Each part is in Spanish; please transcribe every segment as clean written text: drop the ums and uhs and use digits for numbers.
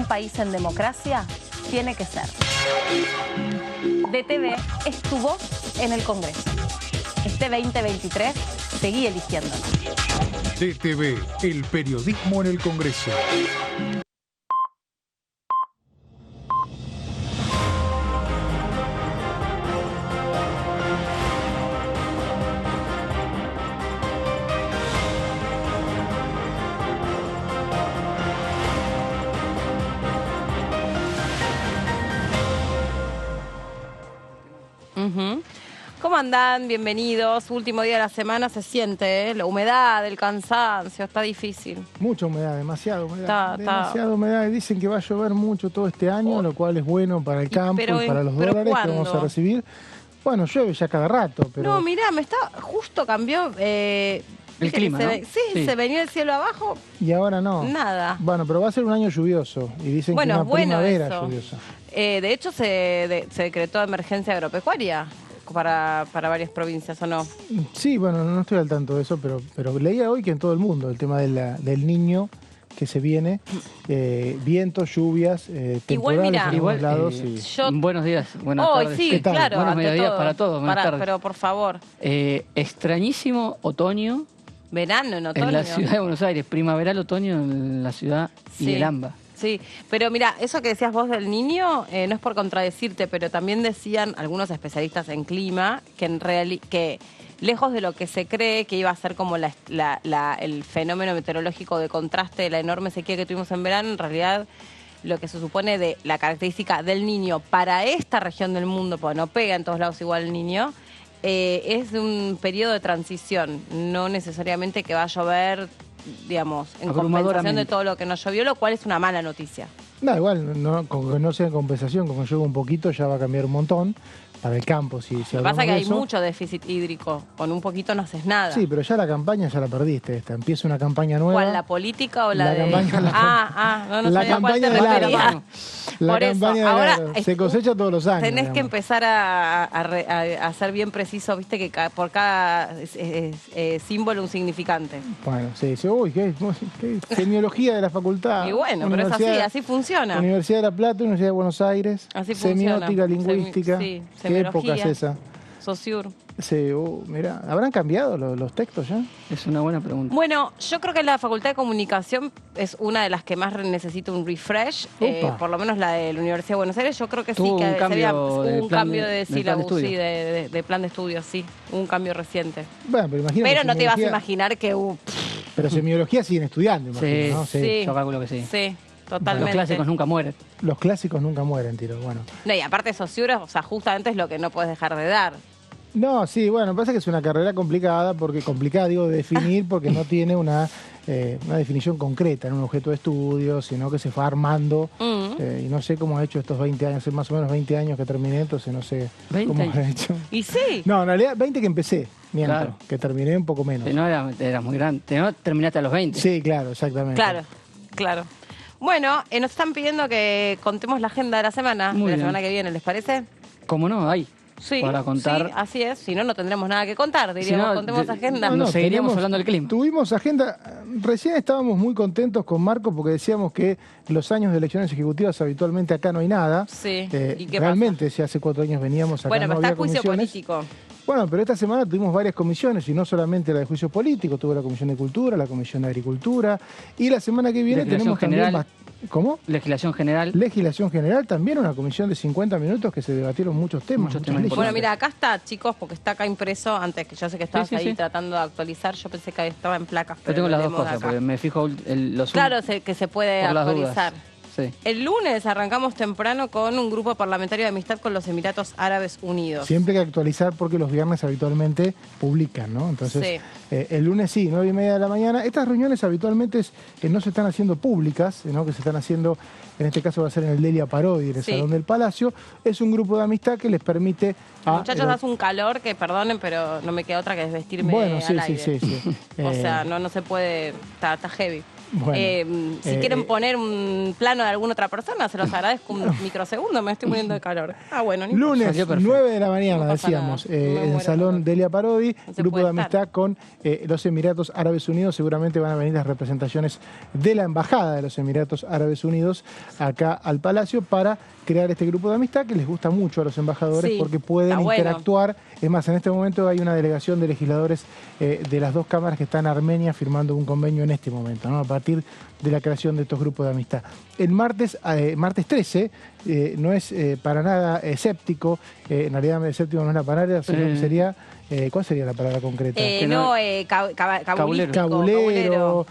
país en democracia tiene que ser. DTV es tu voz en el Congreso. Este 2023 seguí eligiéndonos. DTV, el periodismo en el Congreso. ¿Cómo andan? Bienvenidos. Último día de la semana, se siente, la humedad, el cansancio, está difícil. Mucha humedad, demasiada humedad. Está. Demasiada humedad. Dicen que va a llover mucho todo este año, lo cual es bueno para el campo y para los dólares que vamos a recibir. Bueno, llueve ya cada rato, pero... No, mirá, justo cambió... el clima, ¿no? Sí, se venía el cielo abajo. Y ahora no. Nada. Bueno, pero va a ser un año lluvioso. Y dicen que una primavera lluviosa. De hecho, se decretó emergencia agropecuaria para varias provincias, ¿o no? Sí, bueno, no estoy al tanto de eso, pero leía hoy que en todo el mundo el tema del niño que se viene, vientos, lluvias, temporales en algunos lados. Buenos días, buenas tardes. Sí, claro. Buenos mediodías para todos, buenas tardes. Pero por favor. Extrañísimo otoño. Verano en otoño. En la ciudad de Buenos Aires, primaveral otoño en la ciudad y el AMBA. Sí, pero mira, eso que decías vos del niño, no es por contradecirte, pero también decían algunos especialistas en clima que lejos de lo que se cree que iba a ser como el fenómeno meteorológico de contraste de la enorme sequía que tuvimos en verano, en realidad lo que se supone de la característica del niño para esta región del mundo, porque no pega en todos lados igual el niño, es un periodo de transición, no necesariamente que va a llover, digamos, en compensación de todo lo que no llovió, lo cual es una mala noticia. No, igual, con que no sea en compensación, con que llueva un poquito ya va a cambiar un montón para el campo. Si Lo que pasa es que hay mucho déficit hídrico, con un poquito no haces nada. Sí, pero ya la campaña ya la perdiste esta. Empieza una campaña nueva. ¿Cuál, la política o la de...? Campaña, no la sabía campaña cuál te refería. La Por eso, campaña ahora se cosecha todos los años. Tenés que empezar a ser bien preciso, viste, que por cada símbolo un significante. Bueno, sí. Uy, qué semiología de la facultad. Y bueno, pero es así funciona. Universidad de La Plata, Universidad de Buenos Aires. Así funciona. Semiótica, lingüística. ¿Qué época es esa? Saussure. Sí, mirá, ¿habrán cambiado los textos ya? Es una buena pregunta. Bueno, yo creo que la Facultad de Comunicación es una de las que más necesita un refresh, por lo menos la de la Universidad de Buenos Aires. Yo creo que hubo sí, que hubo un cambio de sílabus, sí, de plan de estudio, sí, un cambio reciente. Bueno, pero no te vas a imaginar que Pero semiología siguen estudiando, imagino, ¿no? Sí, yo calculo que sí. Sí, totalmente. Los clásicos nunca mueren. Los clásicos nunca mueren, tiro, bueno. No, y aparte Saussure, o sea, justamente es lo que no puedes dejar de dar. No, sí, bueno, pasa que es una carrera complicada, de definir, porque no tiene una definición concreta en un objeto de estudio, sino que se fue armando, y no sé cómo ha hecho estos 20 años, hace más o menos 20 años que terminé, entonces no sé cómo ha hecho. ¿Y sí? No, en realidad 20 que empecé, miento, que terminé un poco menos. No era muy grande, no terminaste a los 20. Sí, claro, exactamente. Claro. Bueno, nos están pidiendo que contemos la agenda de la semana, semana que viene, ¿les parece? ¿Cómo no? Hay. Sí, para contar. Sí, así es. Si no, no tendremos nada que contar. Diríamos, contemos agenda. No, seguiríamos hablando del clima. Tuvimos agenda. Recién estábamos muy contentos con Marco porque decíamos que los años de elecciones ejecutivas habitualmente acá no hay nada. Sí. ¿Y qué realmente, pasa? si hace 4 años veníamos acá, bueno, no pero había está juicio político. Bueno, pero esta semana tuvimos varias comisiones, y no solamente la de juicio político, tuvo la Comisión de Cultura, la Comisión de Agricultura, y la semana que viene tenemos también... ¿Cómo? Legislación general. Legislación general, también una comisión de 50 minutos que se debatieron muchos temas. Bueno, mira, acá está, chicos, porque está acá impreso, antes que yo sé que estabas ahí tratando de actualizar, yo pensé que estaba en placas. Pero tengo las dos cosas, porque me fijo los... Claro, que se puede actualizar. Sí. El lunes arrancamos temprano con un grupo parlamentario de amistad con los Emiratos Árabes Unidos. Siempre hay que actualizar porque los viernes habitualmente publican, ¿no? Entonces, el lunes sí, 9:30 de la mañana. Estas reuniones habitualmente no se están haciendo públicas, ¿no? Que se están haciendo, en este caso va a ser en el Delia Parodi, en el Salón del Palacio. Es un grupo de amistad que les permite... Muchachos, hace un calor que, perdonen, pero no me queda otra que desvestirme al aire. Sí. O sea, no se puede, está heavy. Bueno, si quieren poner un plano de alguna otra persona, se los agradezco un microsegundo, me estoy muriendo de calor. Bueno, no importa. Lunes, Salió perfecto. 9 de la mañana, No pasa decíamos, nada. No me en el muero Salón de Delia Parodi, No se grupo de puede amistad estar. con los Emiratos Árabes Unidos. Seguramente van a venir las representaciones de la Embajada de los Emiratos Árabes Unidos acá al Palacio para crear este grupo de amistad que les gusta mucho a los embajadores Sí, porque pueden está bueno. interactuar. Es más, en este momento hay una delegación de legisladores de las dos cámaras que están en Armenia firmando un convenio en este momento, ¿no? A partir de la creación de estos grupos de amistad. El martes 13 no es para nada escéptico, en realidad escéptico no es la palabra, sino que sería, ¿cuál sería la palabra concreta? Cabulero. Cabulero,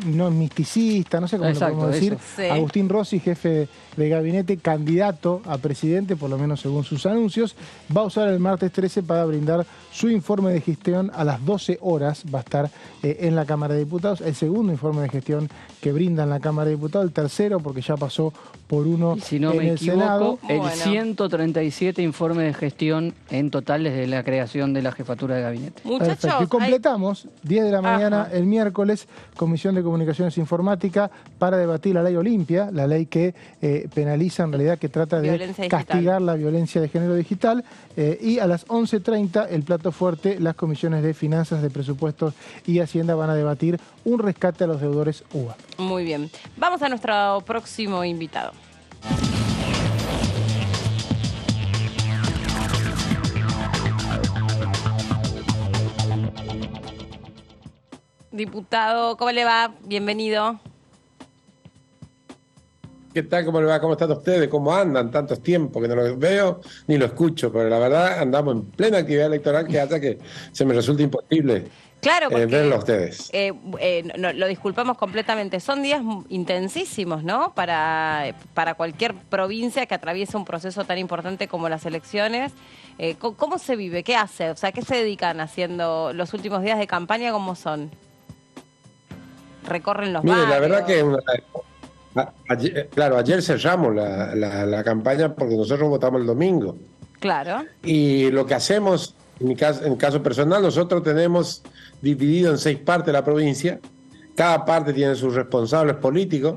no misticista, no sé cómo Exacto, lo podemos decir. eso. Sí. Agustín Rossi, jefe de gabinete, candidato a presidente, por lo menos según sus anuncios, va a usar el martes 13 para brindar su informe de gestión a las 12 horas. Va a estar en la Cámara de Diputados, el segundo informe de gestión que brinda en la Cámara de Diputados, el tercero porque ya pasó por uno Y si no en me el Senado. equivoco, el Bueno. 137 informes de gestión en total desde la creación de la jefatura de gabinete. Muchachos, Perfecto. Y completamos, 10 de la mañana Ajá. el miércoles, Comisión de Comunicaciones e Informática para debatir la ley Olimpia, la ley que penaliza en realidad, que trata de Violencia digital. castigar la violencia de género digital. Y a las 11:30, el plato fuerte, las comisiones de Finanzas, de Presupuestos y Hacienda van a debatir un rescate a los deudores UBA. muy bien. Vamos a nuestro próximo invitado. Diputado, ¿cómo le va? Bienvenido. ¿Qué tal? ¿Cómo le va? ¿Cómo están ustedes? ¿Cómo andan? Tantos tiempos que no los veo ni lo escucho, pero la verdad andamos en plena actividad electoral que hace que se me resulta imposible Claro, porque verlo a ustedes. lo disculpamos completamente. Son días intensísimos, ¿no? Para cualquier provincia que atraviese un proceso tan importante como las elecciones. ¿Cómo se vive? ¿Qué hace? O sea, ¿qué se dedican haciendo los últimos días de campaña? ¿Cómo son? ¿Recorren los Mire, barrios? la verdad que ayer cerramos la campaña porque nosotros votamos el domingo. Claro. Y lo que hacemos, en caso personal, nosotros tenemos dividido en 6 partes la provincia. Cada parte tiene sus responsables políticos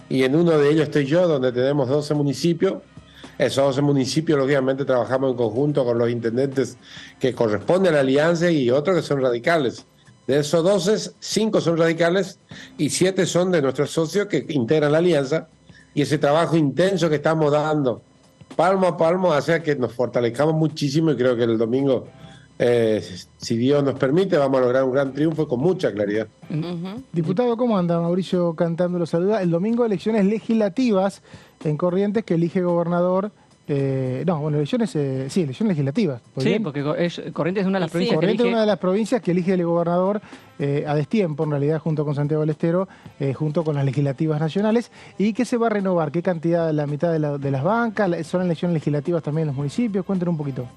y en uno de ellos estoy yo, donde tenemos 12 municipios. Esos 12 municipios, lógicamente, trabajamos en conjunto con los intendentes que corresponden a la alianza y otros que son radicales. De esos 12, 5 son radicales y 7 son de nuestros socios que integran la alianza. Y ese trabajo intenso que estamos dando, palmo a palmo, hace que nos fortalezcamos muchísimo y creo que el domingo, si Dios nos permite, vamos a lograr un gran triunfo con mucha claridad. Ujú. Diputado, ¿cómo anda? Mauricio Cantando lo saluda. El domingo elecciones legislativas en Corrientes que elige gobernador. Elecciones legislativas. ¿Muy Sí, bien? porque Corrientes es una de las Y sí. provincias que Corrientes es elige... una de las provincias que elige el gobernador a destiempo, en realidad, junto con Santiago del Estero, junto con las legislativas nacionales. ¿Y qué se va a renovar? ¿Qué cantidad? ¿La mitad de las bancas? ¿Son elecciones legislativas también en los municipios? Cuéntenos un poquito.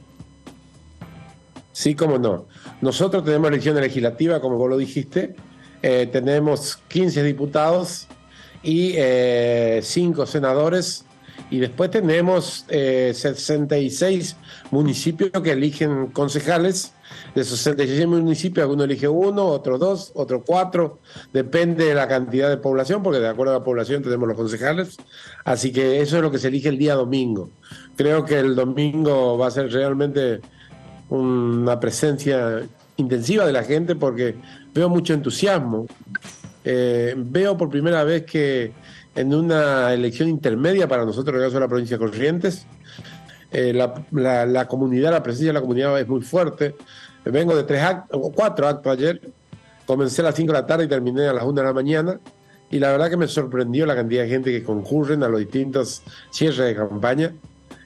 Sí, cómo no. Nosotros tenemos elecciones legislativas, como vos lo dijiste. Tenemos 15 diputados y 5 senadores. Y después tenemos 66 municipios que eligen concejales. De esos 66 municipios, algunos eligen 1, otros 2, otros 4. Depende de la cantidad de población, porque de acuerdo a la población tenemos los concejales. Así que eso es lo que se elige el día domingo. Creo que el domingo va a ser realmente una presencia intensiva de la gente porque veo mucho entusiasmo. Veo por primera vez que en una elección intermedia para nosotros, en el caso de la provincia de Corrientes, la comunidad, la presencia de la comunidad es muy fuerte. Vengo de 4 actos ayer, comencé a las 5 de la tarde y terminé a las 1 de la mañana, y la verdad que me sorprendió la cantidad de gente que concurren a los distintos cierres de campaña,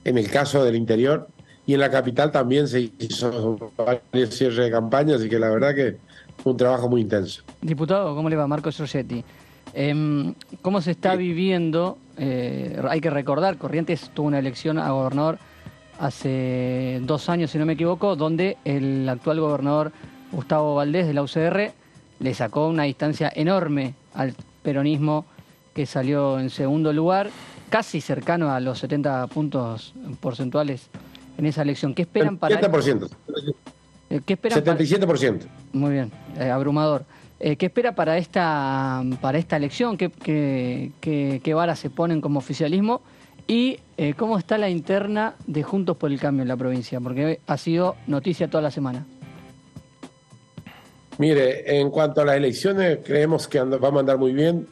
en el caso del interior, y en la capital también se hizo varios cierres de campaña, así que la verdad que fue un trabajo muy intenso. Diputado, ¿cómo le va? Marcos Giorgetti. ¿Cómo se está viviendo? Hay que recordar, Corrientes tuvo una elección a gobernador hace 2 años, si no me equivoco, donde el actual gobernador Gustavo Valdés de la UCR le sacó una distancia enorme al peronismo, que salió en segundo lugar, casi cercano a los 70 puntos porcentuales en esa elección. ¿Qué esperan para 70%. ¿Qué esperan 77%. Muy bien, abrumador. ¿Qué espera para esta elección? ¿Qué varas se ponen como oficialismo? ¿Y cómo está la interna de Juntos por el Cambio en la provincia? Porque ha sido noticia toda la semana. Mire, en cuanto a las elecciones, creemos que vamos a andar muy bien.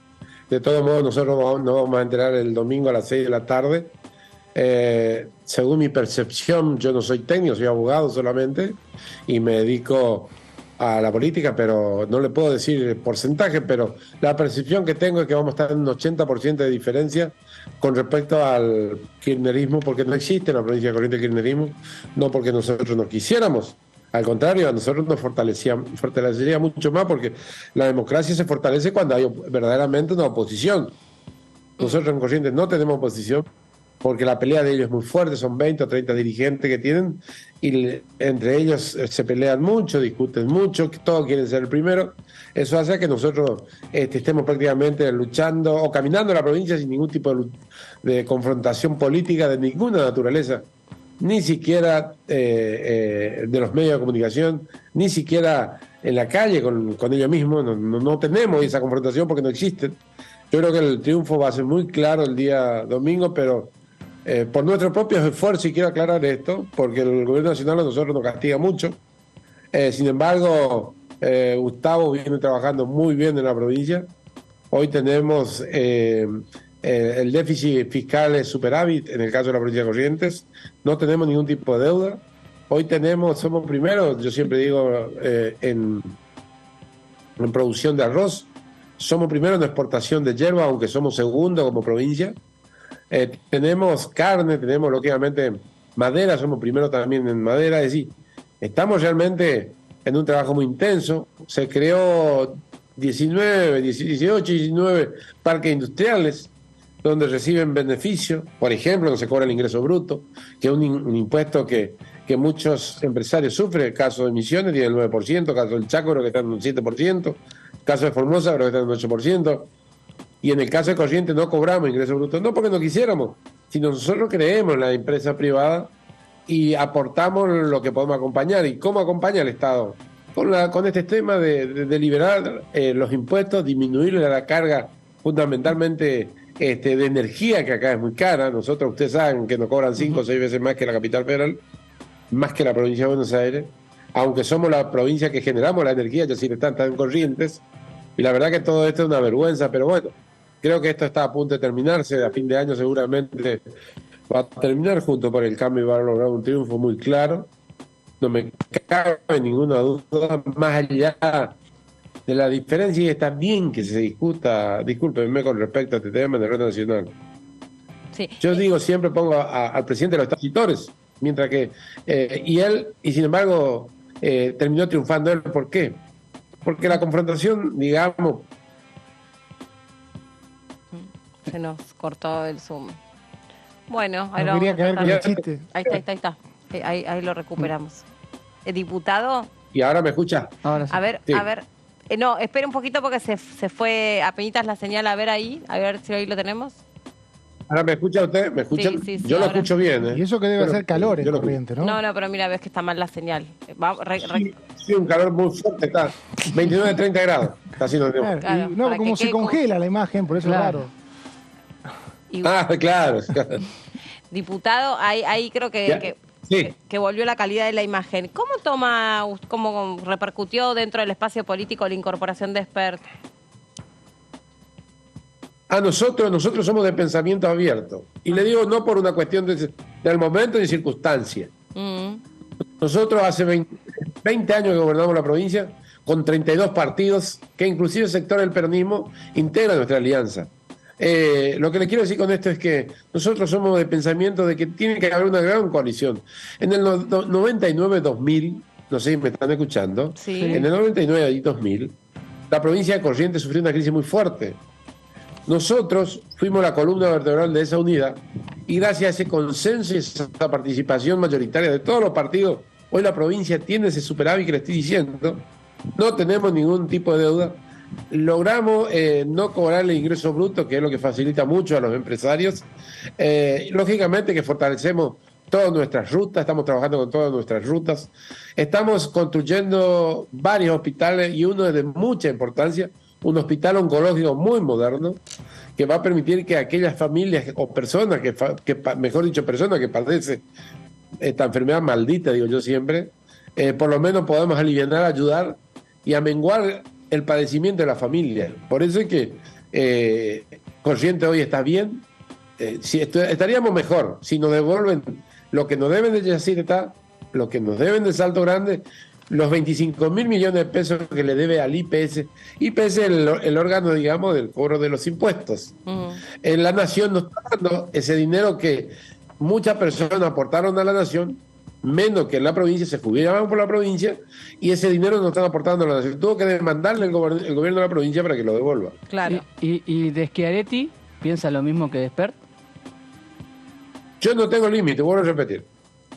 De todos modos, nosotros nos vamos a enterar el domingo a las 6 de la tarde. Según mi percepción, yo no soy técnico, soy abogado solamente y me dedico a la política, pero no le puedo decir el porcentaje, pero la percepción que tengo es que vamos a estar en un 80% de diferencia con respecto al kirchnerismo, porque no existe en la provincia de Corrientes el kirchnerismo, no porque nosotros no quisiéramos. Al contrario, a nosotros nos fortalecería mucho más, porque la democracia se fortalece cuando hay verdaderamente una oposición. Nosotros en Corrientes no tenemos oposición, porque la pelea de ellos es muy fuerte, son 20 o 30 dirigentes que tienen, y entre ellos se pelean mucho, discuten mucho, todos quieren ser el primero. Eso hace que nosotros estemos prácticamente luchando o caminando en la provincia sin ningún tipo de confrontación política de ninguna naturaleza, ni siquiera de los medios de comunicación, ni siquiera en la calle con ellos mismos. No tenemos esa confrontación porque no existen. Yo creo que el triunfo va a ser muy claro el día domingo, pero por nuestros propios esfuerzos, y quiero aclarar esto, porque el gobierno nacional a nosotros nos castiga mucho. Sin embargo, Gustavo viene trabajando muy bien en la provincia. Hoy tenemos el déficit fiscal es superávit en el caso de la provincia de Corrientes. No tenemos ningún tipo de deuda. Hoy somos primeros, yo siempre digo, en producción de arroz. Somos primeros en exportación de hierba, aunque somos segundo como provincia. Tenemos carne, tenemos lógicamente madera, somos primero también en madera. Es decir, estamos realmente en un trabajo muy intenso. Se creó 18, 19 parques industriales donde reciben beneficios. Por ejemplo, no se cobra el ingreso bruto, que es un impuesto que muchos empresarios sufren. El caso de Misiones tiene el 9%, el caso del Chaco creo que está en un 7%, el caso de Formosa creo que está en un 8%. Y en el caso de Corrientes no cobramos ingresos brutos, no porque no quisiéramos, sino nosotros creemos en la empresa privada y aportamos lo que podemos acompañar. ¿Y cómo acompaña el Estado? Con este tema de liberar los impuestos, disminuirle la carga fundamentalmente de energía, que acá es muy cara. Nosotros, ustedes saben que nos cobran 5 o 6 veces más que la capital federal, más que la provincia de Buenos Aires, aunque somos la provincia que generamos la energía, ya si están tan Corrientes. Y la verdad que todo esto es una vergüenza, pero bueno, creo que esto está a punto de terminarse. A fin de año seguramente va a terminar Juntos por el Cambio y va a lograr un triunfo muy claro. No me cabe ninguna duda, más allá de la diferencia, y está bien que se discuta, discúlpenme con respecto a este tema en el orden nacional. Sí. Yo digo, siempre pongo al presidente de los opositores, mientras que, y sin embargo, terminó triunfando él. ¿Por qué? Porque la confrontación, digamos... Se nos cortó el Zoom. Bueno, ahí No lo quería vamos a caer con el tratar. chiste. Ahí está. Ahí lo recuperamos. Diputado, ¿Y ahora me escucha? Ahora sí. a ver. No, espera un poquito porque se fue apenitas la señal. A ver si ahí lo tenemos. ¿Ahora me escucha usted? ¿Me escucha? Sí, Yo lo ahora. escucho bien, ¿eh? Y eso que debe Pero hacer calor en yo lo Corrientes, ¿no? No, pero mira, ves que está mal la señal. Sí, un calor muy fuerte, está 29, 30 grados. Está haciendo Claro, y Claro, no, para como que se quede como- congela la imagen, por eso Claro. es raro. claro. Diputado, ahí creo Ya. Sí. que volvió la calidad de la imagen. ¿Cómo repercutió dentro del espacio político la incorporación de Expert? Nosotros somos de pensamiento abierto. Y le digo no por una cuestión del momento ni circunstancia. Nosotros hace 20 años que gobernamos la provincia con 32 partidos que inclusive el sector del peronismo integra nuestra alianza. Lo que le quiero decir con esto es que nosotros somos de pensamiento de que tiene que haber una gran coalición. En el 99-2000, no sé si me están escuchando, Sí. en el 99 y 2000, la provincia de Corrientes sufrió una crisis muy fuerte. Nosotros fuimos la columna vertebral de esa unidad y gracias a ese consenso y esa participación mayoritaria de todos los partidos, hoy la provincia tiene ese superávit que le estoy diciendo. No tenemos ningún tipo de deuda. Logramos no cobrar el ingreso bruto, que es lo que facilita mucho a los empresarios. Lógicamente que fortalecemos todas nuestras rutas, estamos trabajando con todas nuestras rutas. Estamos construyendo varios hospitales y uno es de mucha importancia, un hospital oncológico muy moderno que va a permitir que aquellas familias o personas mejor dicho, personas que padecen esta enfermedad maldita, digo yo siempre, por lo menos podemos aliviar, ayudar y amenguar el padecimiento de la familia. Por eso es que Corrientes hoy está bien. Estaríamos mejor si nos devuelven lo que nos deben de Yacyretá, lo que nos deben de Salto Grande, los 25.000 millones de pesos que le debe al IPS. IPS es el órgano, digamos, del cobro de los impuestos. La nación nos está dando ese dinero que muchas personas aportaron a la nación, menos que en la provincia, se jubilaban por la provincia, y ese dinero no están aportando a la nación. Tuvo que demandarle el gobierno de la provincia para que lo devuelva. Claro. ¿Y de Schiaretti piensa lo mismo que Despert? Yo no tengo límite, vuelvo a repetir.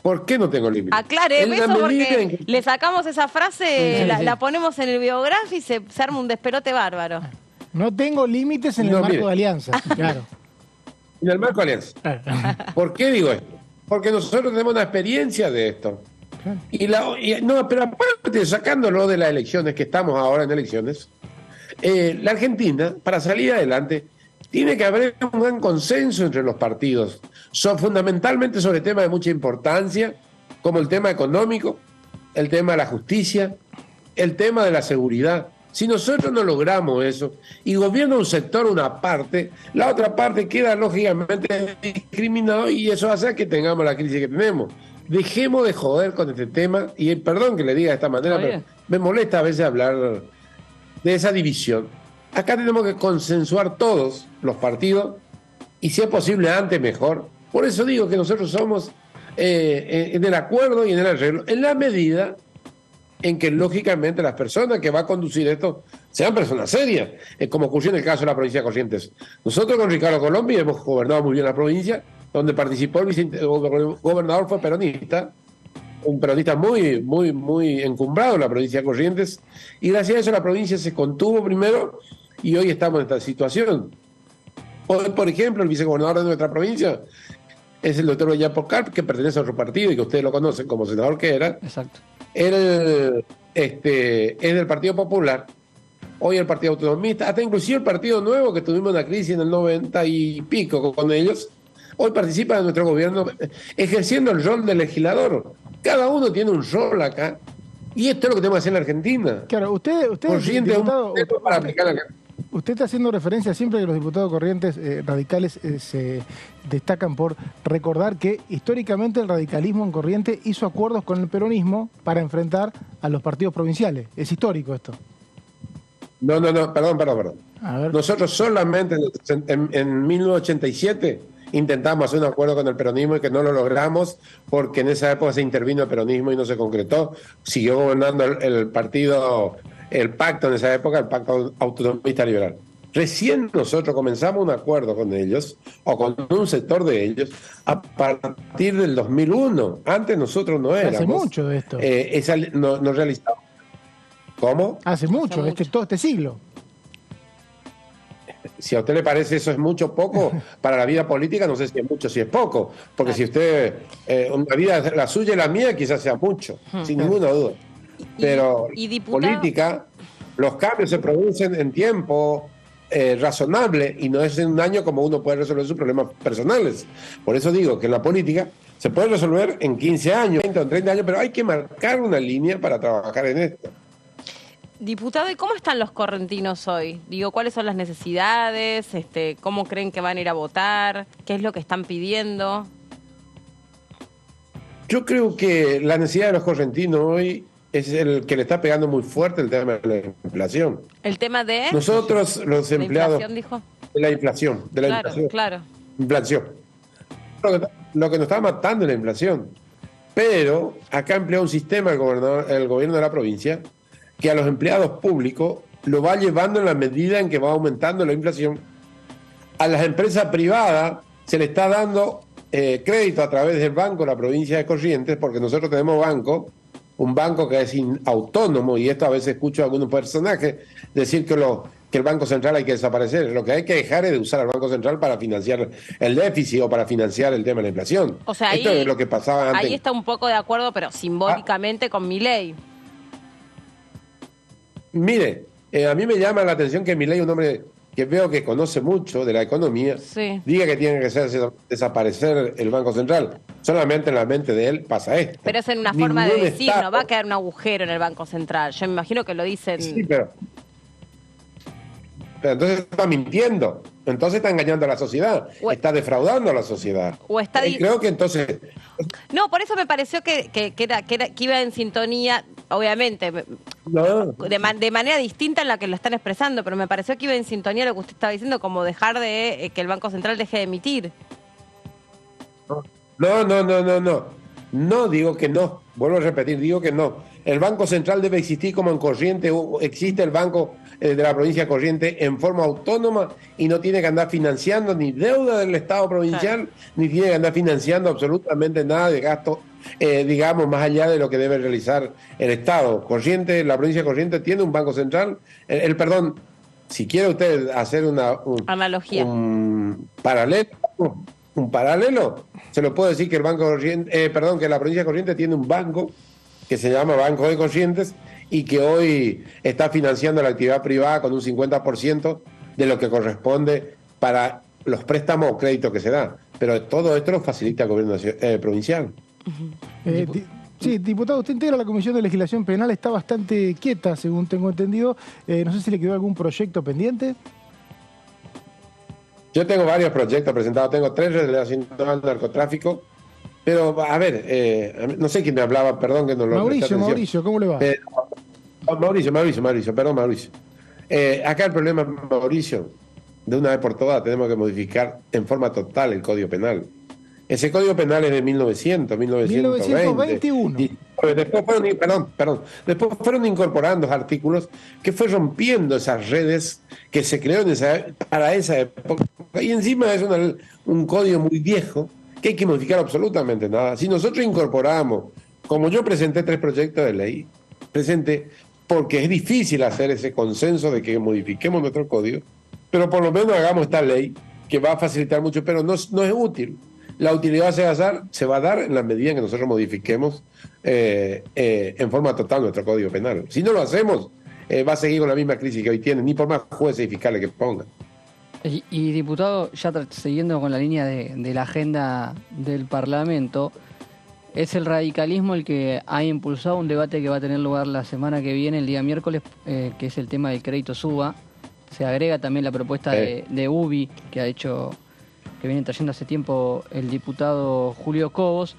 ¿Por qué no tengo límite? Aclare eso porque que... le sacamos esa frase, Sí, la ponemos en el biográfico y se arma un despelote bárbaro. No tengo límites en el marco de alianza, claro. En el marco de alianza. ¿Por qué digo esto? Porque nosotros tenemos una experiencia de esto. No, pero aparte, sacándolo de las elecciones, que estamos ahora en elecciones, la Argentina, para salir adelante, tiene que haber un gran consenso entre los partidos, fundamentalmente sobre temas de mucha importancia, como el tema económico, el tema de la justicia, el tema de la seguridad. Si nosotros no logramos eso y gobierna un sector una parte, la otra parte queda lógicamente discriminado y eso hace que tengamos la crisis que tenemos. Dejemos de joder con este tema y perdón que le diga de esta manera, pero me molesta a veces hablar de esa división. Acá tenemos que consensuar todos los partidos y si es posible antes mejor. Por eso digo que nosotros somos en el acuerdo y en el arreglo, en la medida en que lógicamente las personas que va a conducir esto sean personas serias, como ocurrió en el caso de la provincia de Corrientes. Nosotros con Ricardo Colombi hemos gobernado muy bien la provincia, donde participó el gobernador fue peronista, un peronista muy encumbrado en la provincia de Corrientes, y gracias a eso la provincia se contuvo primero y hoy estamos en esta situación. Hoy, por ejemplo, el vicegobernador de nuestra provincia es el doctor Bellapo Carp, que pertenece a otro partido y que ustedes lo conocen como senador que era. Exacto. Él es del Partido Popular, hoy el Partido Autonomista, hasta inclusive el Partido Nuevo, que tuvimos una crisis en el 90 y pico con ellos, hoy participa de nuestro gobierno ejerciendo el rol de legislador. Cada uno tiene un rol acá y esto es lo que tenemos que hacer en la Argentina. Claro, usted diputado, para aplicar acá. Usted está haciendo referencia siempre que los diputados corrientes radicales se destacan por recordar que históricamente el radicalismo en Corrientes hizo acuerdos con el peronismo para enfrentar a los partidos provinciales. Es histórico esto. No, perdón. A ver. Nosotros solamente en 1987 intentamos hacer un acuerdo con el peronismo y que no lo logramos porque en esa época se intervino el peronismo y no se concretó. Siguió gobernando el partido, el pacto en esa época, el pacto autonomista liberal. Recién nosotros comenzamos un acuerdo con ellos, o con un sector de ellos, a partir del 2001. Antes nosotros no éramos. Hace mucho de esto. No realizamos. ¿Cómo? Hace mucho, todo este siglo. Si a usted le parece eso es mucho o poco para la vida política, no sé si es mucho o si es poco. Porque si usted, una vida, la suya y la mía, quizás sea mucho, sin ninguna duda. Pero política, los cambios se producen en tiempo razonable y no es en un año como uno puede resolver sus problemas personales. Por eso digo que en la política se puede resolver en 15 años, 20 o 30 años, pero hay que marcar una línea para trabajar en esto. Diputado, ¿y cómo están los correntinos hoy? Digo, ¿cuáles son las necesidades? ¿Cómo creen que van a ir a votar? ¿Qué es lo que están pidiendo? Yo creo que la necesidad de los correntinos hoy es el que le está pegando muy fuerte el tema de la inflación. ¿El tema de...? Nosotros, los empleados... ¿La inflación, dijo? De la inflación. Claro. Inflación. Lo que nos está matando es la inflación. Pero acá emplea un sistema el gobierno de la provincia que a los empleados públicos lo va llevando en la medida en que va aumentando la inflación. A las empresas privadas se le está dando crédito a través del banco de la provincia de Corrientes, porque nosotros tenemos un banco que es autónomo, y esto a veces escucho a algunos personajes decir que el Banco Central hay que desaparecer. Lo que hay que dejar es de usar al Banco Central para financiar el déficit o para financiar el tema de la inflación. O sea, esto ahí, es lo que pasaba antes. ahí está un poco de acuerdo, pero simbólicamente con Milei. Mire, a mí me llama la atención que Milei, un hombre que veo que conoce mucho de la economía, Sí. diga que tiene que desaparecer el Banco Central. Solamente en la mente de él pasa esto. Pero es en una forma de Ningún decir, Estado- no va a quedar un agujero en el Banco Central. Yo me imagino que lo dicen... Sí, pero entonces está mintiendo, entonces está engañando a la sociedad, O- está defraudando a la sociedad. o está Y creo que entonces No, por eso me pareció que iba en sintonía, obviamente, no, de manera distinta en la que lo están expresando, pero me pareció que iba en sintonía lo que usted estaba diciendo, como dejar de que el Banco Central deje de emitir. no. No digo que no, vuelvo a repetir, digo que no. El Banco Central debe existir como en Corrientes, existe el Banco de la provincia de Corrientes en forma autónoma y no tiene que andar financiando ni deuda del Estado provincial, ni tiene que andar financiando absolutamente nada de gasto, digamos, más allá de lo que debe realizar el Estado. Corrientes, la provincia de Corrientes tiene un Banco Central, perdón, si quiere usted hacer Analogía. un paralelo, se lo puedo decir que el Banco Corrientes, que la provincia de Corrientes tiene un banco que se llama Banco de Corrientes y que hoy está financiando la actividad privada con un 50% de lo que corresponde para los préstamos o créditos que se da. Pero todo esto lo facilita el gobierno provincial. Sí, diputado, usted integra la Comisión de Legislación Penal, está bastante quieta, según tengo entendido. No sé si le quedó algún proyecto pendiente. Yo tengo varios proyectos presentados, tengo 3 relacionados al narcotráfico, pero a ver, no sé quién me hablaba, perdón que no lo presté atención. Mauricio, ¿cómo le va? Mauricio. Acá el problema, Mauricio, de una vez por todas tenemos que modificar en forma total el Código Penal. Ese Código Penal es de 1921. Y después fueron incorporando artículos que fue rompiendo esas redes que se creó para esa época. Y encima es un código muy viejo que hay que modificar absolutamente nada. Si nosotros incorporamos, como yo presenté 3 proyectos de ley, porque es difícil hacer ese consenso de que modifiquemos nuestro código, pero por lo menos hagamos esta ley que va a facilitar mucho, pero no es útil. La utilidad se va a dar en la medida en que nosotros modifiquemos en forma total nuestro Código Penal. Si no lo hacemos, va a seguir con la misma crisis que hoy tiene, ni por más jueces y fiscales que pongan. Y diputado, ya siguiendo con la línea de la agenda del Parlamento, es el radicalismo el que ha impulsado un debate que va a tener lugar la semana que viene, el día miércoles, que es el tema del crédito SUBA. Se agrega también la propuesta de UBI que viene trayendo hace tiempo el diputado Julio Cobos.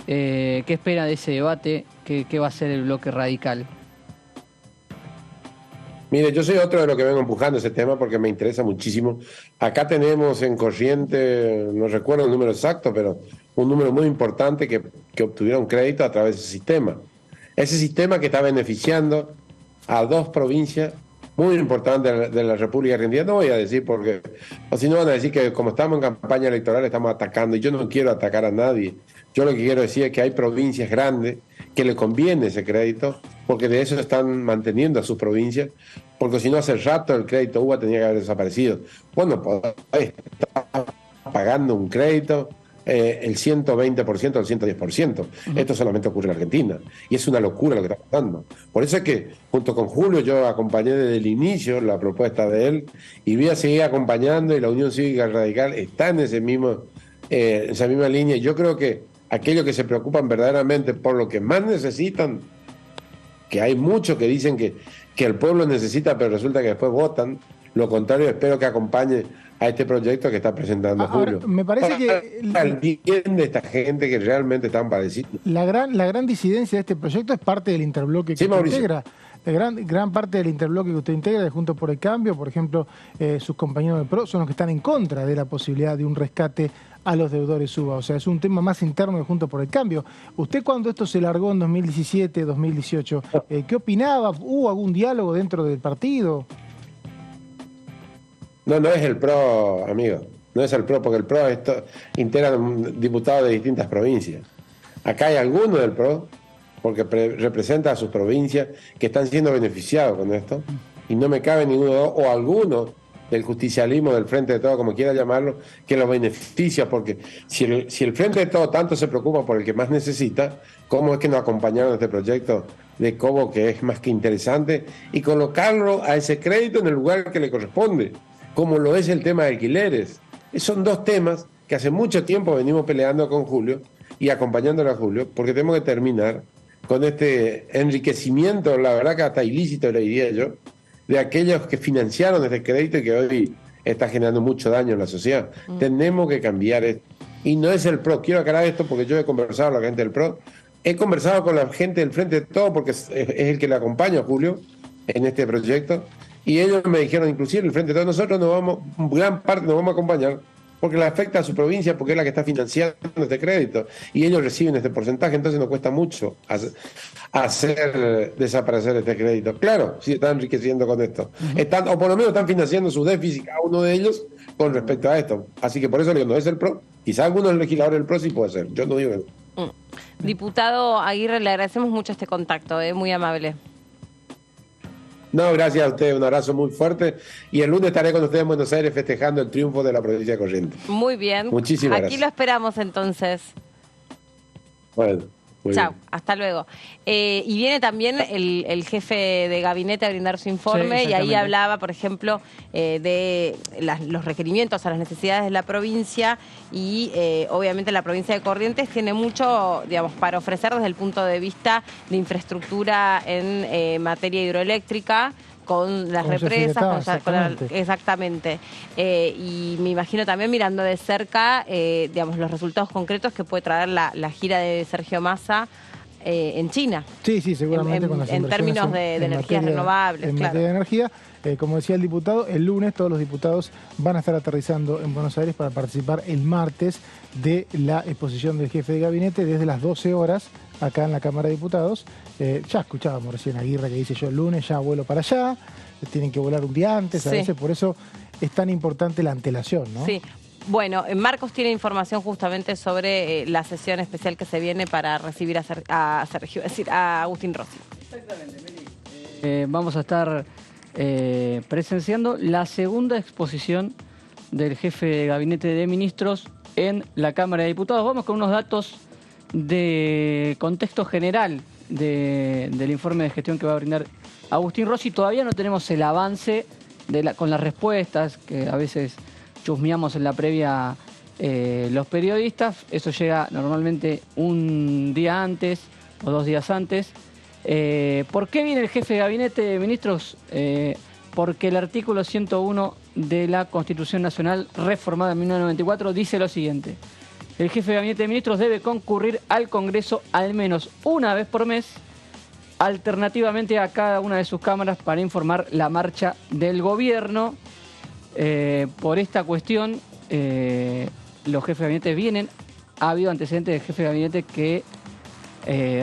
¿Qué espera de ese debate? ¿Qué va a ser el bloque radical? Mire, yo soy otro de los que vengo empujando ese tema porque me interesa muchísimo. Acá tenemos en Corrientes, no recuerdo el número exacto, pero un número muy importante que obtuvieron crédito a través de ese sistema. Ese sistema que está beneficiando a 2 provincias muy importantes de la República Argentina. No voy a decir porque, o si no van a decir que como estamos en campaña electoral estamos atacando, y yo no quiero atacar a nadie. Yo lo que quiero decir es que hay provincias grandes que le conviene ese crédito, porque de eso están manteniendo a sus provincias, porque si no hace rato el crédito UBA tenía que haber desaparecido. Bueno, pues está pagando un crédito el 120% o el 110%. Esto solamente ocurre en Argentina y es una locura lo que está pasando. Por eso es que junto con Julio yo acompañé desde el inicio la propuesta de él y voy a seguir acompañando, y la Unión Cívica Radical está en esa misma línea. Yo creo que aquellos que se preocupan verdaderamente por lo que más necesitan, que hay muchos que dicen que el pueblo necesita, pero resulta que después votan. Lo contrario, espero que acompañe a este proyecto que está presentando Julio. Me parece que el bien de esta gente que realmente están padeciendo. La gran disidencia de este proyecto es parte del interbloque que usted integra. La gran parte del interbloque que usted integra de Juntos por el Cambio, por ejemplo, sus compañeros de PRO son los que están en contra de la posibilidad de un rescate a los deudores UBA. O sea, es un tema más interno de Juntos por el Cambio. Usted, cuando esto se largó en 2017, 2018, ¿qué opinaba? ¿Hubo algún diálogo dentro del partido? No es el PRO, amigo. No es el PRO, porque el PRO integra diputados de distintas provincias. Acá hay algunos del PRO, porque representa a sus provincias que están siendo beneficiados con esto. y no me cabe ninguno o alguno del justicialismo, del Frente de Todos, como quiera llamarlo, que los beneficia, porque si el Frente de Todos tanto se preocupa por el que más necesita, ¿cómo es que nos acompañaron en este proyecto de Cobo, que es más que interesante, y colocarlo a ese crédito en el lugar que le corresponde, como lo es el tema de alquileres? Son dos temas que hace mucho tiempo venimos peleando con Julio y acompañándolo a Julio, porque tenemos que terminar con este enriquecimiento, la verdad que hasta ilícito le diría yo, de aquellos que financiaron este crédito y que hoy está generando mucho daño en la sociedad. Tenemos que cambiar esto. Y no es el PRO. Quiero aclarar esto porque yo he conversado con la gente del PRO. He conversado con la gente del Frente de Todo porque es el que le acompaña a Julio en este proyecto. Y ellos me dijeron, inclusive el Frente de Todo, nosotros nos vamos, gran parte nos vamos a acompañar porque le afecta a su provincia, porque es la que está financiando este crédito. Y ellos reciben este porcentaje, entonces nos cuesta mucho hacer desaparecer este crédito. Claro, sí están enriqueciendo con esto. Están, o por lo menos están financiando su déficit cada uno de ellos con respecto a esto. Así que por eso digo, no es el PRO. Quizá algunos legisladores del PRO sí puede ser. Yo no digo que no. Diputado Aguirre, le agradecemos mucho este contacto, muy amable. No, gracias a usted, un abrazo muy fuerte. Y el lunes estaré con ustedes en Buenos Aires festejando el triunfo de la provincia de Corrientes. Muy bien. Muchísimas gracias. Aquí lo esperamos entonces. Bueno, muy Chao, bien. hasta luego. Y viene también el jefe de gabinete a brindar su informe, Sí, y ahí hablaba, por ejemplo, de los requerimientos a las necesidades de la provincia, y obviamente la provincia de Corrientes tiene mucho, digamos, para ofrecer desde el punto de vista de infraestructura en materia hidroeléctrica, con las Con represas, exactamente. exactamente. Y me imagino también mirando de cerca, digamos, los resultados concretos que puede traer la gira de Sergio Massa en China. Sí, sí, seguramente En- con las en inversiones términos de energías renovables, En claro. materia de energía, como decía el diputado, el lunes todos los diputados van a estar aterrizando en Buenos Aires para participar el martes de la exposición del jefe de gabinete desde las 12 horas acá en la Cámara de Diputados. Ya escuchábamos recién a Aguirre que dice yo el lunes ya vuelo para allá, tienen que volar un día antes, a Sí. veces por eso es tan importante la antelación, ¿no? Sí. Bueno, Marcos tiene información justamente sobre la sesión especial que se viene para recibir a Sergio, es decir, a Agustín Rossi. Vamos a estar presenciando la segunda exposición del jefe de gabinete de ministros en la Cámara de Diputados. Vamos con unos datos de contexto general del informe de gestión que va a brindar Agustín Rossi. Todavía no tenemos el avance con las respuestas que a veces chusmeamos en la previa los periodistas. Eso llega normalmente un día antes o 2 días antes. ¿Por qué viene el jefe de gabinete de ministros? Porque el artículo 101 de la Constitución Nacional reformada en 1994 dice lo siguiente: el jefe de gabinete de ministros debe concurrir al Congreso al menos una vez por mes, alternativamente a cada una de sus cámaras, para informar la marcha del gobierno. Por esta cuestión, los jefes de gabinete vienen. Ha habido antecedentes de jefes de gabinete que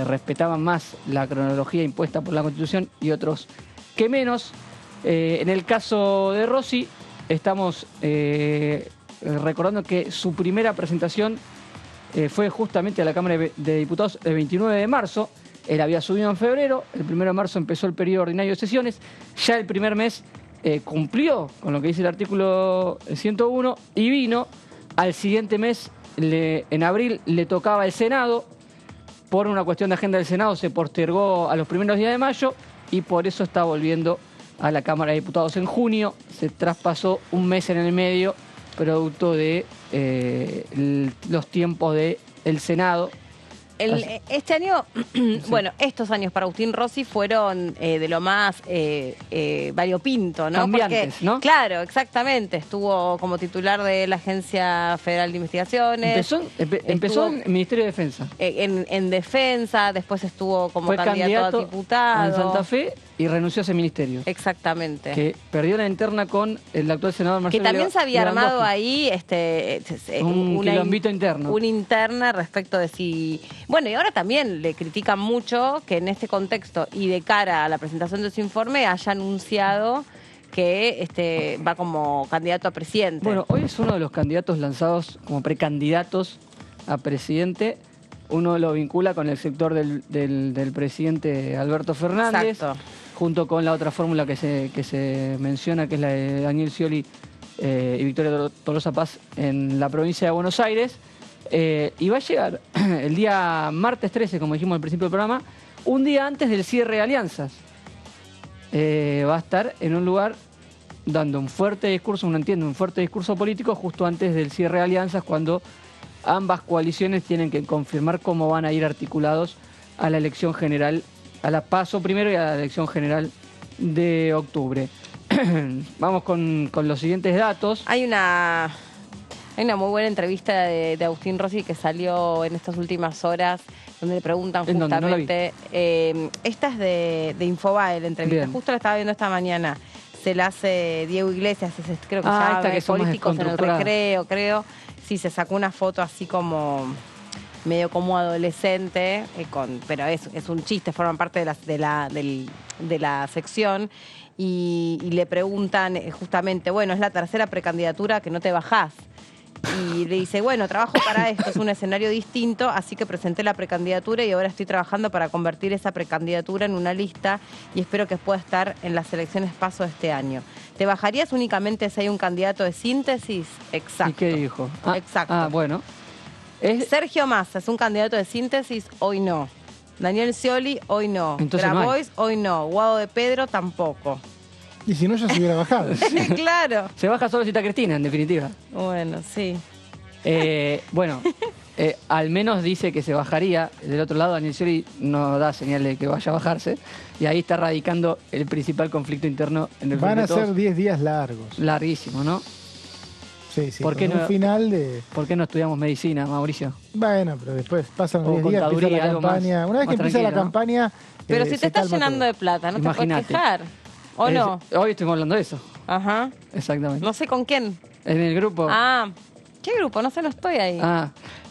respetaban más la cronología impuesta por la Constitución y otros que menos. En el caso de Rossi, estamos recordando que su primera presentación fue justamente a la Cámara de Diputados el 29 de marzo. Él había subido en febrero, el 1 de marzo empezó el periodo ordinario de sesiones. Ya el primer mes cumplió con lo que dice el artículo 101 y vino. Al siguiente mes, en abril, le tocaba el Senado. Por una cuestión de agenda del Senado se postergó a los primeros días de mayo y por eso está volviendo a la Cámara de Diputados en junio. Se traspasó un mes en el medio, producto de los tiempos del Senado. Este año, bueno, estos años para Agustín Rossi fueron de lo más variopinto, ¿no? Cambiantes, ¿no? Claro, exactamente. Estuvo como titular de la Agencia Federal de Investigaciones. Empezó en el Ministerio de Defensa. En defensa, después estuvo como Fue candidato a diputado. en Santa Fe y renunció a ese ministerio. Exactamente. Que perdió la interna con el actual senador Que Marcelo también se había armado Lewandowski. ahí Un quilombito interno. Una interna respecto de si... Bueno, y ahora también le critican mucho que en este contexto y de cara a la presentación de su informe haya anunciado que va como candidato a presidente. Bueno, hoy es uno de los candidatos lanzados como precandidatos a presidente. Uno lo vincula con el sector del presidente Alberto Fernández. Exacto. junto con la otra fórmula que se menciona, que es la de Daniel Scioli y Victoria Tolosa Paz en la provincia de Buenos Aires. Y va a llegar el día martes 13, como dijimos al principio del programa, un día antes del cierre de alianzas. Va a estar en un lugar dando un fuerte discurso, un fuerte discurso político justo antes del cierre de alianzas, cuando ambas coaliciones tienen que confirmar cómo van a ir articulados a la elección general, a la PASO primero y a la elección general de octubre. Vamos con los siguientes datos. Hay una muy buena entrevista de Agustín Rossi que salió en estas últimas horas, donde le preguntan ¿En dónde? No la vi. justamente. Esta es de Infobae, la entrevista. Bien. Justo la estaba viendo esta mañana. Se la hace Diego Iglesias, creo que se esta llama que son más Políticos en el desconstructuradas. Recreo, creo. Sí, se sacó una foto así como medio como adolescente, pero es un chiste, forman parte de la sección. Y le preguntan justamente, bueno, es la tercera precandidatura que no te bajás. Y le dice, bueno, trabajo para esto, es un escenario distinto, así que presenté la precandidatura y ahora estoy trabajando para convertir esa precandidatura en una lista y espero que pueda estar en las elecciones PASO este año. ¿Te bajarías únicamente si hay un candidato de síntesis? Exacto. ¿Y qué dijo? Exacto. Bueno. Sergio Massa es un candidato de síntesis, hoy no. Daniel Scioli, hoy no. Entonces no hay. Grabois, hoy no. Guado de Pedro, tampoco. Y si no, ya se hubiera bajado. Claro. Se baja solo si está Cristina, en definitiva. Bueno, sí. Al menos dice que se bajaría. Del otro lado, Daniel Scioli no da señal de que vaya a bajarse. Y ahí está radicando el principal conflicto interno en el Van a frente de ser todos. 10 días largos. Larguísimo, ¿no? Sí, sí. ¿Por qué con un no? final de... ¿Por qué no estudiamos medicina, Mauricio? Bueno, pero después pasan O 10 días, empieza contaduría, la algo más- campaña. Una vez que más empieza la tranquilo, ¿no? campaña... Pero si te se estás calma llenando todo. de plata, no te puedes Imagínate. quejar. ¿O no? Hoy estuvimos hablando de eso. Ajá. Exactamente. No sé con quién. En el grupo. ¿Qué grupo? No sé, no estoy ahí.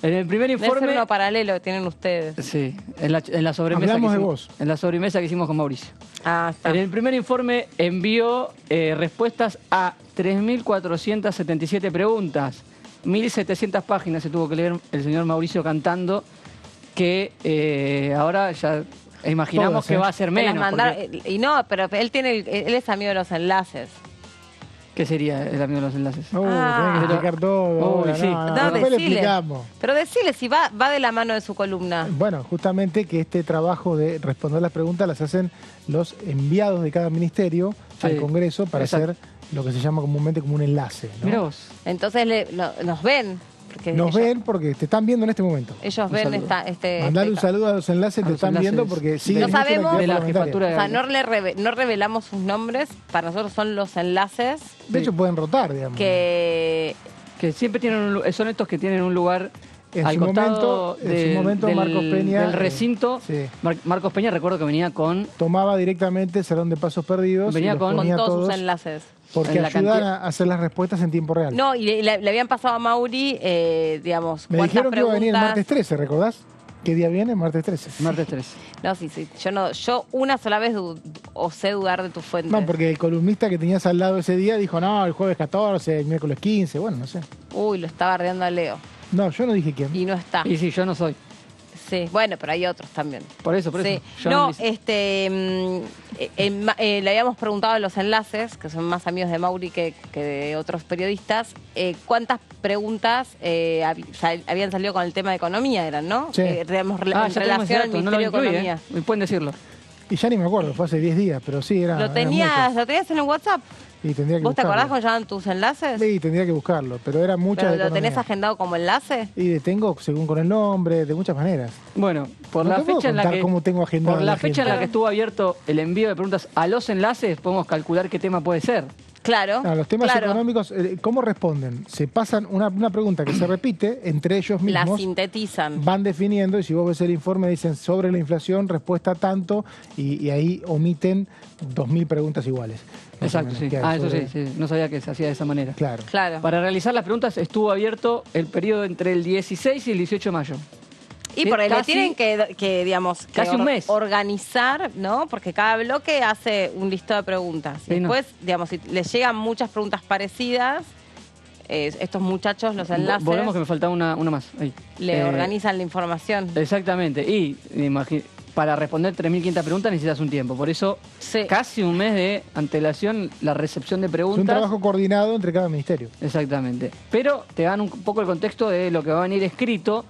En el primer Debe ser informe. uno paralelo que tienen ustedes. Sí, en la sobremesa. Hablamos que de hicimos, vos. En la sobremesa que hicimos con Mauricio. Está. En el primer informe envió respuestas a 3.477 preguntas. 1.700 páginas se tuvo que leer el señor Mauricio cantando, que ahora ya imaginamos Todas, que va a ser Te las menos. mandaron- porque- y no, pero él es amigo de los enlaces. ¿Qué sería el amigo de los enlaces? Tenés que explicar todo. Uy, ahora, sí. No, después le decile. explicamos. Pero decile si va de la mano de su columna. Bueno, justamente que este trabajo de responder las preguntas las hacen los enviados de cada ministerio al Sí, Congreso para exacto. hacer lo que se llama comúnmente como un enlace, ¿no? Mirá vos. Entonces nos ven. Porque Nos ellos, ven porque te están viendo en este momento. Ellos Un ven saludo. Mandale un saludo a los enlaces, A te los están enlaces viendo porque siguen No mucho la sabemos- actividad De la parlamentaria. jefatura de O sea, no revelamos sus nombres. Para nosotros son los enlaces De hecho, pueden rotar, digamos. que... Que siempre son estos que tienen un lugar En al su costado momento, Marcos Peña, del recinto. sí. Marcos Peña, recuerdo que venía con... Tomaba directamente el salón de pasos perdidos Venía y los con ponía Con todos todos sus enlaces. porque en la ayudan cantidad- a hacer las respuestas en tiempo real. No, y le habían pasado a Mauri, digamos, Me cuántas dijeron que iba a venir el preguntas- martes 13, ¿recordás? ¿Qué día viene? Martes 13. Martes 3. No, sí. Yo una sola vez osé dudar de tu fuente. No, porque el columnista que tenías al lado ese día dijo, no, el jueves 14, el miércoles 15, bueno, no sé. Uy, lo estaba bardeando a Leo. No, yo no dije quién. Y no está. Y sí, yo no soy. Sí, bueno, pero hay otros también. Por eso. Sí. Yo No, dice- le habíamos preguntado a los enlaces, que son más amigos de Mauri que de otros periodistas, cuántas preguntas habían salido con el tema de economía, eran, ¿no? Sí. Digamos, en ya tenemos ese relación al dato, no lo Ministerio de incluí, Economía. Pueden decirlo. Y ya ni me acuerdo, fue hace 10 días, pero sí, era. ¿Lo eran tenías muchos. en el WhatsApp? Y tendría que ¿Vos te buscarlo. acordás cómo llamaban tus enlaces? Sí, tendría que buscarlo, pero era muchas ¿Pero de lo tenés economía. agendado como enlace? Y tengo según con el nombre, de muchas maneras. Bueno, por No la te puedo fecha en la contar que... cómo tengo agendado Por la la fecha en la gente. que estuvo abierto el envío de preguntas a los enlaces, podemos calcular qué tema puede ser. Claro. No, los temas claro. económicos, ¿cómo responden? Se pasan una pregunta que se repite entre ellos La mismos. sintetizan. Van definiendo y si vos ves el informe dicen sobre la inflación, respuesta tanto y ahí omiten 2.000 preguntas iguales. Más o Exacto, menos, sí. que hay Eso sobre- sí. No sabía que se hacía de esa manera. Claro. Claro. Para realizar las preguntas estuvo abierto el periodo entre el 16 y el 18 de mayo. Y porque le Casi- tienen que digamos, que casi un mes. organizar, ¿no? Porque cada bloque hace un listado de preguntas. Y Sí, no. después, digamos, si les llegan muchas preguntas parecidas, estos muchachos, los enlaces, Volvemos que me faltaba una más. Ahí. le organizan la información. Exactamente. Y para responder 3.500 preguntas necesitas un tiempo. Por eso, Sí. casi un mes de antelación la recepción de Es preguntas. un trabajo coordinado entre cada ministerio. Exactamente. Pero te dan un poco el contexto de lo que va a venir escrito.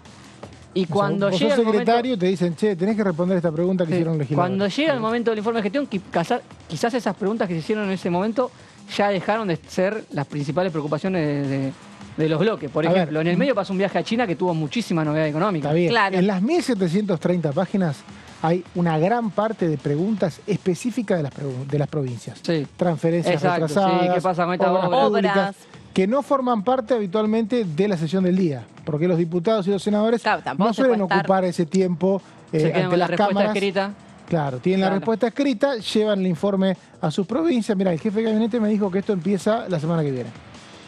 Y cuando O sea, vos llega sos el momento, secretario, te dicen, che, tenés que responder esta pregunta que sí, hicieron legisladores. cuando llega el momento del informe de gestión, quizás esas preguntas que se hicieron en ese momento ya dejaron de ser las principales preocupaciones de los bloques. Por A ejemplo, ver, en el medio pasó un viaje a China que tuvo muchísima novedad económica. Está bien. Claro. En las 1730 páginas hay una gran parte de preguntas específicas de las provincias. Sí. Transferencias Exacto, retrasadas, sí, ¿qué pasa con esta obra? públicas, Obras. que no forman parte habitualmente de la sesión del día, porque los diputados y los senadores Claro, tampoco no se suelen puede estar- ocupar ese tiempo Se quedan ante con la las respuesta cámaras. escrita. Claro, tienen la Claro. respuesta escrita, llevan el informe a sus provincias. Mira, el jefe de gabinete me dijo que esto empieza la semana que viene.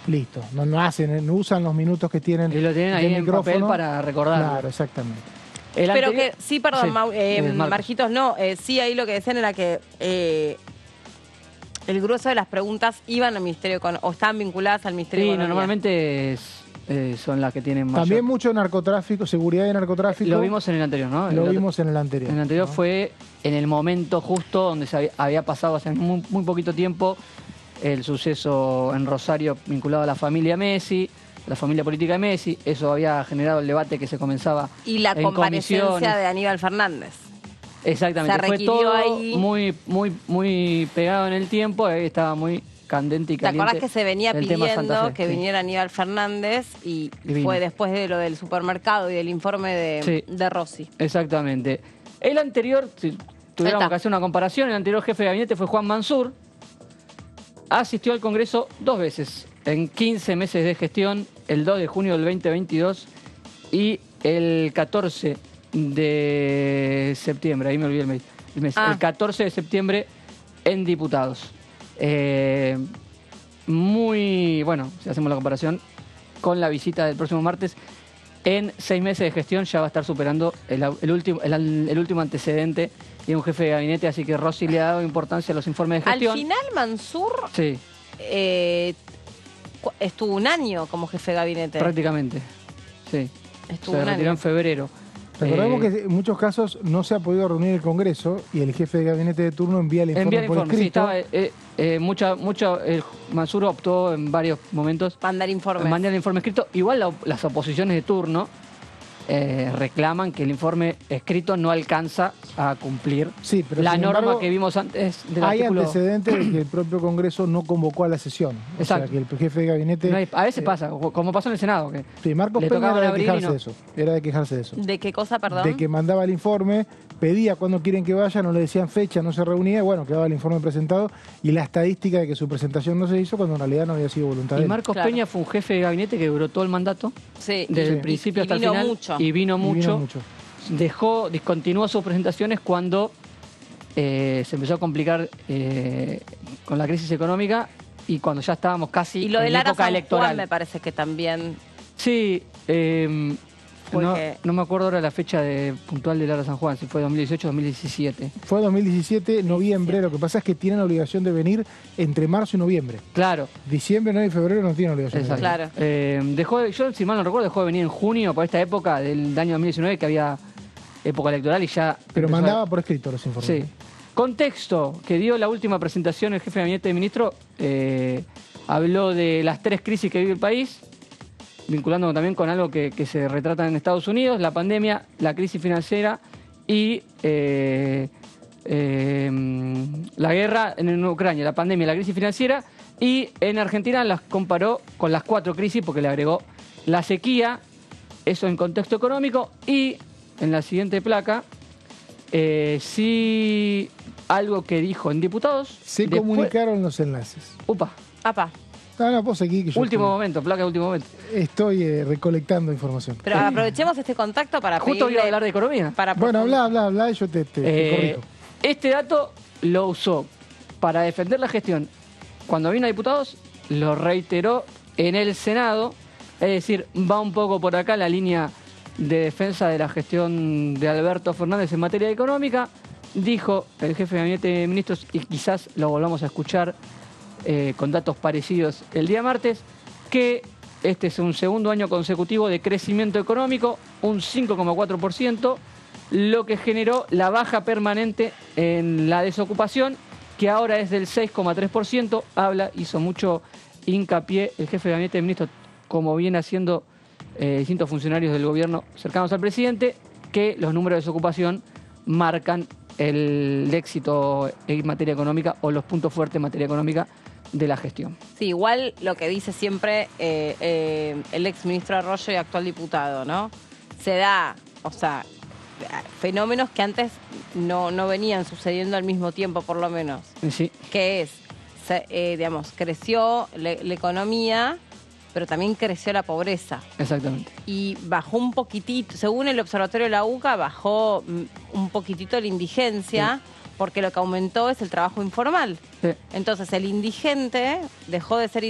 Listo, no usan los minutos que tienen Y lo tienen de ahí en papel micrófono. para recordarlo. Claro, exactamente. El Pero anterior- que, sí, perdón, Marcos. Marquitos, no, sí, ahí lo que decían era que el grueso de las preguntas iban al Ministerio o estaban vinculadas al Ministerio de Sí, Economía. normalmente son las que tienen mayor. También mucho narcotráfico, seguridad y narcotráfico. Lo vimos en el anterior, ¿no? Lo El otro- vimos en el anterior. En el anterior ¿no? fue en el momento justo donde se había pasado hace muy poquito tiempo el suceso en Rosario vinculado a la familia Messi, la familia política de Messi. Eso había generado el debate que se comenzaba Y la en comparecencia comisiones. de Aníbal Fernández. Exactamente, se fue requirió todo ahí. muy pegado en el tiempo, estaba muy candente y ¿Te caliente. acuerdas que se venía el tema Santa pidiendo Fe? que Sí. viniera Aníbal Fernández y Y vino. fue después de lo del supermercado y del informe Sí. de Rossi? Exactamente. El anterior, si tuviéramos está. que hacer una comparación, el anterior jefe de gabinete fue Juan Mansur. Asistió al Congreso 2 veces, en 15 meses de gestión, el 2 de junio del 2022 y el 14 de septiembre, ahí me olvidé el mes, el 14 de septiembre en diputados. Muy, bueno, si hacemos la comparación con la visita del próximo martes, en 6 meses de gestión ya va a estar superando el último antecedente de un jefe de gabinete, así que Rossi le ha dado importancia a los informes de Al gestión. final, Mansur Sí, estuvo un año como jefe de gabinete. prácticamente. Sí. Estuvo Se un retiró año. en febrero. Recordemos Eh, que en muchos casos no se ha podido reunir el Congreso y el jefe de gabinete de turno envía el informe envía el por informe, sí, escrito. el Mansur optó en varios momentos Mandar informes. mandar el informe escrito. Igual las oposiciones de turno reclaman que el informe escrito no alcanza a cumplir Sí, pero la sin norma embargo, que vimos antes del hay artículo. antecedentes de que el propio Congreso no convocó a la sesión. O Exacto. sea, que el jefe de gabinete... No hay- a veces pasa, como pasó en el Senado. Que Sí, Marcos le Peña tocaban era de abrir y quejarse no. de eso. Era de quejarse de eso. ¿De qué cosa, perdón? De que mandaba el informe, pedía cuándo quieren que vaya, no le decían fecha, no se reunía, bueno, quedaba el informe presentado y la estadística de que su presentación no se hizo cuando en realidad no había sido voluntad de Y él. Marcos Claro. Peña fue un jefe de gabinete que duró todo el mandato, Sí, desde y- el principio y hasta el vino final. mucho. Y vino Y mucho. vino mucho. Discontinuó sus presentaciones cuando se empezó a complicar con la crisis económica y cuando ya estábamos casi Y lo de en Lara época San electoral. Juan me parece que también... Sí, Porque- no me acuerdo ahora la fecha puntual de Lara San Juan, si fue 2018 o 2017. Fue 2017, noviembre, lo que pasa es que tienen la obligación de venir entre marzo y noviembre. Claro, Diciembre, enero y febrero no tienen obligación de exacto. venir. Claro. Yo, si mal no recuerdo, dejó de venir en junio por esta época del año 2019, que había época electoral y ya... Pero empezó a- mandaba por escrito los informes. Sí. Contexto que dio la última presentación el jefe de gabinete de ministro, habló de las 3 crisis que vive el país, vinculando también con algo que se retrata en Estados Unidos, la pandemia, la crisis financiera y la guerra en Ucrania, la pandemia, la crisis financiera, y en Argentina las comparó con las 4 crisis porque le agregó la sequía, eso en contexto económico, y en la siguiente placa, sí, algo que dijo en diputados. Se después- comunicaron los enlaces. Upa, Apa. No, vos seguí que yo último momento, placa de último momento. estoy recolectando información. Pero aprovechemos este contacto para Justo iba a pedirle- hablar de economía. para Bueno, profundizar. habla y yo te corrijo. Este dato lo usó para defender la gestión. Cuando vino a diputados, lo reiteró en el Senado. Es decir, va un poco por acá la línea de defensa de la gestión de Alberto Fernández en materia económica. Dijo el jefe de gabinete de ministros, y quizás lo volvamos a escuchar con datos parecidos el día martes, que este es un segundo año consecutivo de crecimiento económico, un 5,4%, lo que generó la baja permanente en la desocupación, que ahora es del 6,3%. Hizo mucho hincapié el jefe de gabinete de ministros, como viene haciendo distintos funcionarios del gobierno cercanos al presidente, que los números de desocupación marcan el éxito en materia económica o los puntos fuertes en materia económica de la gestión. Sí, igual lo que dice siempre el exministro Arroyo y actual diputado, ¿no? Se da, o sea, fenómenos que antes no venían sucediendo al mismo tiempo, por lo menos. Sí. Que es, digamos, creció la economía, pero también creció la pobreza. Exactamente. Y bajó un poquitito, según el observatorio de la UCA, bajó un poquitito la indigencia, porque lo que aumentó es el trabajo informal. Sí. Entonces el indigente dejó de ser,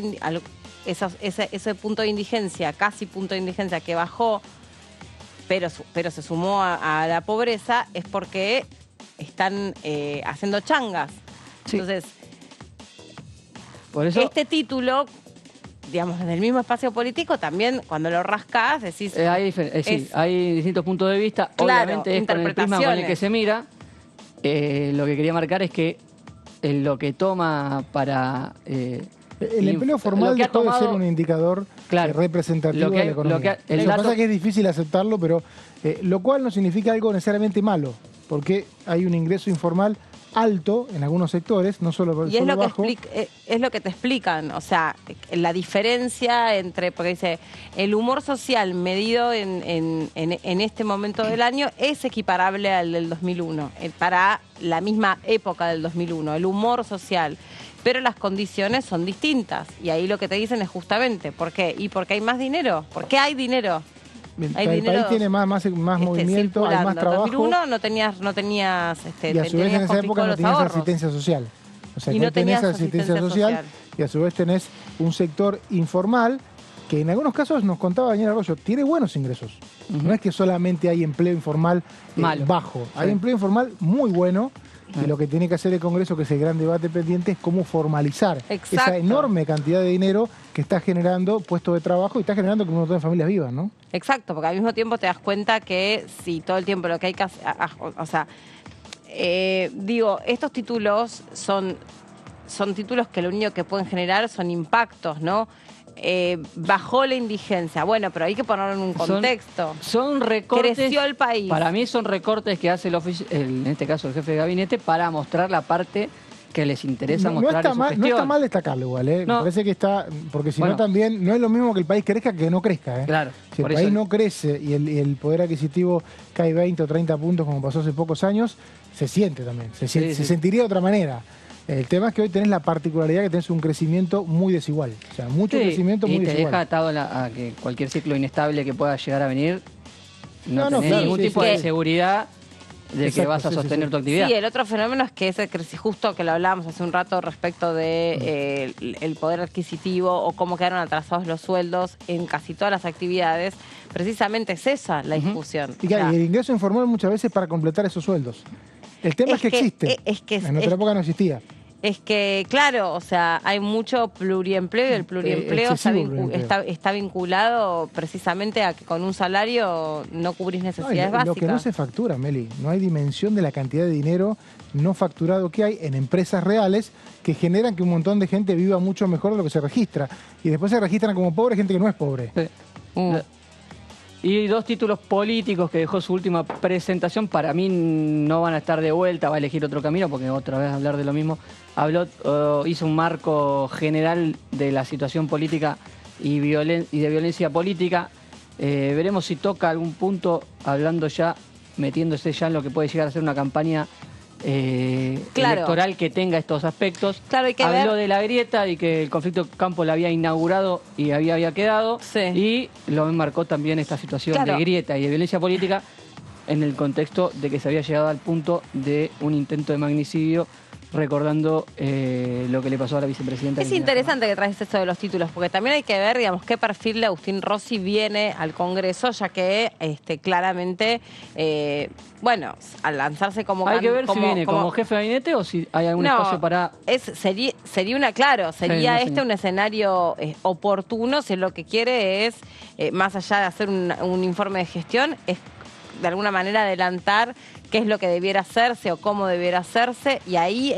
ese punto de indigencia, casi punto de indigencia que bajó, pero se sumó a la pobreza, es porque están haciendo changas. Sí. Entonces, Por eso, este título, digamos, desde el mismo espacio político, también cuando lo rascás decís... hay distintos puntos de vista. Claro, Obviamente es con el prisma con el que se mira. Lo que quería marcar es que lo que toma para... el empleo formal dejó de ser un indicador representativo de la economía. Lo que pasa es que es difícil aceptarlo, pero lo cual no significa algo necesariamente malo, porque hay un ingreso informal alto en algunos sectores, no solo, y solo bajo. Es lo que te explican, o sea, la diferencia entre, porque dice, el humor social medido en este momento del año es equiparable al del 2001, para la misma época del 2001, el humor social. Pero las condiciones son distintas. Y ahí lo que te dicen es justamente, ¿por qué? ¿Y porque hay más dinero? ¿Por qué hay dinero? El país tiene más movimiento, hay más trabajo. En 2001 no tenías y a su vez en esa época no tenías asistencia social. O sea, que tenés asistencia social y a su vez tenés un sector informal que en algunos casos, nos contaba Daniel Arroyo, tiene buenos ingresos. No es que solamente hay empleo informal bajo. Hay empleo informal muy bueno. Y lo que tiene que hacer el Congreso, que es el gran debate pendiente, es cómo formalizar esa enorme cantidad de dinero que está generando puestos de trabajo y está generando que un montón de familias vivan, ¿no? Exacto, porque al mismo tiempo te das cuenta que si todo el tiempo lo que hay que hacer, o sea, digo, estos títulos son títulos que lo único que pueden generar son impactos, ¿no? Bajó la indigencia. Bueno, pero hay que ponerlo en un contexto. Son recortes. Creció el país. Para mí son recortes que hace en este caso el jefe de gabinete, para mostrar la parte que les interesa mostrar en su gestión. No está mal destacarlo igual, ¿eh? Me parece que está, porque si no también, no es lo mismo que el país crezca que no crezca, ¿eh? Claro. Si el país no crece y el poder adquisitivo cae 20 o 30 puntos como pasó hace pocos años, se siente también, se sentiría de otra manera. El tema es que hoy tenés la particularidad que tenés un crecimiento muy desigual. O sea, mucho crecimiento muy desigual. Y te deja atado a que cualquier ciclo inestable que pueda llegar a venir, no tenés ningún tipo de seguridad de que vas a sostener tu actividad. Sí, el otro fenómeno es que justo que lo hablábamos hace un rato respecto de el poder adquisitivo o cómo quedaron atrasados los sueldos en casi todas las actividades. Precisamente es esa la discusión. Y el ingreso informal muchas veces para completar esos sueldos. El tema es que existe. En otra época no existía. Es que, claro, o sea, hay mucho pluriempleo y el pluriempleo está vinculado precisamente a que con un salario no cubrís necesidades básicas. Lo que no se factura, Meli, no hay dimensión de la cantidad de dinero no facturado que hay en empresas reales que generan que un montón de gente viva mucho mejor de lo que se registra. Y después se registran como pobre gente que no es pobre. Y dos títulos políticos que dejó su última presentación, para mí no van a estar de vuelta, va a elegir otro camino, porque otra vez hablar de lo mismo. Hizo un marco general de la situación política y de violencia política. Veremos si toca algún punto, metiéndose ya en lo que puede llegar a ser una campaña electoral que tenga estos aspectos. Claro, hay que Habló de la grieta y que el conflicto Campo la había inaugurado y había quedado. Sí. Y lo marcó también esta situación de grieta y de violencia política en el contexto de que se había llegado al punto de un intento de magnicidio, recordando lo que le pasó a la vicepresidenta. Es interesante que traes esto de los títulos, porque también hay que ver, digamos, qué perfil de Agustín Rossi viene al Congreso, ya que claramente, al lanzarse como... Hay que ver si viene como jefe de gabinete o si hay algún espacio para... Sería un escenario oportuno si lo que quiere es, más allá de hacer un informe de gestión, es de alguna manera adelantar qué es lo que debiera hacerse o cómo debiera hacerse, y ahí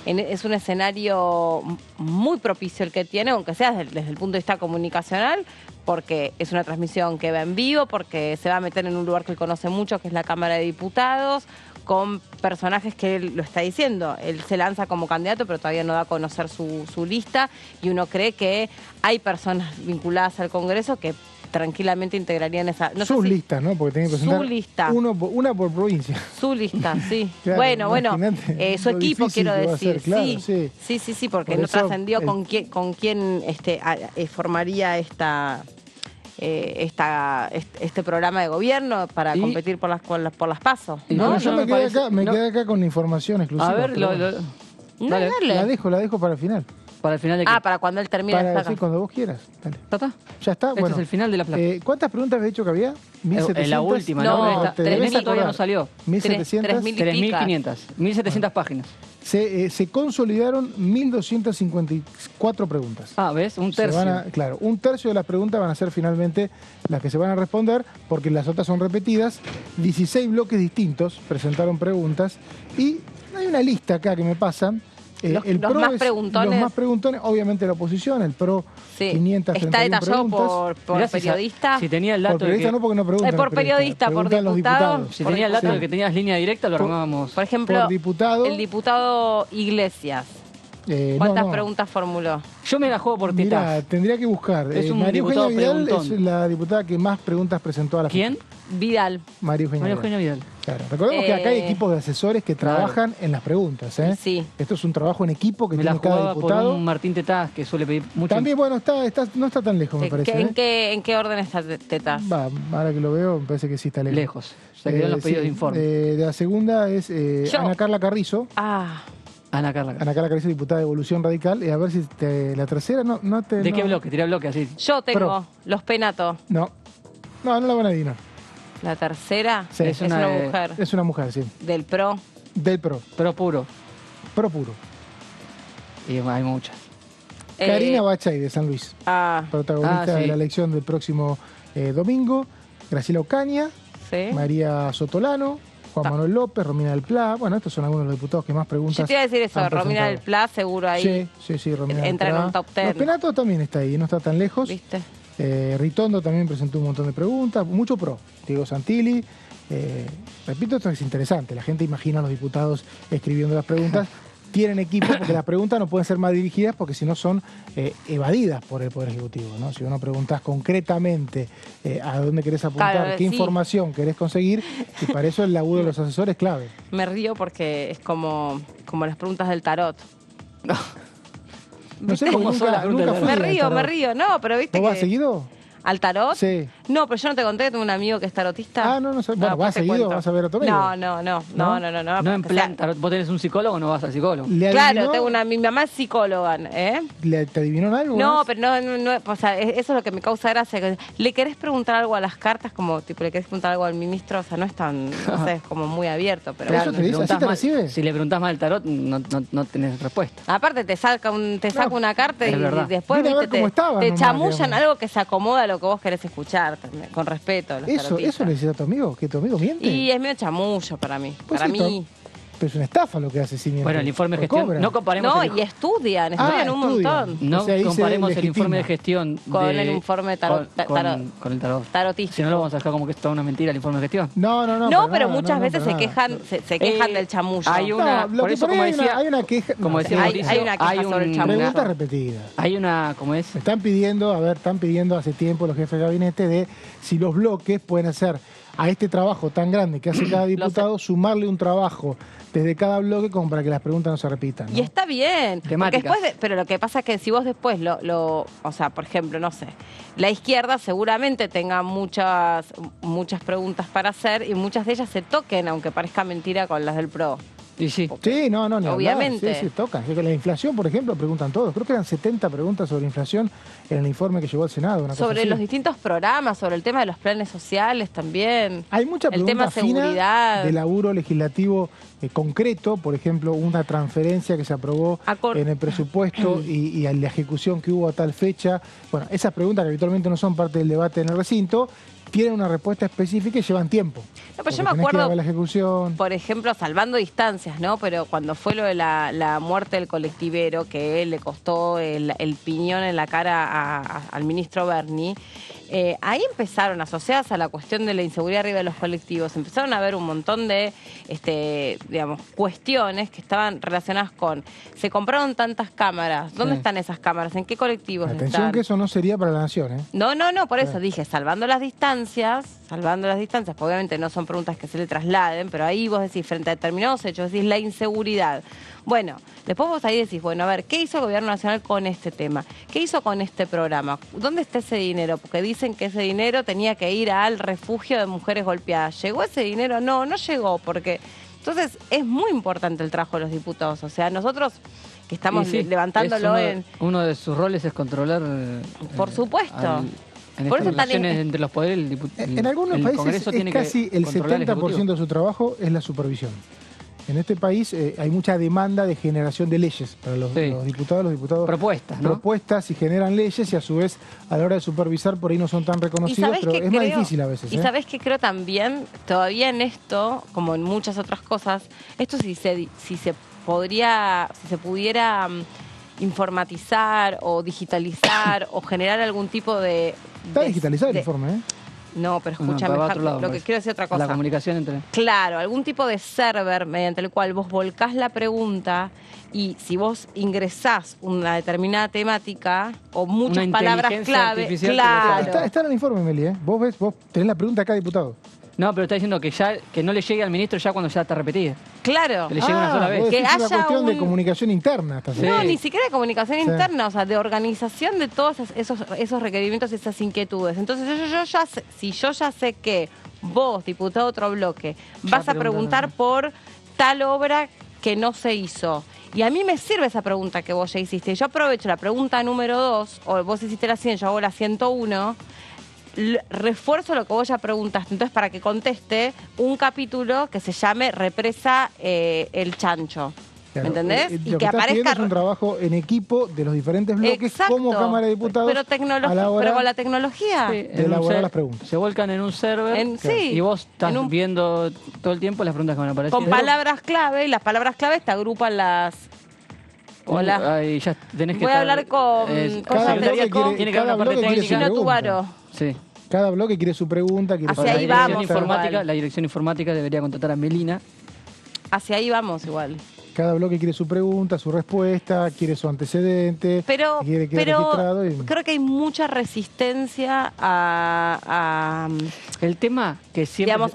es un escenario muy propicio el que tiene, aunque sea desde el punto de vista comunicacional, porque es una transmisión que va en vivo, porque se va a meter en un lugar que él conoce mucho, que es la Cámara de Diputados, con personajes que él lo está diciendo. Él se lanza como candidato, pero todavía no da a conocer su lista, y uno cree que hay personas vinculadas al Congreso que tranquilamente integrarían esa... No sé Sus si- listas, ¿no? Porque tienen que presentar Su lista. una por provincia. Su lista, sí. Claro, bueno, imagínate su lo equipo, difícil quiero que va a decir. ser, claro, sí. sí. Sí, porque Por no eso trascendió el- con quién formaría este programa de gobierno para Y- competir por las PASO. Y No, por yo eso me quedé parece- acá, me no. quedé acá con información exclusiva. A ver, pero bueno. No, dale, dale. La dejo para el final. para el final de que... Para cuando él termine Para esta decir cuando vos quieras. Dale. ¿Ya está? Ya está. Este Bueno, es el final de la placa. ¿cuántas preguntas había dicho que había? 1.700. La última, No, ¿no? Esta, te debes esta todavía no acordar. salió. 1.700. 3.000 3.500, 1.700 páginas. Se consolidaron 1.254 preguntas. Ah, ¿ves? Un Se tercio. van a- claro, un tercio de las preguntas van a ser finalmente las que se van a responder, porque las otras son repetidas. 16 bloques distintos presentaron preguntas, y hay una lista acá que me pasan. Los más preguntones. Los más preguntones, obviamente la oposición, el PRO, Sí. 531 Está detallado preguntas. por Mirá periodista. Si tenía el Por dato de periodista que, no, porque no preguntan. por los periodista, por preguntan los diputado. diputados. si tenía el dato Sí. de que tenías línea directa, lo armábamos. Por ejemplo, Por diputado. el diputado Iglesias. No, ¿Cuántas no. preguntas formuló? Yo me la juego por Mirá, tetaje. tendría que buscar. Es un María Eugenia diputado Vidal preguntón. es la diputada que más preguntas presentó a la ¿Quién? Vidal. María Eugenia María Vidal. Eugenia Vidal. Claro. Recordemos que acá hay equipos de asesores que Claro. trabajan en las preguntas. ¿eh? Sí. Esto es un trabajo en equipo que Me la tiene cada jugaba por diputado. un Martín Tetaz que suele pedir mucho. También, bueno, no está tan lejos, me parece. ¿En qué orden está Tetas? Va, ahora que lo veo, me parece que sí está lejos. lejos. Se quedaron los pedidos sí. de informe. De la segunda es Yo. Ana Carla Carrizo. Ah, Ana Carla. Ana Carla Carrizo, diputada de Evolución Radical. A ver si la tercera no te. ¿De no, qué bloque? Tirá bloque así. yo tengo Pro. los Penato. No la van a adivinar. La tercera Sí. es Es una una, mujer Es una mujer, sí. del PRO. Del PRO. Pero puro. PRO puro. Y hay muchas. Karina Bachay, de San Luis. Protagonista sí. de la elección del próximo domingo. Graciela Ocaña. Sí. María Sotolano. Juan Manuel López, Romina del Pla. Bueno, estos son algunos de los diputados que más preguntas. Yo te iba a decir eso, han Romina del presentado. Pla, seguro ahí. Sí, Romina del entra en Pla. un top 10. Los Penatos también está ahí, no está tan lejos. ¿Viste? Ritondo también presentó un montón de preguntas, mucho pro. Diego Santilli. Repito, esto es interesante. La gente imagina a los diputados escribiendo las preguntas. Tienen equipo porque las preguntas no pueden ser más dirigidas porque si no son evadidas por el Poder Ejecutivo, ¿no? Si uno preguntas concretamente a dónde querés apuntar, Claro, qué sí. información querés conseguir, y para eso el laburo de los asesores es clave. Me río porque es como las preguntas del tarot. No sé, ¿Cómo porque son las preguntas nunca del fui Me al río, tarot. me río. No, pero viste ¿Vos vas que... seguido? ¿Al tarot? Sí. No, pero yo no te conté que tengo un amigo que es tarotista. Ah, no sé. Bueno, después ¿vas te seguido? cuento. ¿Vas a ver a tu amigo? No. No en porque plan, sea- vos tenés un psicólogo o no vas al psicólogo. ¿Le Claro, adivinó? mi mamá es psicóloga, ¿eh? ¿Te adivinó en algo? No, más? pero no, o sea, eso es lo que me causa gracia. Que ¿le querés preguntar algo a las cartas? Como, tipo, ¿le querés preguntar algo al ministro? O sea, no es tan, no sé, es como muy abierto, pero Claro. bueno. te si dice? ¿Así preguntás te mal- recibe? Si le preguntás mal el tarot, no tenés respuesta. Aparte te saca una carta Es y verdad. después Vine a ver viste, cómo estabas te nomás, chamullan digamos. algo que se acomoda a lo que vos querés escuchar, también, con respeto. Los ¿Eso tarotistas. necesita tu amigo? ¿Que tu amigo miente? Y es medio chamullo para mí. Pues Para sí, mí. Pero es una estafa lo que hace si miente. Bueno, el informe de Porque gestión. cobra. No comparemos No, el, y estudian un montón. no O sea, ahí se comparemos el legitima. informe de gestión Con de- el informe tarot- con el tarot. Tarotístico. Si no lo vamos a dejar como que es toda una mentira el informe de gestión. No, No, para pero nada, muchas no, veces para se nada. quejan, se quejan del chamullo. hay una- No, lo por que eso, por ahí como hay decía- una queja. como decía sí, Mauricio, hay una queja hay sobre el un- chamullo. Preguntas repetidas. Hay una, ¿cómo es? Están pidiendo hace tiempo los jefes de gabinete de si los bloques pueden hacer a este trabajo tan grande que hace cada diputado, sumarle un trabajo desde cada bloque como para que las preguntas no se repitan, ¿no? Y está bien. Porque Temáticas. después pero lo que pasa es que si vos después o sea, por ejemplo, no sé, la izquierda seguramente tenga muchas preguntas para hacer y muchas de ellas se toquen, aunque parezca mentira, con las del PRO. Y sí. Sí, no, ni hablar. Obviamente. Sí, tocan. La inflación, por ejemplo, preguntan todos. Creo que eran 70 preguntas sobre inflación en el informe que llegó al Senado. Una cosa Sobre así. los distintos programas, sobre el tema de los planes sociales también. Hay mucha el pregunta tema fina seguridad. de laburo legislativo concreto, por ejemplo, una transferencia que se aprobó en el presupuesto y a la ejecución que hubo a tal fecha. Bueno, esas preguntas que habitualmente no son parte del debate en el recinto, tienen una respuesta específica y llevan tiempo. No, pero Porque yo me tenés que ir a acuerdo, ver la ejecución. por ejemplo, salvando distancias, ¿no? Pero cuando fue lo de la muerte del colectivero, que le costó el piñón en la cara al ministro Berni, ahí empezaron, asociadas a la cuestión de la inseguridad arriba de los colectivos, empezaron a haber un montón de, digamos, cuestiones que estaban relacionadas con, se compraron tantas cámaras, ¿dónde Sí. están esas cámaras? ¿En qué colectivos Atención están? que eso no sería para la nación, ¿eh? No, por eso dije, salvando las distancias, porque obviamente no son preguntas que se le trasladen, pero ahí vos decís, frente a determinados hechos, decís la inseguridad. Bueno, después vos ahí decís, bueno, a ver, ¿qué hizo el gobierno nacional con este tema? ¿Qué hizo con este programa? ¿Dónde está ese dinero? Porque dicen que ese dinero tenía que ir al refugio de mujeres golpeadas. ¿Llegó ese dinero? No llegó, porque... Entonces, es muy importante el trabajo de los diputados. O sea, nosotros que estamos Y sí, levantándolo uno de sus roles es controlar... Por supuesto. En Por estas eso tan relaciones entre los poderes, En algunos el países Congreso es tiene que casi el controlar el 70% Ejecutivo. de su trabajo es la supervisión. En este país hay mucha demanda de generación de leyes para los diputados. Los diputados Propuestas, ¿no? propuestas y generan leyes y a su vez a la hora de supervisar por ahí no son tan reconocidos, pero es más difícil a veces. Y sabés que creo también, todavía en esto, como en muchas otras cosas, esto si se pudiera informatizar o digitalizar o generar algún tipo de... Está digitalizado el informe, ¿eh? No, pero No, escúchame, para otro lado, lo que parece. quiero decir otra cosa. La comunicación entre... Claro, algún tipo de server mediante el cual vos volcás la pregunta y si vos ingresás una determinada temática o muchas Una palabras inteligencia clave, artificial que lo sabe. claro. Está en el informe, Meli, ¿eh? Vos tenés la pregunta a cada diputado. No, pero está diciendo que no le llegue al ministro ya cuando ya está repetida. Claro. Que le llegue una sola vez. vos Que decís una haya cuestión de un- comunicación interna. Estás Sí. No, ni siquiera de comunicación Sí. interna, o sea, de organización de todos esos requerimientos y esas inquietudes. Entonces, yo ya sé, si yo ya sé que vos, diputado de otro bloque, vas a preguntar por tal obra que no se hizo. Y a mí me sirve esa pregunta que vos ya hiciste. Yo aprovecho la pregunta número 2, o vos hiciste la 100, yo hago la 101, refuerzo lo que vos ya preguntaste. Entonces, para que conteste un capítulo que se llame Represa el Chancho. Claro, ¿Me entendés? Lo que estás pidiendo es un trabajo en equipo de los diferentes bloques Exacto. como Cámara de Diputados pero, a la hora pero con la tecnología. Sí, de en un elaborar las preguntas. Se volcan en un server Sí, y vos estás en un- viendo todo el tiempo las preguntas que van apareciendo. con palabras clave, y las palabras claves te agrupan las... Hola. Ahí ya tenés que Voy a estar, hablar con cada secretaria bloque quiere- tiene que haber cada una parte bloque quiere su técnica. Gino pregunta. Tubaro. Sí. Cada bloque quiere su pregunta, quiere Hacia su ahí la dirección vamos, informática, igual. la dirección informática debería contratar a Melina. Hacia ahí vamos igual. Cada bloque quiere su pregunta, su respuesta, quiere su antecedente, Pero, quiere quedar registrado. Y... creo que hay mucha resistencia a El tema que siempre... digamos,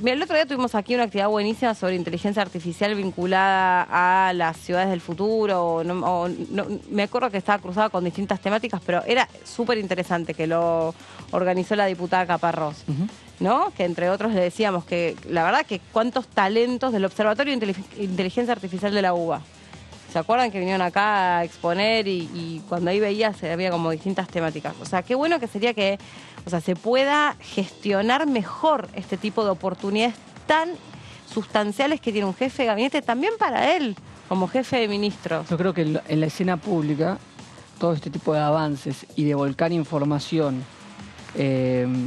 mira, el otro día tuvimos aquí una actividad buenísima sobre inteligencia artificial vinculada a las ciudades del futuro. Me acuerdo que estaba cruzada con distintas temáticas, pero era súper interesante que lo organizó la diputada Caparrós. ¿No? Que entre otros le decíamos que la verdad que cuántos talentos del Observatorio de Inteligencia Artificial de la UBA. ¿Se acuerdan que vinieron acá a exponer y cuando ahí veías había como distintas temáticas? O sea, qué bueno que sería que se pueda gestionar mejor este tipo de oportunidades tan sustanciales que tiene un jefe de gabinete, también para él, como jefe de ministros. Yo creo que en la escena pública, todo este tipo de avances y de volcar información,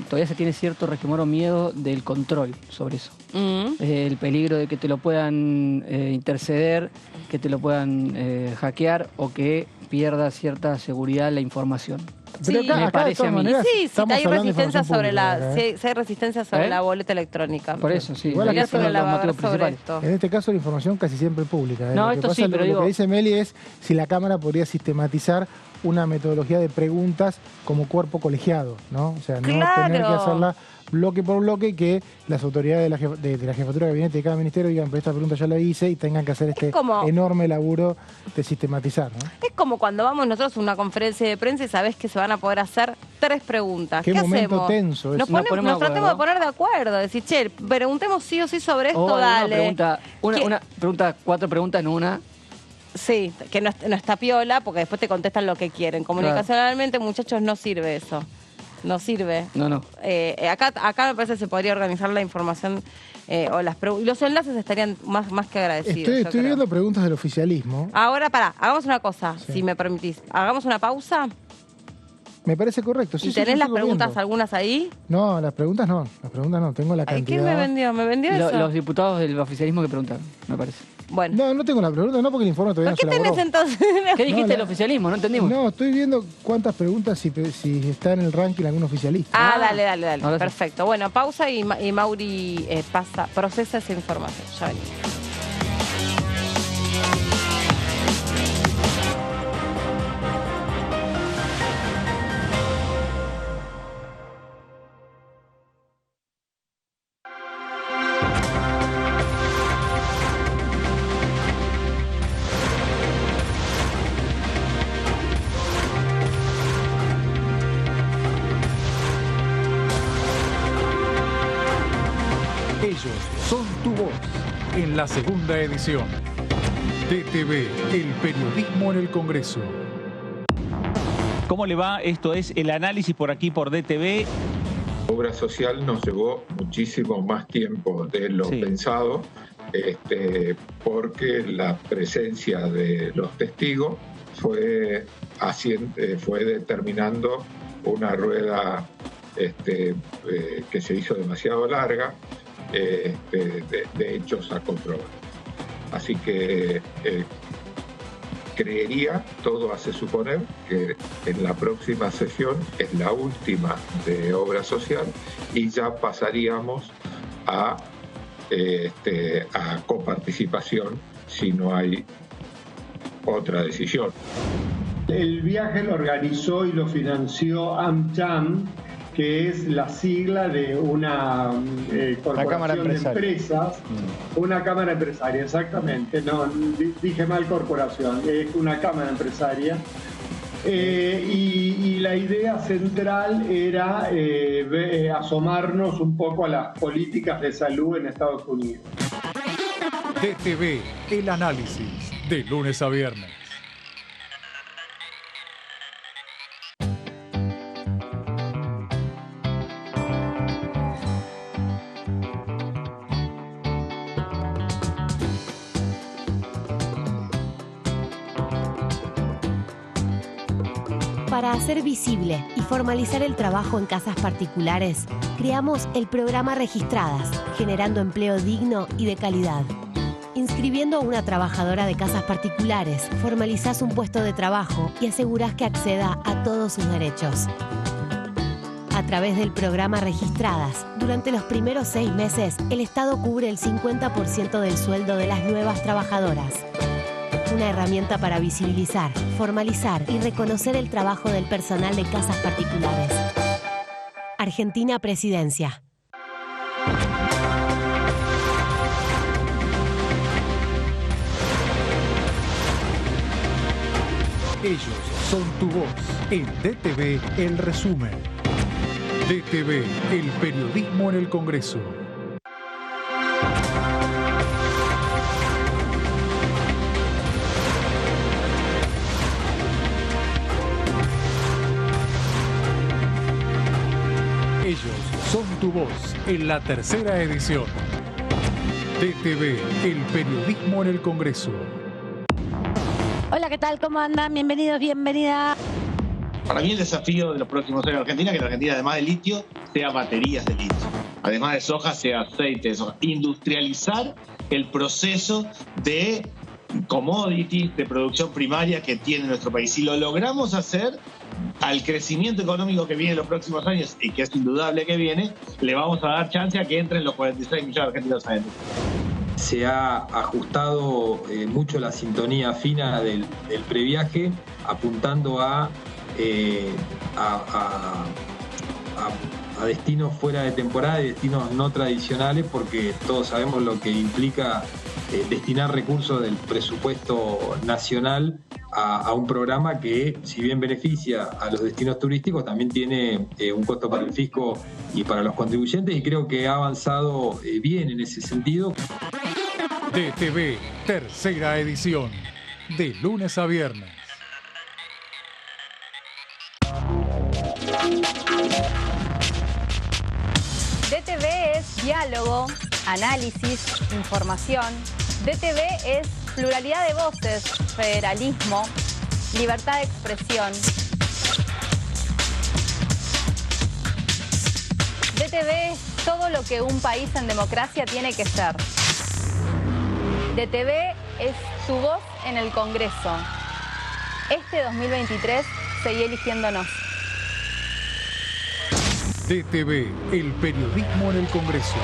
todavía se tiene cierto resquemor o miedo del control sobre eso. El peligro de que te lo puedan interceder, que te lo puedan hackear o que pierda cierta seguridad la información. Pero Sí. acá, Me de parece todas a mí. maneras, Sí, si estamos hay hablando de resistencia información sobre pública, la, ¿eh? si hay resistencia sobre ¿Eh? la boleta electrónica. Por eso, sí. Igual debería acá ser se uno de la los va a ver motivos sobre principales. esto. En este caso la información casi siempre es pública. ¿eh? No, Lo que esto pasa, sí, pero lo digo- que dice Meli es si la Cámara podría sistematizar una metodología de preguntas como cuerpo colegiado, ¿no? O sea, no Claro. tener que hacerla bloque por bloque y que las autoridades de la jefatura de gabinete de cada ministerio digan, pero esta pregunta ya la hice y tengan que hacer este como- enorme laburo de sistematizar, ¿no? Es como cuando vamos nosotros a una conferencia de prensa y sabés que se van a poder hacer 3 preguntas. Qué momento hacemos? tenso ese. Nos, Nos ponemos nos de tratemos de acuerdo. poner de acuerdo. Decir, che, preguntemos sí o sí sobre esto, O dale. una pregunta, 4 preguntas en una. Sí, que no está piola porque después te contestan lo que quieren. Comunicacionalmente, muchachos, no sirve eso. No sirve. No. Acá me parece que se podría organizar la información o y los enlaces estarían más que agradecidos. yo Estoy creo. viendo preguntas del oficialismo. Ahora, hagamos una cosa, si me permitís. Hagamos una pausa. Me parece correcto. Sí, ¿Y sí, tenés yo las sigo preguntas viendo. algunas ahí? No, las preguntas no. Tengo la Ay, cantidad. ¿quién me vendió? ¿Me vendió eso? Los diputados del oficialismo que preguntaron, me parece. Bueno. No tengo la pregunta, no, porque el informe todavía ¿Por qué no se tenés elaboró. entonces? ¿Qué dijiste No, del oficialismo? No entendimos. No, estoy viendo cuántas preguntas si está en el ranking algún oficialista. Dale. Ahora sí. Perfecto. Bueno, pausa y Mauri procesa esa información. Ya venimos. Ellos son tu voz en la segunda edición. DTV, el periodismo en el Congreso. ¿Cómo le va? Esto es el análisis por aquí por DTV. Obra social nos llevó muchísimo más tiempo de lo pensado, porque la presencia de los testigos fue determinando una rueda que se hizo demasiado larga, de hechos a comprobar. Así que creería, todo hace suponer, que en la próxima sesión es la última de obra social y ya pasaríamos a coparticipación si no hay otra decisión. El viaje lo organizó y lo financió AmCham, que es la sigla de una corporación de empresas, una cámara empresaria, exactamente, no, dije mal corporación, es una cámara empresaria, y la idea central era asomarnos un poco a las políticas de salud en Estados Unidos. DTV, el análisis, de lunes a viernes. Para hacer visible y formalizar el trabajo en casas particulares, creamos el programa Registradas, generando empleo digno y de calidad. Inscribiendo a una trabajadora de casas particulares, formalizás un puesto de trabajo y asegurás que acceda a todos sus derechos. A través del programa Registradas, durante los primeros 6 meses, el Estado cubre el 50% del sueldo de las nuevas trabajadoras. Una herramienta para visibilizar, formalizar y reconocer el trabajo del personal de casas particulares. Argentina Presidencia. Ellos son tu voz en DTV, el resumen. DTV, el periodismo en el Congreso. Ellos son tu voz en la tercera edición. DTV, el periodismo en el Congreso. Hola, ¿qué tal? ¿Cómo andan? Bienvenidos, bienvenida. Para mí el desafío de los próximos años en Argentina es que en Argentina, además de litio, sea baterías de litio. Además de soja, sea aceite de soja. Industrializar el proceso de commodities, de producción primaria que tiene nuestro país. Si lo logramos hacer, al crecimiento económico que viene en los próximos años, y que es indudable que viene, le vamos a dar chance a que entren los 46 millones de argentinos adentro. Se ha ajustado mucho la sintonía fina del previaje, apuntando a destinos fuera de temporada y destinos no tradicionales, porque todos sabemos lo que implica destinar recursos del presupuesto nacional a un programa que, si bien beneficia a los destinos turísticos, también tiene un costo para el fisco y para los contribuyentes, y creo que ha avanzado bien en ese sentido. DTV, tercera edición, de lunes a viernes. DTV es diálogo, análisis, información. DTV es pluralidad de voces, federalismo, libertad de expresión. DTV es todo lo que un país en democracia tiene que ser. DTV es tu voz en el Congreso. Este 2023 seguí eligiéndonos. DTV, el periodismo en el Congreso.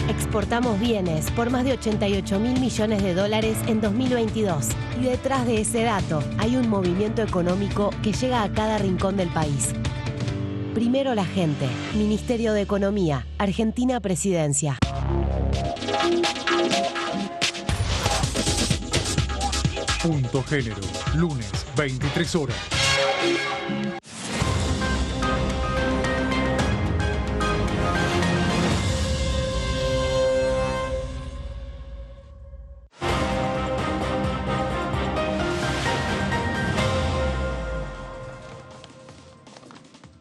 Exportamos bienes por más de 88.000 millones de dólares en 2022. Y detrás de ese dato hay un movimiento económico que llega a cada rincón del país. Primero la gente. Ministerio de Economía. Argentina Presidencia. Punto Género, lunes, 23 horas.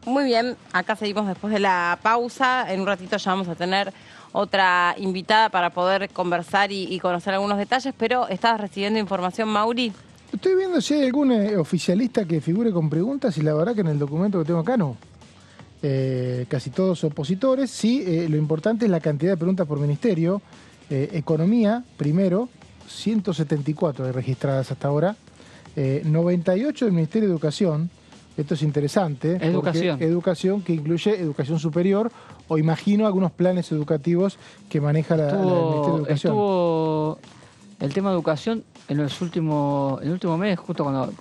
Muy bien, acá seguimos después de la pausa. En un ratito ya vamos a tener otra invitada para poder conversar y conocer algunos detalles, pero estabas recibiendo información, Mauri. Estoy viendo si hay algún oficialista que figure con preguntas y la verdad que en el documento que tengo acá no. Casi todos opositores. Sí, lo importante es la cantidad de preguntas por ministerio. Economía, primero, 174 registradas hasta ahora. 98 del Ministerio de Educación. Esto es interesante. Educación. Educación que incluye educación superior o imagino algunos planes educativos que maneja el Ministerio de Educación. Estuvo el tema de educación en el último mes, justo cuando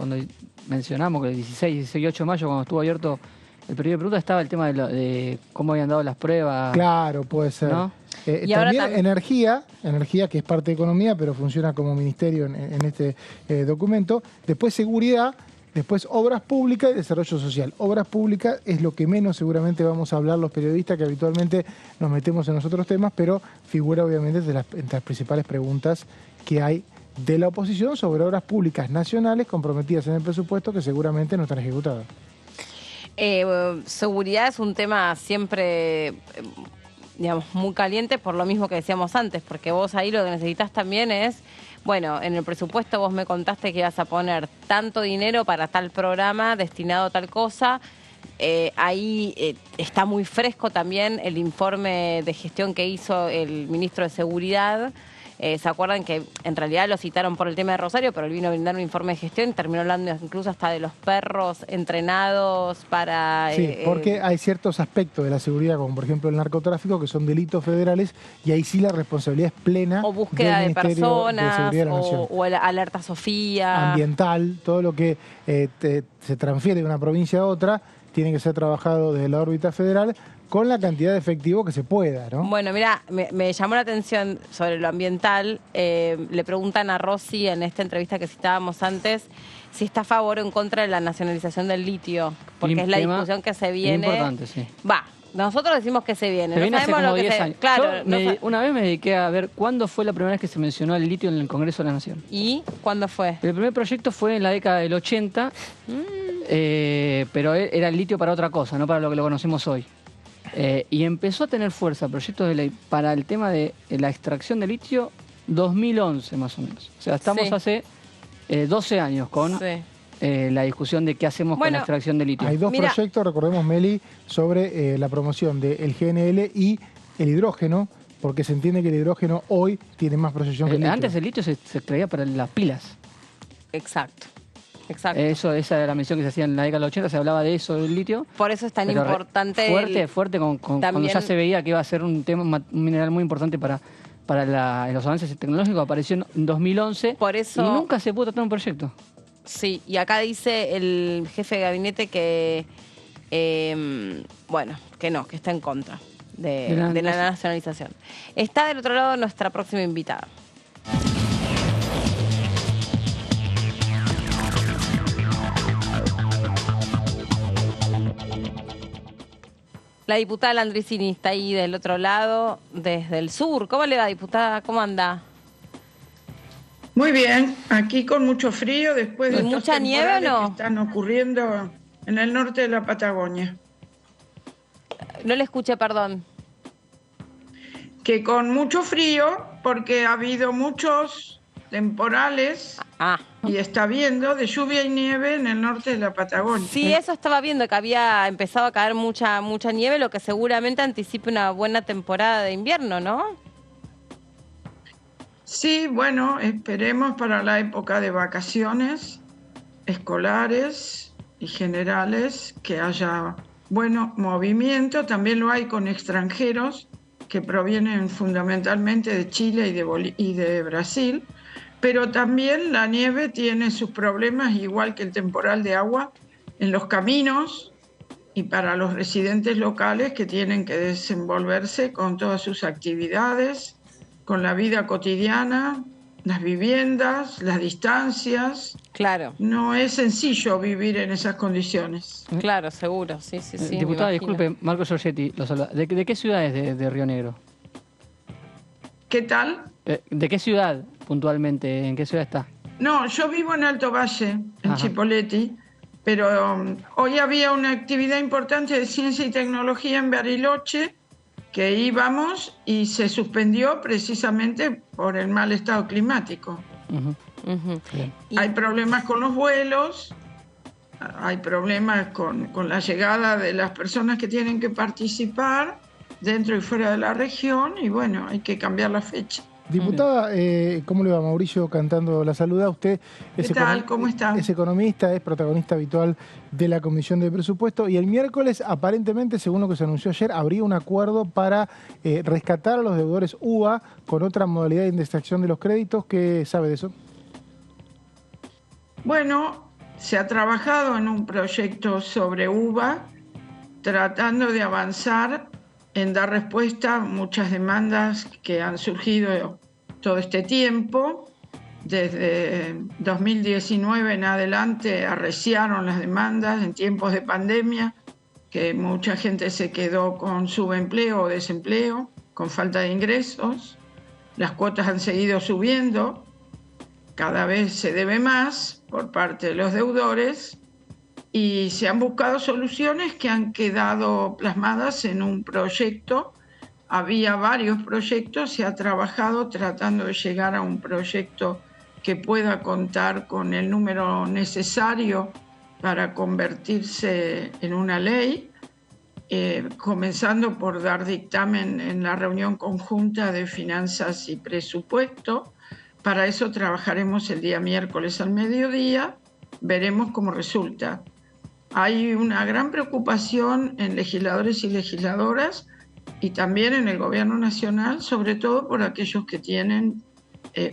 mencionamos que el 16, 17 y 8 de mayo, cuando estuvo abierto el periodo de preguntas, estaba el tema de cómo habían dado las pruebas. Claro, puede ser. ¿No? Y también energía, que es parte de economía, pero funciona como ministerio en este documento. Después seguridad. Después, obras públicas y desarrollo social. Obras públicas es lo que menos seguramente vamos a hablar los periodistas, que habitualmente nos metemos en los otros temas, pero figura obviamente entre las principales preguntas que hay de la oposición sobre obras públicas nacionales comprometidas en el presupuesto que seguramente no están ejecutadas. Seguridad es un tema siempre, digamos, muy caliente por lo mismo que decíamos antes, porque vos ahí lo que necesitas también es... Bueno, en el presupuesto vos me contaste que ibas a poner tanto dinero para tal programa destinado a tal cosa. Ahí está muy fresco también el informe de gestión que hizo el ministro de Seguridad. ¿Se acuerdan que en realidad lo citaron por el tema de Rosario, pero él vino a brindar un informe de gestión y terminó hablando incluso hasta de los perros entrenados para... Sí, porque hay ciertos aspectos de la seguridad, como por ejemplo el narcotráfico, que son delitos federales y ahí sí la responsabilidad es plena. O búsqueda de personas, o alerta Sofía. Ambiental, todo lo que se transfiere de una provincia a otra tiene que ser trabajado desde la órbita federal con la cantidad de efectivo que se pueda, ¿no? Bueno, mira, me llamó la atención sobre lo ambiental. Le preguntan a Rossi en esta entrevista que citábamos antes si está a favor o en contra de la nacionalización del litio, porque es la discusión que se viene. Importante, sí. Nosotros decimos que se viene. Se viene sabemos hace como lo que 10 años. Claro. Una vez me dediqué a ver cuándo fue la primera vez que se mencionó el litio en el Congreso de la Nación. ¿Y cuándo fue? El primer proyecto fue en la década del 80, pero era el litio para otra cosa, no para lo que lo conocemos hoy. Y empezó a tener fuerza proyectos de ley para el tema de la extracción de litio 2011 más o menos. O sea, estamos hace 12 años con la discusión de qué hacemos con la extracción de litio. Hay dos proyectos, recordemos, Meli, sobre la promoción del GNL y el hidrógeno, porque se entiende que el hidrógeno hoy tiene más proyección que el litio. Antes el litio se extraía para las pilas. Exacto. Esa era la mención que se hacía en la década del 80, se hablaba de eso, del litio. Por eso es tan importante. Fuerte, cuando ya se veía que iba a ser un mineral muy importante para los avances tecnológicos. Apareció en 2011 Por eso, y nunca se pudo tratar un proyecto. Sí, y acá dice el jefe de gabinete que, que está en contra de la nacionalización. Está del otro lado nuestra próxima invitada. La diputada Landricini está ahí del otro lado, desde el sur. ¿Cómo le va, diputada? ¿Cómo anda? Muy bien, aquí con mucho frío después de mucha nieve o no que están ocurriendo en el norte de la Patagonia. No le escuché, perdón. Que con mucho frío, porque ha habido muchos temporales y está viendo de lluvia y nieve en el norte de la Patagonia. Sí, eso estaba viendo, que había empezado a caer mucha nieve, lo que seguramente anticipa una buena temporada de invierno, ¿no? Sí, bueno, esperemos para la época de vacaciones escolares y generales que haya bueno movimiento. También lo hay con extranjeros que provienen fundamentalmente de Chile y de Brasil, pero también la nieve tiene sus problemas, igual que el temporal de agua, en los caminos y para los residentes locales que tienen que desenvolverse con todas sus actividades, con la vida cotidiana, las viviendas, las distancias. Claro. No es sencillo vivir en esas condiciones. Claro, seguro, sí. Diputada, disculpe, Marco Giorgetti, ¿de qué ciudad es de Río Negro? ¿Qué tal? ¿De qué ciudad puntualmente? ¿En qué ciudad está? No, yo vivo en Alto Valle, en Chipoleti, pero hoy había una actividad importante de ciencia y tecnología en Bariloche que íbamos y se suspendió precisamente por el mal estado climático. Hay problemas con los vuelos, hay problemas con la llegada de las personas que tienen que participar dentro y fuera de la región y bueno, hay que cambiar la fecha. Diputada, ¿cómo le va? Mauricio Cantando la saluda. Usted es, ¿Cómo está? Es economista, es protagonista habitual de la Comisión de Presupuesto y el miércoles, aparentemente, según lo que se anunció ayer, habría un acuerdo para rescatar a los deudores UVA con otra modalidad de indexación de los créditos. ¿Qué sabe de eso? Bueno, se ha trabajado en un proyecto sobre UVA tratando de avanzar en dar respuesta a muchas demandas que han surgido todo este tiempo. Desde 2019 en adelante arreciaron las demandas en tiempos de pandemia, que mucha gente se quedó con subempleo o desempleo, con falta de ingresos. Las cuotas han seguido subiendo, cada vez se debe más por parte de los deudores, y se han buscado soluciones que han quedado plasmadas en un proyecto. Había varios proyectos, se ha trabajado tratando de llegar a un proyecto que pueda contar con el número necesario para convertirse en una ley, comenzando por dar dictamen en la reunión conjunta de Finanzas y Presupuesto. Para eso trabajaremos el día miércoles al mediodía, veremos cómo resulta. Hay una gran preocupación en legisladores y legisladoras y también en el gobierno nacional, sobre todo por aquellos que tienen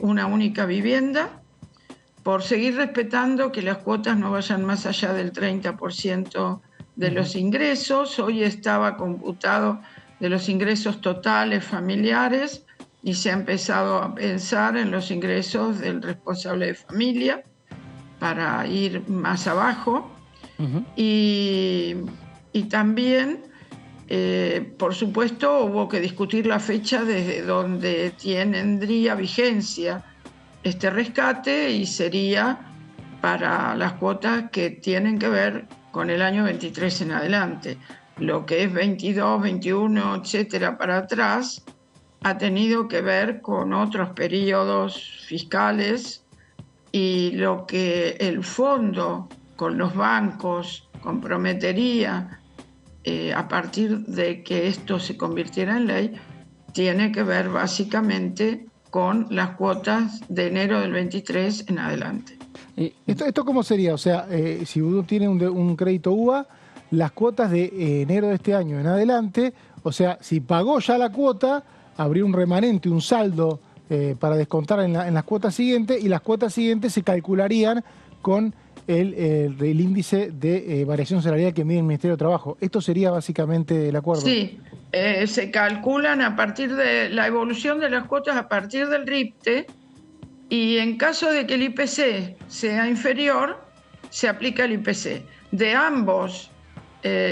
una única vivienda, por seguir respetando que las cuotas no vayan más allá del 30% de los ingresos. Hoy estaba computado de los ingresos totales familiares y se ha empezado a pensar en los ingresos del responsable de familia para ir más abajo. Y también, por supuesto, hubo que discutir la fecha desde donde tendría vigencia este rescate y sería para las cuotas que tienen que ver con el año 23 en adelante. Lo que es 22, 21, etcétera, para atrás, ha tenido que ver con otros periodos fiscales y lo que el fondo con los bancos comprometería a partir de que esto se convirtiera en ley, tiene que ver básicamente con las cuotas de enero del 23 en adelante. ¿Esto cómo sería? O sea, si uno tiene un crédito UVA, las cuotas de enero de este año en adelante, o sea, si pagó ya la cuota, habría un remanente, un saldo para descontar en las cuotas siguientes, y las cuotas siguientes se calcularían con el índice de variación salarial que mide el Ministerio de Trabajo. ¿Esto sería básicamente el acuerdo? Sí, se calculan a partir de la evolución de las cuotas a partir del RIPTE, y en caso de que el IPC sea inferior, se aplica el IPC. De ambos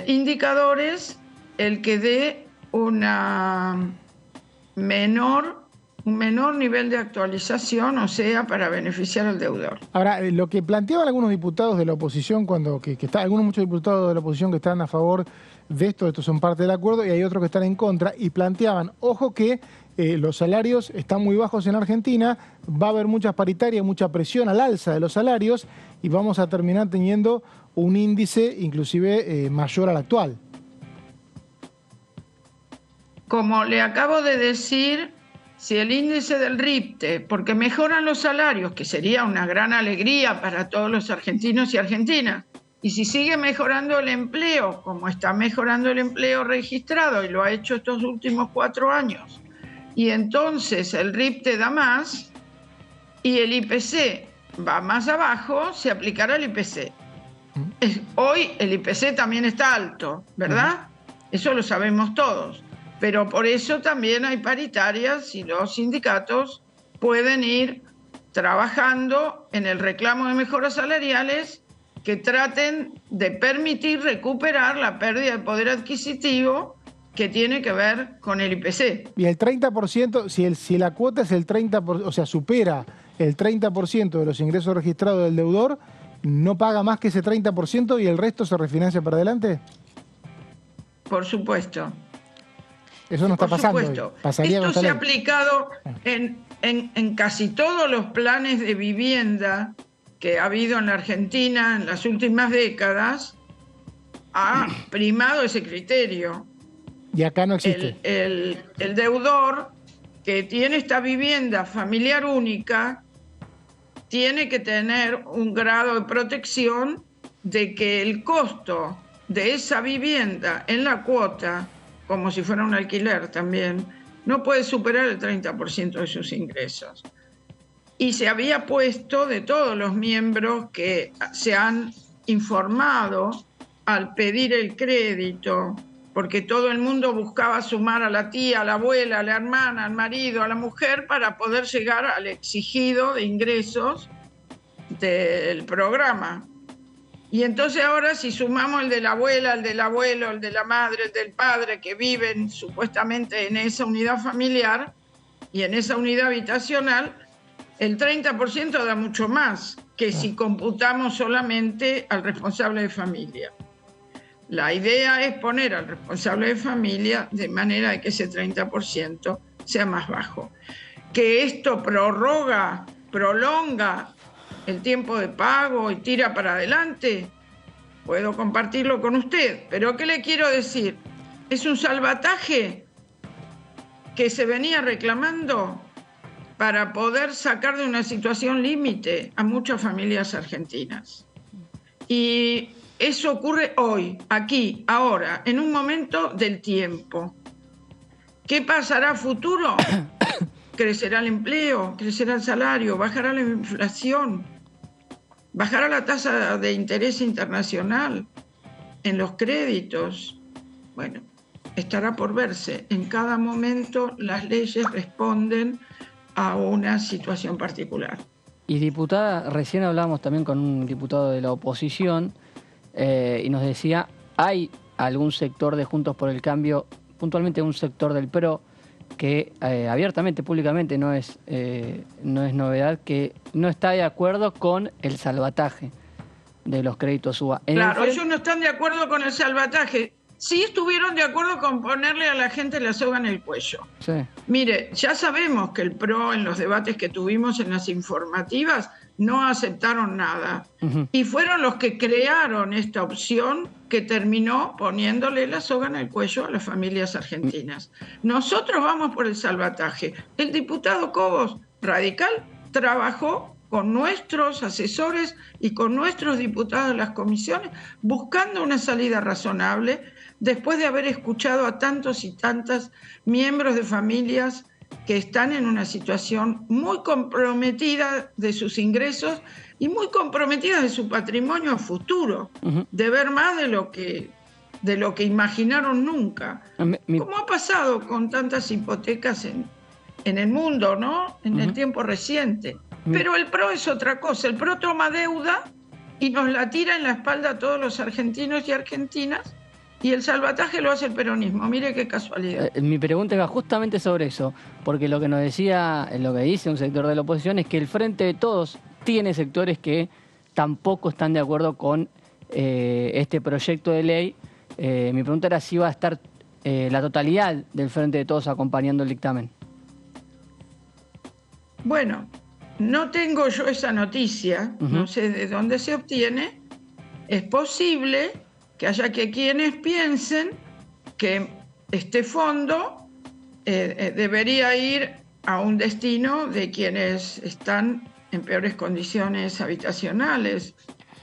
indicadores, el que dé un menor nivel de actualización, o sea, para beneficiar al deudor. Ahora, lo que planteaban algunos diputados de la oposición, muchos diputados de la oposición que están a favor de estos son parte del acuerdo y hay otros que están en contra, y planteaban, ojo que los salarios están muy bajos en Argentina, va a haber muchas paritarias, mucha presión al alza de los salarios y vamos a terminar teniendo un índice inclusive mayor al actual. Como le acabo de decir, si el índice del RIPTE, porque mejoran los salarios, que sería una gran alegría para todos los argentinos y argentinas, y si sigue mejorando el empleo, como está mejorando el empleo registrado y lo ha hecho estos últimos 4 años, y entonces el RIPTE da más y el IPC va más abajo, se aplicará el IPC. Hoy el IPC también está alto, ¿verdad? Eso lo sabemos todos. Pero por eso también hay paritarias y los sindicatos pueden ir trabajando en el reclamo de mejoras salariales que traten de permitir recuperar la pérdida de poder adquisitivo que tiene que ver con el IPC. Y el 30%, si la cuota es el 30%, o sea, supera el 30% de los ingresos registrados del deudor, ¿no paga más que ese 30% y el resto se refinancia para adelante? Por supuesto. Eso no está pasando. Esto se ha aplicado en casi todos los planes de vivienda que ha habido en la Argentina en las últimas décadas. Ha primado ese criterio. Y acá no existe. El deudor que tiene esta vivienda familiar única tiene que tener un grado de protección de que el costo de esa vivienda en la cuota, como si fuera un alquiler también, no puede superar el 30% de sus ingresos. Y se había puesto de todos los miembros que se han informado al pedir el crédito, porque todo el mundo buscaba sumar a la tía, a la abuela, a la hermana, al marido, a la mujer, para poder llegar al exigido de ingresos del programa. Y entonces ahora si sumamos el de la abuela, el del abuelo, el de la madre, el del padre, que viven supuestamente en esa unidad familiar y en esa unidad habitacional, el 30% da mucho más que si computamos solamente al responsable de familia. La idea es poner al responsable de familia de manera que ese 30% sea más bajo. Que esto prolonga el tiempo de pago y tira para adelante, puedo compartirlo con usted. Pero ¿qué le quiero decir? Es un salvataje que se venía reclamando para poder sacar de una situación límite a muchas familias argentinas. Y eso ocurre hoy, aquí, ahora, en un momento del tiempo. ¿Qué pasará a futuro? Crecerá el empleo, crecerá el salario, bajará la inflación, bajará la tasa de interés internacional en los créditos. Bueno, estará por verse. En cada momento las leyes responden a una situación particular. Y diputada, recién hablábamos también con un diputado de la oposición y nos decía, hay algún sector de Juntos por el Cambio, puntualmente un sector del PRO, que abiertamente, públicamente, no es novedad, que no está de acuerdo con el salvataje de los créditos UBA. Claro, ellos no están de acuerdo con el salvataje. Sí estuvieron de acuerdo con ponerle a la gente la soga en el cuello. Sí. Mire, ya sabemos que el PRO en los debates que tuvimos en las informativas no aceptaron nada. Y fueron los que crearon esta opción que terminó poniéndole la soga en el cuello a las familias argentinas. Nosotros vamos por el salvataje. El diputado Cobos, radical, trabajó con nuestros asesores y con nuestros diputados de las comisiones buscando una salida razonable después de haber escuchado a tantos y tantas miembros de familias que están en una situación muy comprometida de sus ingresos y muy comprometida de su patrimonio futuro, de ver más de lo que imaginaron nunca. Como ha pasado con tantas hipotecas en el mundo, ¿no? En el tiempo reciente. Pero el PRO es otra cosa. El PRO toma deuda y nos la tira en la espalda a todos los argentinos y argentinas, y el salvataje lo hace el peronismo. Mire qué casualidad. Mi pregunta va justamente sobre eso, porque lo que nos decía, lo que dice un sector de la oposición es que el Frente de Todos tiene sectores que tampoco están de acuerdo con este proyecto de ley. Mi pregunta era si va a estar la totalidad del Frente de Todos acompañando el dictamen. Bueno, no tengo yo esa noticia, no sé de dónde se obtiene. Es posible que haya quienes piensen que este fondo debería ir a un destino de quienes están en peores condiciones habitacionales,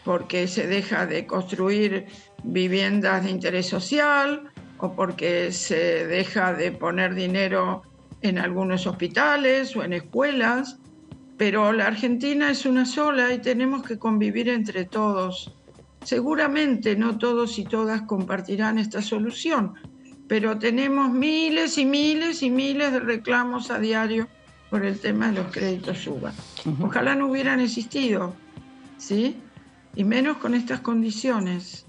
porque se deja de construir viviendas de interés social o porque se deja de poner dinero en algunos hospitales o en escuelas, pero la Argentina es una sola y tenemos que convivir entre todos. Seguramente no todos y todas compartirán esta solución, pero tenemos miles y miles y miles de reclamos a diario por el tema de los créditos UBA. Ojalá no hubieran existido, ¿sí? Y menos con estas condiciones.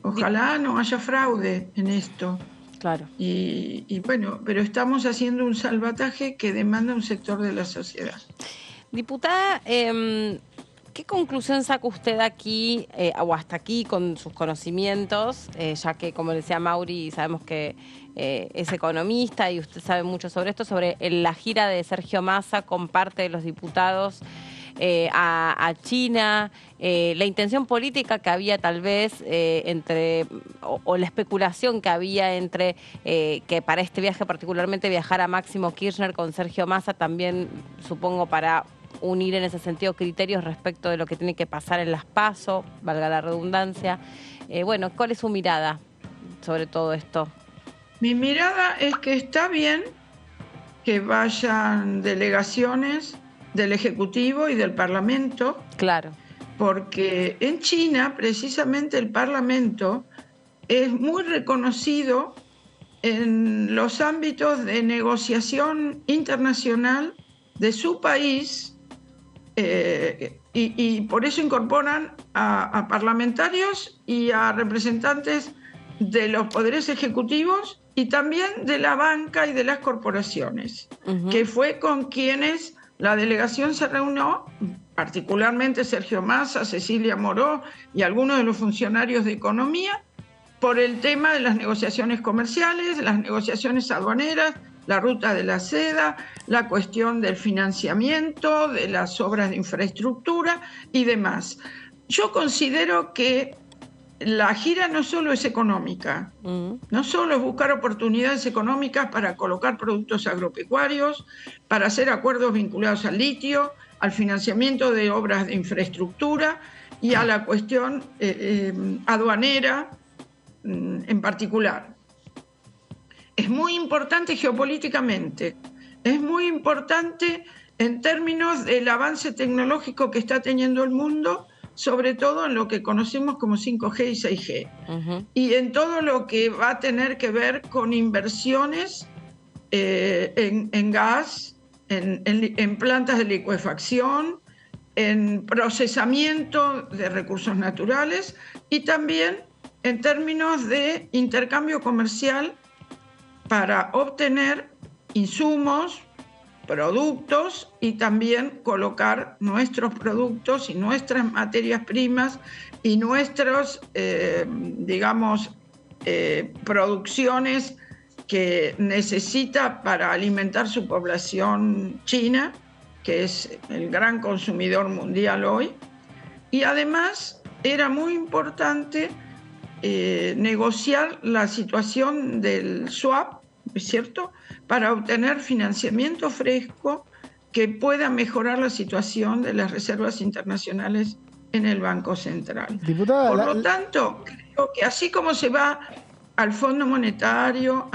Ojalá no haya fraude en esto. Claro. Y bueno, pero estamos haciendo un salvataje que demanda un sector de la sociedad. Diputada, ¿qué conclusión saca usted aquí, o hasta aquí, con sus conocimientos? Ya que, como decía Mauri, sabemos que es economista y usted sabe mucho sobre esto, sobre la gira de Sergio Massa con parte de los diputados a China, la intención política que había tal vez entre, o la especulación que había entre que para este viaje particularmente viajara Máximo Kirchner con Sergio Massa, también supongo para unir en ese sentido criterios respecto de lo que tiene que pasar en las PASO, valga la redundancia. Bueno, ¿cuál es su mirada sobre todo esto? Mi mirada es que está bien que vayan delegaciones del Ejecutivo y del Parlamento. Claro. Porque en China, precisamente, el Parlamento es muy reconocido en los ámbitos de negociación internacional de su país, y por eso incorporan a parlamentarios y a representantes de los poderes ejecutivos y también de la banca y de las corporaciones, que fue con quienes la delegación se reunió, particularmente Sergio Massa, Cecilia Moró y algunos de los funcionarios de economía, por el tema de las negociaciones comerciales, las negociaciones aduaneras, la ruta de la seda, la cuestión del financiamiento, de las obras de infraestructura y demás. Yo considero que la gira no solo es económica, no solo es buscar oportunidades económicas para colocar productos agropecuarios, para hacer acuerdos vinculados al litio, al financiamiento de obras de infraestructura y a la cuestión aduanera en particular. Es muy importante geopolíticamente, es muy importante en términos del avance tecnológico que está teniendo el mundo, sobre todo en lo que conocemos como 5G y 6G, y en todo lo que va a tener que ver con inversiones en gas, en plantas de licuefacción, en procesamiento de recursos naturales y también en términos de intercambio comercial para obtener insumos, productos y también colocar nuestros productos y nuestras materias primas y nuestros, producciones que necesita para alimentar su población china, que es el gran consumidor mundial hoy. Y además era muy importante negociar la situación del swap, ¿es cierto?, para obtener financiamiento fresco que pueda mejorar la situación de las reservas internacionales en el Banco Central. Diputada, por lo tanto, creo que así como se va al Fondo Monetario,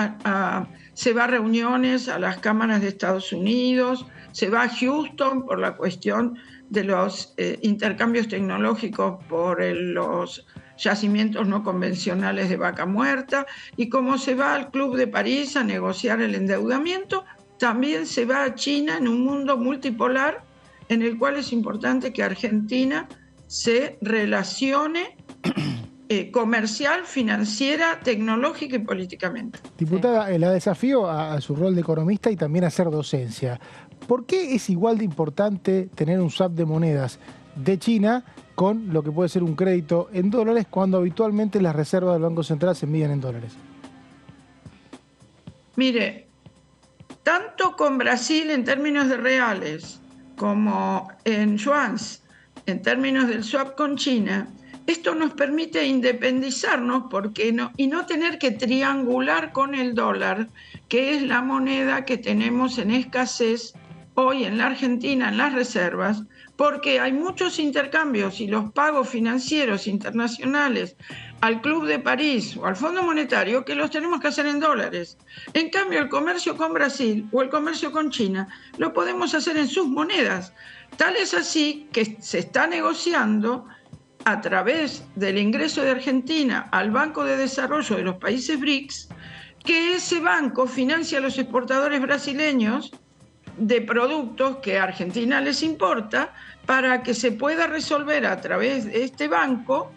se va a reuniones a las cámaras de Estados Unidos, se va a Houston por la cuestión de los intercambios tecnológicos por los yacimientos no convencionales de Vaca Muerta, y como se va al Club de París a negociar el endeudamiento, también se va a China en un mundo multipolar en el cual es importante que Argentina se relacione comercial, financiera, tecnológica y políticamente. Diputada, la desafío a su rol de economista y también a hacer docencia. ¿Por qué es igual de importante tener un swap de monedas de China con lo que puede ser un crédito en dólares cuando habitualmente las reservas del Banco Central se miden en dólares? Mire, tanto con Brasil en términos de reales como en yuans en términos del swap con China, esto nos permite independizarnos y no tener que triangular con el dólar, que es la moneda que tenemos en escasez hoy en la Argentina, en las reservas, porque hay muchos intercambios y los pagos financieros internacionales al Club de París o al Fondo Monetario que los tenemos que hacer en dólares. En cambio, el comercio con Brasil o el comercio con China lo podemos hacer en sus monedas. Tal es así que se está negociando a través del ingreso de Argentina al Banco de Desarrollo de los países BRICS, que ese banco financia a los exportadores brasileños de productos que a Argentina les importa, para que se pueda resolver a través de este banco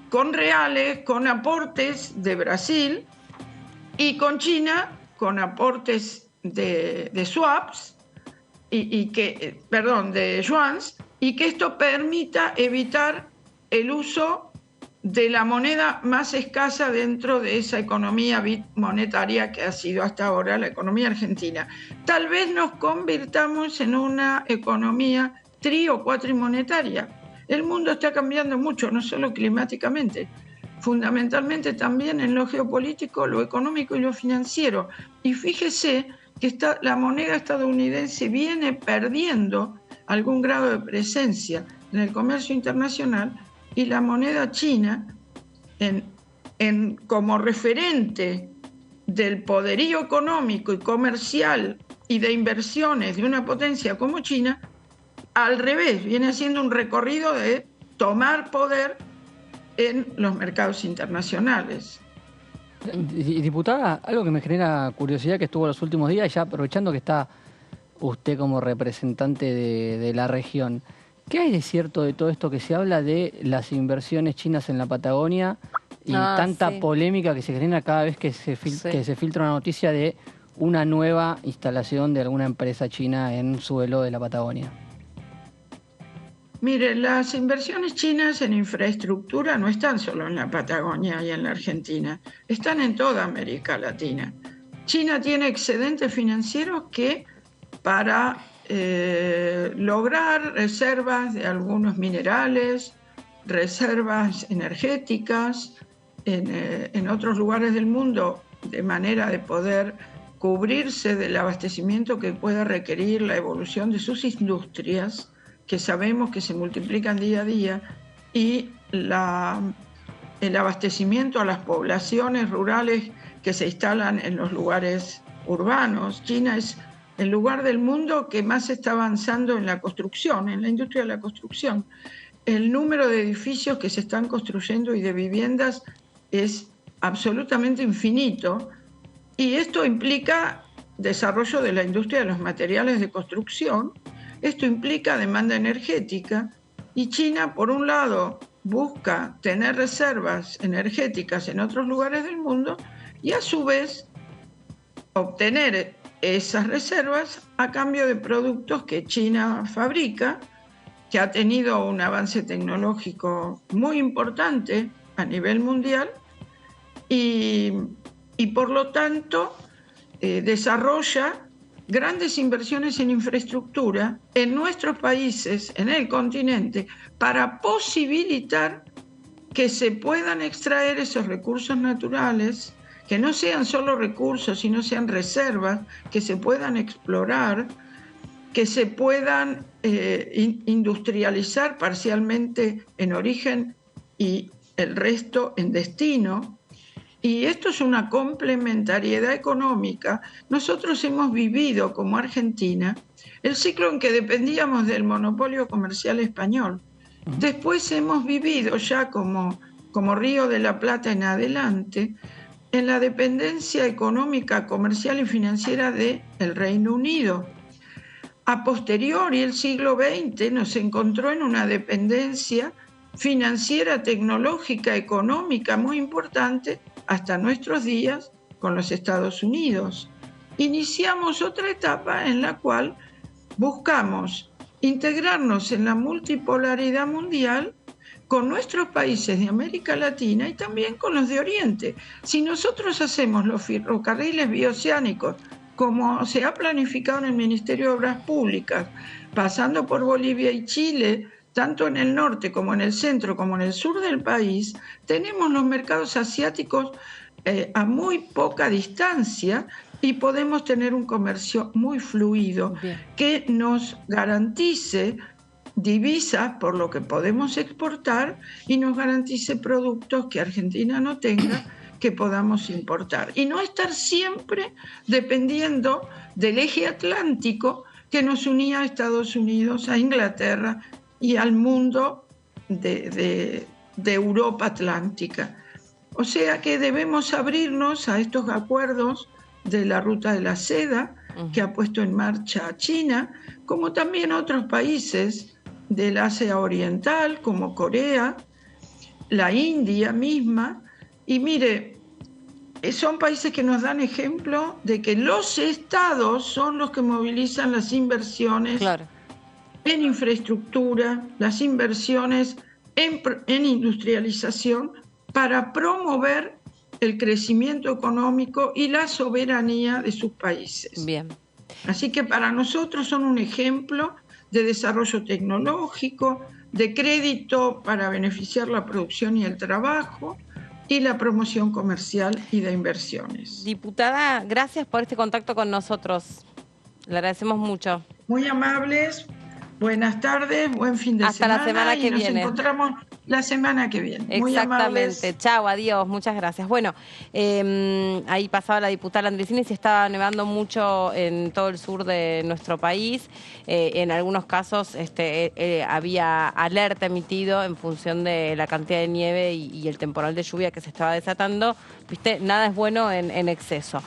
con reales, con aportes de Brasil, y con China con aportes de swaps, de yuans, y que esto permita evitar el uso de la moneda más escasa dentro de esa economía monetaria que ha sido hasta ahora la economía argentina. Tal vez nos convirtamos en una economía o cuatrimonetaria. El mundo está cambiando mucho, no solo climáticamente, fundamentalmente también en lo geopolítico, lo económico y lo financiero. Y fíjese que la moneda estadounidense viene perdiendo algún grado de presencia en el comercio internacional, y la moneda china, como referente del poderío económico y comercial y de inversiones de una potencia como China, al revés, viene haciendo un recorrido de tomar poder en los mercados internacionales. Diputada, algo que me genera curiosidad, que estuvo los últimos días, ya aprovechando que está usted como representante de la región, ¿qué hay de cierto de todo esto que se habla de las inversiones chinas en la Patagonia y tanta polémica que se genera cada vez que se filtra una noticia de una nueva instalación de alguna empresa china en suelo de la Patagonia? Mire, las inversiones chinas en infraestructura no están solo en la Patagonia y en la Argentina, están en toda América Latina. China tiene excedentes financieros que para lograr reservas de algunos minerales, reservas energéticas en otros lugares del mundo, de manera de poder cubrirse del abastecimiento que pueda requerir la evolución de sus industrias, que sabemos que se multiplican día a día, y el abastecimiento a las poblaciones rurales que se instalan en los lugares urbanos. China es el lugar del mundo que más está avanzando en la construcción, en la industria de la construcción. El número de edificios que se están construyendo y de viviendas es absolutamente infinito, y esto implica desarrollo de la industria de los materiales de construcción, esto implica demanda energética, y China, por un lado, busca tener reservas energéticas en otros lugares del mundo y a su vez obtener esas reservas a cambio de productos que China fabrica, que ha tenido un avance tecnológico muy importante a nivel mundial, y por lo tanto desarrolla grandes inversiones en infraestructura en nuestros países, en el continente, para posibilitar que se puedan extraer esos recursos naturales, que no sean solo recursos, sino sean reservas, que se puedan explorar, que se puedan industrializar parcialmente en origen y el resto en destino. Y esto es una complementariedad económica. Nosotros hemos vivido como Argentina el ciclo en que dependíamos del monopolio comercial español. Después hemos vivido ya como Río de la Plata en adelante en la dependencia económica, comercial y financiera del Reino Unido. A posteriori, el siglo XX nos encontró en una dependencia financiera, tecnológica, económica muy importante hasta nuestros días con los Estados Unidos. Iniciamos otra etapa en la cual buscamos integrarnos en la multipolaridad mundial con nuestros países de América Latina y también con los de Oriente. Si nosotros hacemos los ferrocarriles bioceánicos como se ha planificado en el Ministerio de Obras Públicas, pasando por Bolivia y Chile, tanto en el norte como en el centro como en el sur del país, tenemos los mercados asiáticos a muy poca distancia y podemos tener un comercio muy fluido que nos garantice divisas por lo que podemos exportar y nos garantice productos que Argentina no tenga que podamos importar. Y no estar siempre dependiendo del eje atlántico que nos unía a Estados Unidos, a Inglaterra y al mundo de Europa Atlántica. O sea que debemos abrirnos a estos acuerdos de la Ruta de la Seda que ha puesto en marcha China, como también otros países del Asia Oriental, como Corea, la India misma. Y mire, son países que nos dan ejemplo de que los estados son los que movilizan las inversiones en infraestructura, las inversiones en industrialización para promover el crecimiento económico y la soberanía de sus países. Bien. Así que para nosotros son un ejemplo de desarrollo tecnológico, de crédito para beneficiar la producción y el trabajo y la promoción comercial y de inversiones. Diputada, gracias por este contacto con nosotros. Le agradecemos mucho. Muy amables. Buenas tardes, buen fin de semana. Hasta la semana que viene. Nos encontramos la semana que viene. Muy amables. Exactamente. Chao, adiós, muchas gracias. Bueno, ahí pasaba la diputada Landricini, se estaba nevando mucho en todo el sur de nuestro país. En algunos casos había alerta emitido en función de la cantidad de nieve y el temporal de lluvia que se estaba desatando. Viste, nada es bueno en exceso.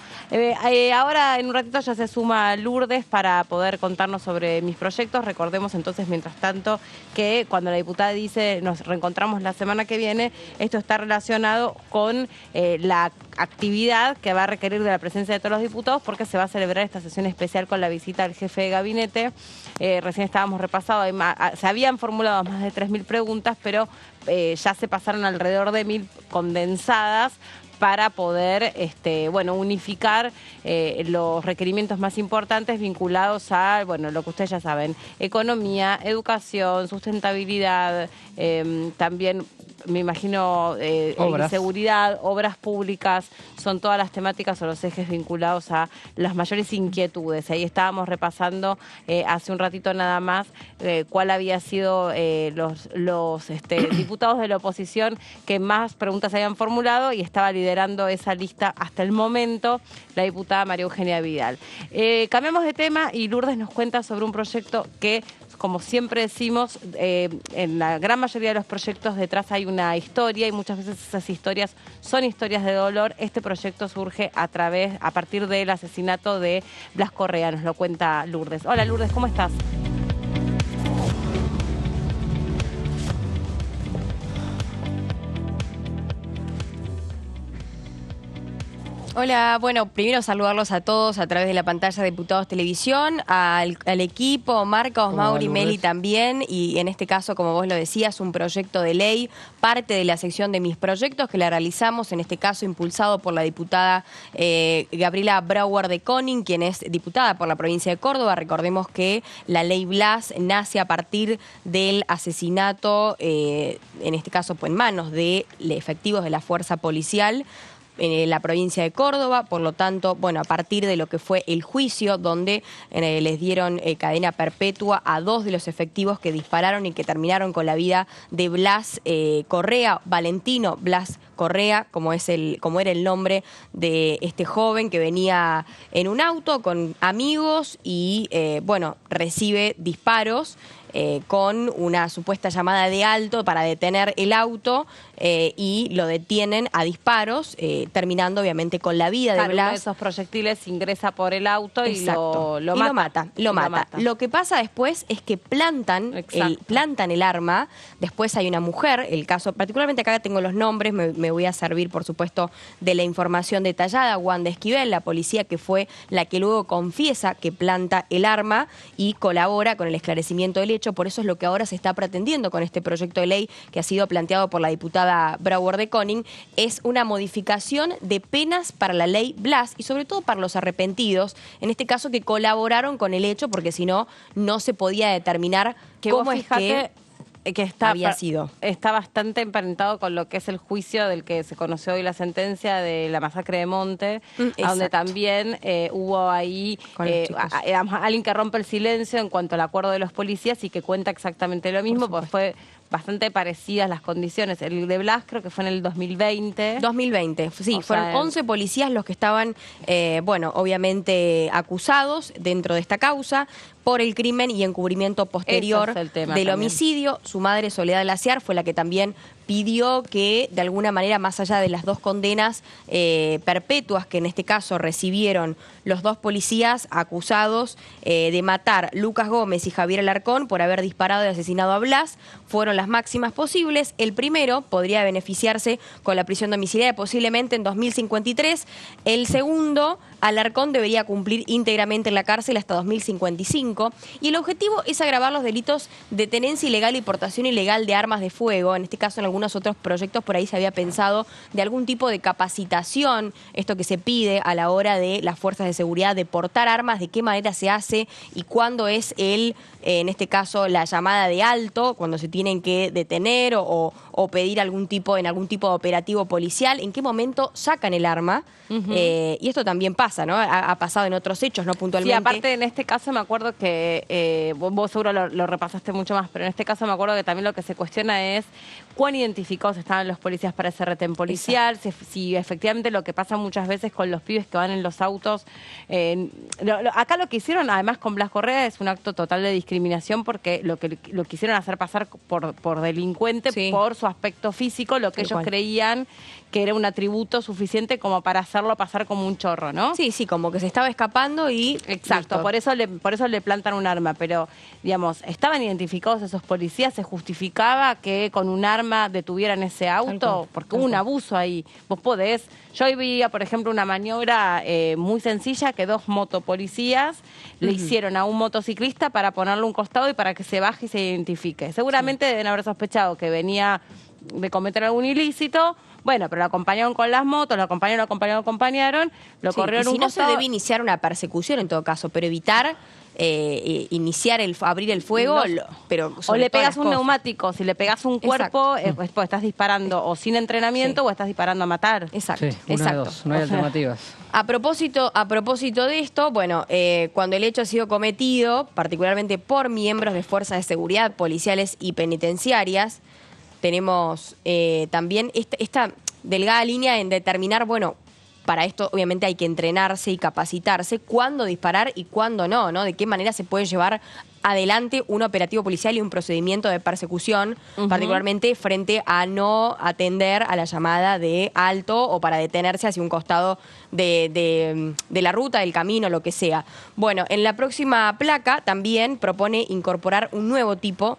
Ahora, en un ratito, ya se suma Lourdes para poder contarnos sobre mis proyectos. Recordemos entonces, mientras tanto, que cuando la diputada dice nos reencontramos la semana que viene, esto está relacionado con la actividad que va a requerir de la presencia de todos los diputados, porque se va a celebrar esta sesión especial con la visita del jefe de gabinete. Recién estábamos repasando, se habían formulado más de 3.000 preguntas, pero ya se pasaron alrededor de 1.000 condensadas para poder unificar los requerimientos más importantes vinculados a, lo que ustedes ya saben, economía, educación, sustentabilidad, también me imagino seguridad, obras públicas, son todas las temáticas o los ejes vinculados a las mayores inquietudes. Ahí estábamos repasando hace un ratito nada más cuál había sido los diputados de la oposición que más preguntas habían formulado, y estaba liderando esa lista hasta el momento la diputada María Eugenia Vidal. Cambiamos de tema y Lourdes nos cuenta sobre un proyecto que, como siempre decimos, en la gran mayoría de los proyectos detrás hay una historia y muchas veces esas historias son historias de dolor. Este proyecto surge a partir del asesinato de Blas Correa, nos lo cuenta Lourdes. Hola Lourdes, ¿cómo estás? Hola, bueno, primero saludarlos a todos a través de la pantalla de Diputados Televisión, al equipo, Marcos, Mauri, Meli también, y en este caso, como vos lo decías, un proyecto de ley, parte de la sección de mis proyectos que la realizamos, en este caso impulsado por la diputada Gabriela Brauer de Koning, quien es diputada por la provincia de Córdoba. Recordemos que la ley Blas nace a partir del asesinato, en este caso en manos de efectivos de la fuerza policial, en la provincia de Córdoba, por lo tanto, a partir de lo que fue el juicio donde les dieron cadena perpetua a 2 de los efectivos que dispararon y que terminaron con la vida de Blas Correa, Valentino Blas Correa, como era el nombre de este joven que venía en un auto con amigos y, recibe disparos con una supuesta llamada de alto para detener el auto y lo detienen a disparos, terminando obviamente con la vida de Blas. Uno de esos proyectiles ingresa por el auto y lo mata. Lo que pasa después es que plantan el arma. Después hay una mujer, el caso, particularmente acá tengo los nombres, me voy a servir, por supuesto, de la información detallada. Wanda Esquivel, la policía que fue la que luego confiesa que planta el arma y colabora con el esclarecimiento del hecho. Por eso es lo que ahora se está pretendiendo con este proyecto de ley que ha sido planteado por la diputada Brauer de Koning, es una modificación de penas para la ley Blas y sobre todo para los arrepentidos, en este caso que colaboraron con el hecho, porque si no, no se podía determinar cómo es que había sido. Está bastante emparentado con lo que es el juicio del que se conoció hoy la sentencia de la masacre de Monte, donde también hubo ahí alguien que rompe el silencio en cuanto al acuerdo de los policías y que cuenta exactamente lo mismo, porque fue bastante parecidas las condiciones. El de Blas creo que fue en el 2020. 2020, sí, fueron 11 policías los que estaban, obviamente acusados dentro de esta causa por el crimen y encubrimiento posterior del homicidio. Su madre, Soledad Laciar, fue la que también pidió que, de alguna manera, más allá de las 2 condenas perpetuas que en este caso recibieron los 2 policías acusados de matar Lucas Gómez y Javier Alarcón por haber disparado y asesinado a Blas, fueron las máximas posibles. El primero podría beneficiarse con la prisión domiciliaria posiblemente en 2053. El segundo, Alarcón, debería cumplir íntegramente en la cárcel hasta 2055. Y el objetivo es agravar los delitos de tenencia ilegal y portación ilegal de armas de fuego. En este caso, en algunos otros proyectos por ahí se había pensado de algún tipo de capacitación, esto que se pide a la hora de las fuerzas de seguridad de portar armas, de qué manera se hace y cuándo es en este caso, la llamada de alto, cuando se tienen que detener o pedir en algún tipo de operativo policial, en qué momento sacan el arma. Y esto también pasa, ¿no? Ha pasado en otros hechos, no puntualmente. Sí, aparte en este caso me acuerdo que vos seguro lo repasaste mucho más, pero en este caso me acuerdo que también lo que se cuestiona es cuán identificados estaban los policías para ese retén policial, si efectivamente lo que pasa muchas veces con los pibes que van en los autos. Acá lo que hicieron, además con Blas Correa, es un acto total de discriminación porque lo quisieron hacer pasar por delincuente por su aspecto físico, lo que ellos creían que era un atributo suficiente como para hacerlo pasar como un chorro, ¿no? Sí, como que se estaba escapando y... Exacto, por eso le plantan un arma, pero, digamos, ¿estaban identificados esos policías? ¿Se justificaba que con un arma detuvieran ese auto? Porque hubo un abuso ahí. Vos podés... Yo hoy veía, por ejemplo, una maniobra muy sencilla que 2 motopolicías le hicieron a un motociclista para ponerle un costado y para que se baje y se identifique. Seguramente deben haber sospechado que venía de cometer algún ilícito. Bueno, pero lo acompañaron con las motos, lo acompañaron, lo corrieron un costado. No se debe iniciar una persecución en todo caso, pero evitar abrir el fuego, pero o le pegas un neumático, si le pegas un cuerpo, pues estás disparando o sin entrenamiento o estás disparando a matar. Exacto. Una de dos, no hay alternativas. A propósito de esto, bueno, cuando el hecho ha sido cometido, particularmente por miembros de fuerzas de seguridad policiales y penitenciarias, tenemos también esta delgada línea en determinar, bueno, para esto obviamente hay que entrenarse y capacitarse cuándo disparar y cuándo no, ¿no? De qué manera se puede llevar adelante un operativo policial y un procedimiento de persecución, particularmente frente a no atender a la llamada de alto o para detenerse hacia un costado de la ruta, del camino, lo que sea. Bueno, en la próxima placa también propone incorporar un nuevo tipo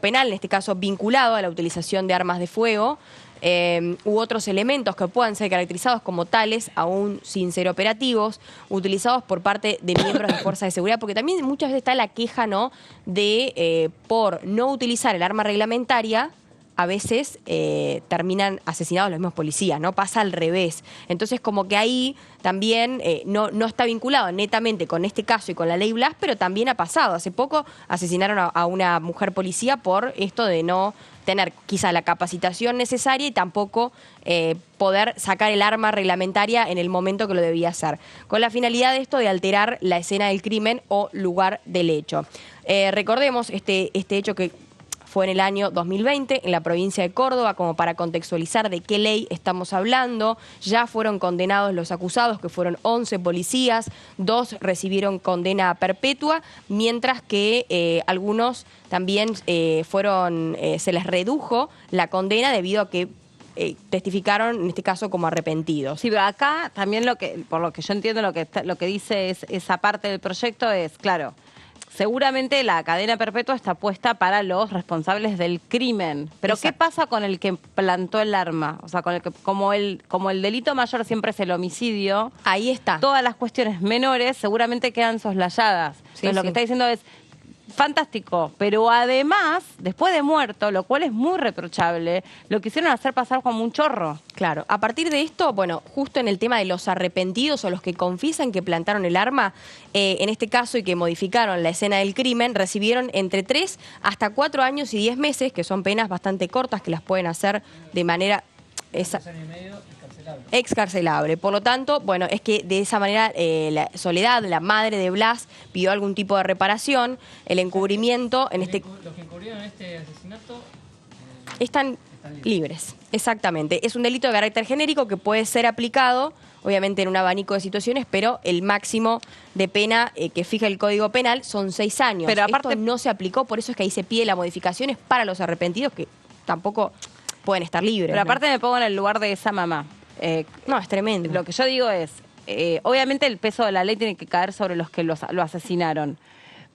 penal, en este caso vinculado a la utilización de armas de fuego, u otros elementos que puedan ser caracterizados como tales, aún sin ser operativos, utilizados por parte de miembros de fuerzas de seguridad, porque también muchas veces está la queja, ¿no?, de por no utilizar el arma reglamentaria, a veces terminan asesinados los mismos policías, ¿no? Pasa al revés. Entonces, como que ahí también no está vinculado netamente con este caso y con la ley Blas, pero también ha pasado. Hace poco asesinaron a una mujer policía por esto de no tener quizá la capacitación necesaria y tampoco poder sacar el arma reglamentaria en el momento que lo debía hacer, con la finalidad de esto de alterar la escena del crimen o lugar del hecho. Recordemos este hecho que fue en el año 2020 en la provincia de Córdoba, como para contextualizar de qué ley estamos hablando. Ya fueron condenados los acusados, que fueron 11 policías, 2 recibieron condena perpetua, mientras que algunos también se les redujo la condena debido a que testificaron, en este caso, como arrepentidos. Sí, pero acá también por lo que yo entiendo, lo que dice es esa parte del proyecto es, claro, seguramente la cadena perpetua está puesta para los responsables del crimen. Pero ¿qué pasa con el que plantó el arma? O sea, con el que, como el delito mayor siempre es el homicidio, ahí está. Todas las cuestiones menores seguramente quedan soslayadas. Entonces, lo que está diciendo es, fantástico, pero además, después de muerto, lo cual es muy reprochable, lo quisieron hacer pasar como un chorro. Claro, a partir de esto, bueno, justo en el tema de los arrepentidos o los que confiesan que plantaron el arma, en este caso y que modificaron la escena del crimen, recibieron entre 3 hasta 4 años y 10 meses, que son penas bastante cortas que las pueden hacer de manera... excarcelable. Por lo tanto, bueno, es que de esa manera la Soledad, la madre de Blas, pidió algún tipo de reparación, el encubrimiento... Los que encubrieron este asesinato... Están libres, exactamente. Es un delito de carácter genérico que puede ser aplicado, obviamente en un abanico de situaciones, pero el máximo de pena que fija el Código Penal son 6 años. Pero aparte esto no se aplicó, por eso es que ahí se pide la modificación, es para los arrepentidos que tampoco pueden estar libres. Pero aparte me pongo en el lugar de esa mamá. No, es tremendo. Lo que yo digo es, obviamente el peso de la ley tiene que caer sobre los que lo asesinaron,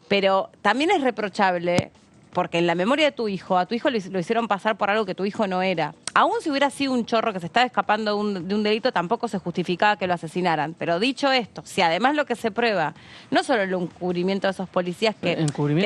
pero también es reprochable porque en la memoria de tu hijo, a tu hijo lo hicieron pasar por algo que tu hijo no era. Aún si hubiera sido un chorro que se estaba escapando de un delito, tampoco se justificaba que lo asesinaran. Pero dicho esto, si además lo que se prueba, no solo el encubrimiento de esos policías que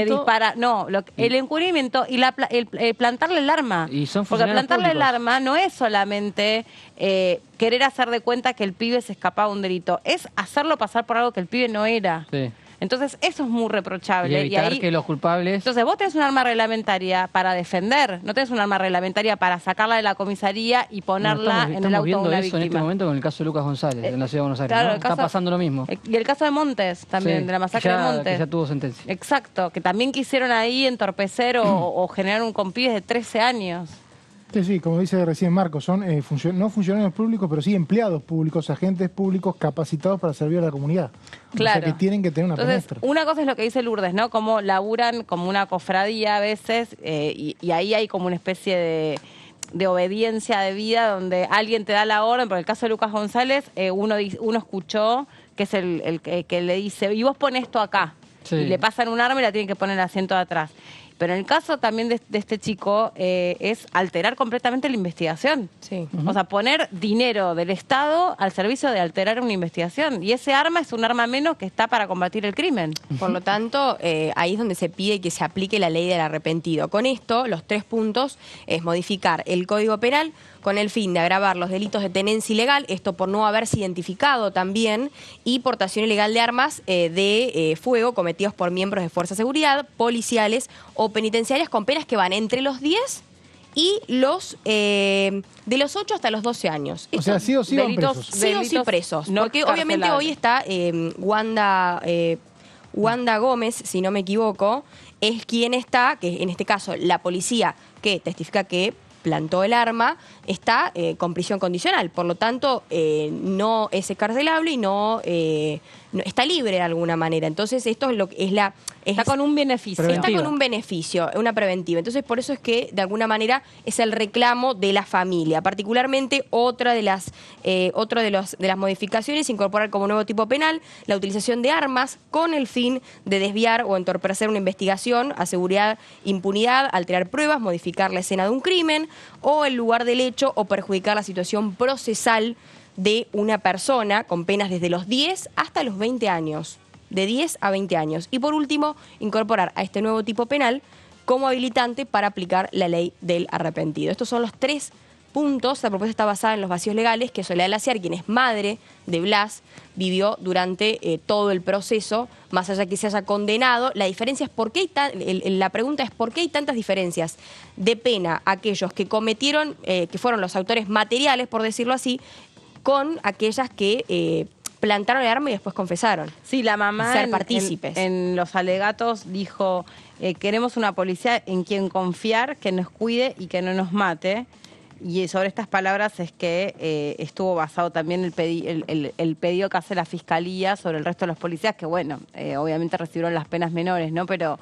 disparan, no, el encubrimiento y el plantarle el arma. Porque plantarle el arma no es solamente querer hacer de cuenta que el pibe se escapaba de un delito, es hacerlo pasar por algo que el pibe no era. Sí. Entonces, eso es muy reprochable. Y evitar que los culpables... Entonces, vos tenés un arma reglamentaria para defender, no tenés un arma reglamentaria para sacarla de la comisaría y ponerla en el auto de una víctima. Estamos viendo eso en este momento con el caso de Lucas González, en la Ciudad de Buenos Aires. Claro, ¿no? Está pasando lo mismo. Y el caso de Montes también, de la masacre de Montes. Que ya tuvo sentencia. Exacto, que también quisieron ahí entorpecer o generar un con pibes de 13 años. Sí, como dice recién Marcos, son no funcionarios públicos, pero sí empleados públicos, agentes públicos capacitados para servir a la comunidad. Claro. O sea, que tienen que tener una penestra. Una cosa es lo que dice Lourdes, ¿no? Como laburan como una cofradía a veces, y ahí hay como una especie de obediencia de vida donde alguien te da la orden. Por el caso de Lucas González, uno escuchó que es el que le dice, y vos pon esto acá. Sí. Y le pasan un arma y la tienen que poner en el asiento de atrás. Pero en el caso también de este chico es alterar completamente la investigación. Sí. O sea, poner dinero del Estado al servicio de alterar una investigación. Y ese arma es un arma menos que está para combatir el crimen. Por lo tanto, ahí es donde se pide que se aplique la ley del arrepentido. Con esto, los 3 puntos es modificar el Código Penal con el fin de agravar los delitos de tenencia ilegal, esto por no haberse identificado también, y portación ilegal de armas de fuego cometidos por miembros de fuerza de seguridad, policiales o penitenciarias, con penas que van entre los 10 y de los 8 hasta los 12 años. O sea, sí o sí van presos. Sí o sí presos. Porque obviamente hoy está Wanda Gómez, si no me equivoco, es quien está, que en este caso la policía que testifica que plantó el arma, está con prisión condicional. Por lo tanto, no es excarcelable y no está libre de alguna manera. Entonces, esto es lo que es la... Está con un beneficio. Está con un beneficio, una preventiva. Entonces, por eso es que, de alguna manera, es el reclamo de la familia. Particularmente, otra de las modificaciones, incorporar como nuevo tipo penal la utilización de armas con el fin de desviar o entorpecer una investigación, asegurar impunidad, alterar pruebas, modificar la escena de un crimen o el lugar del hecho o perjudicar la situación procesal de una persona, con penas desde los 10 hasta los 20 años. De 10 a 20 años. Y por último, incorporar a este nuevo tipo penal como habilitante para aplicar la ley del arrepentido. Estos son los 3 puntos. La propuesta está basada en los vacíos legales que Soledad Laciar, quien es madre de Blas, vivió durante todo el proceso, más allá que se haya condenado. La diferencia es la pregunta es ¿por qué hay tantas diferencias de pena aquellos que cometieron, que fueron los autores materiales, por decirlo así, con aquellas que plantaron el arma y después confesaron? Sí, la mamá ser partícipes. En los alegatos dijo, queremos una policía en quien confiar, que nos cuide y que no nos mate. y sobre estas palabras es que estuvo basado también el pedido que hace la Fiscalía sobre el resto de los policías, que bueno, obviamente recibieron las penas menores, ¿no? Pero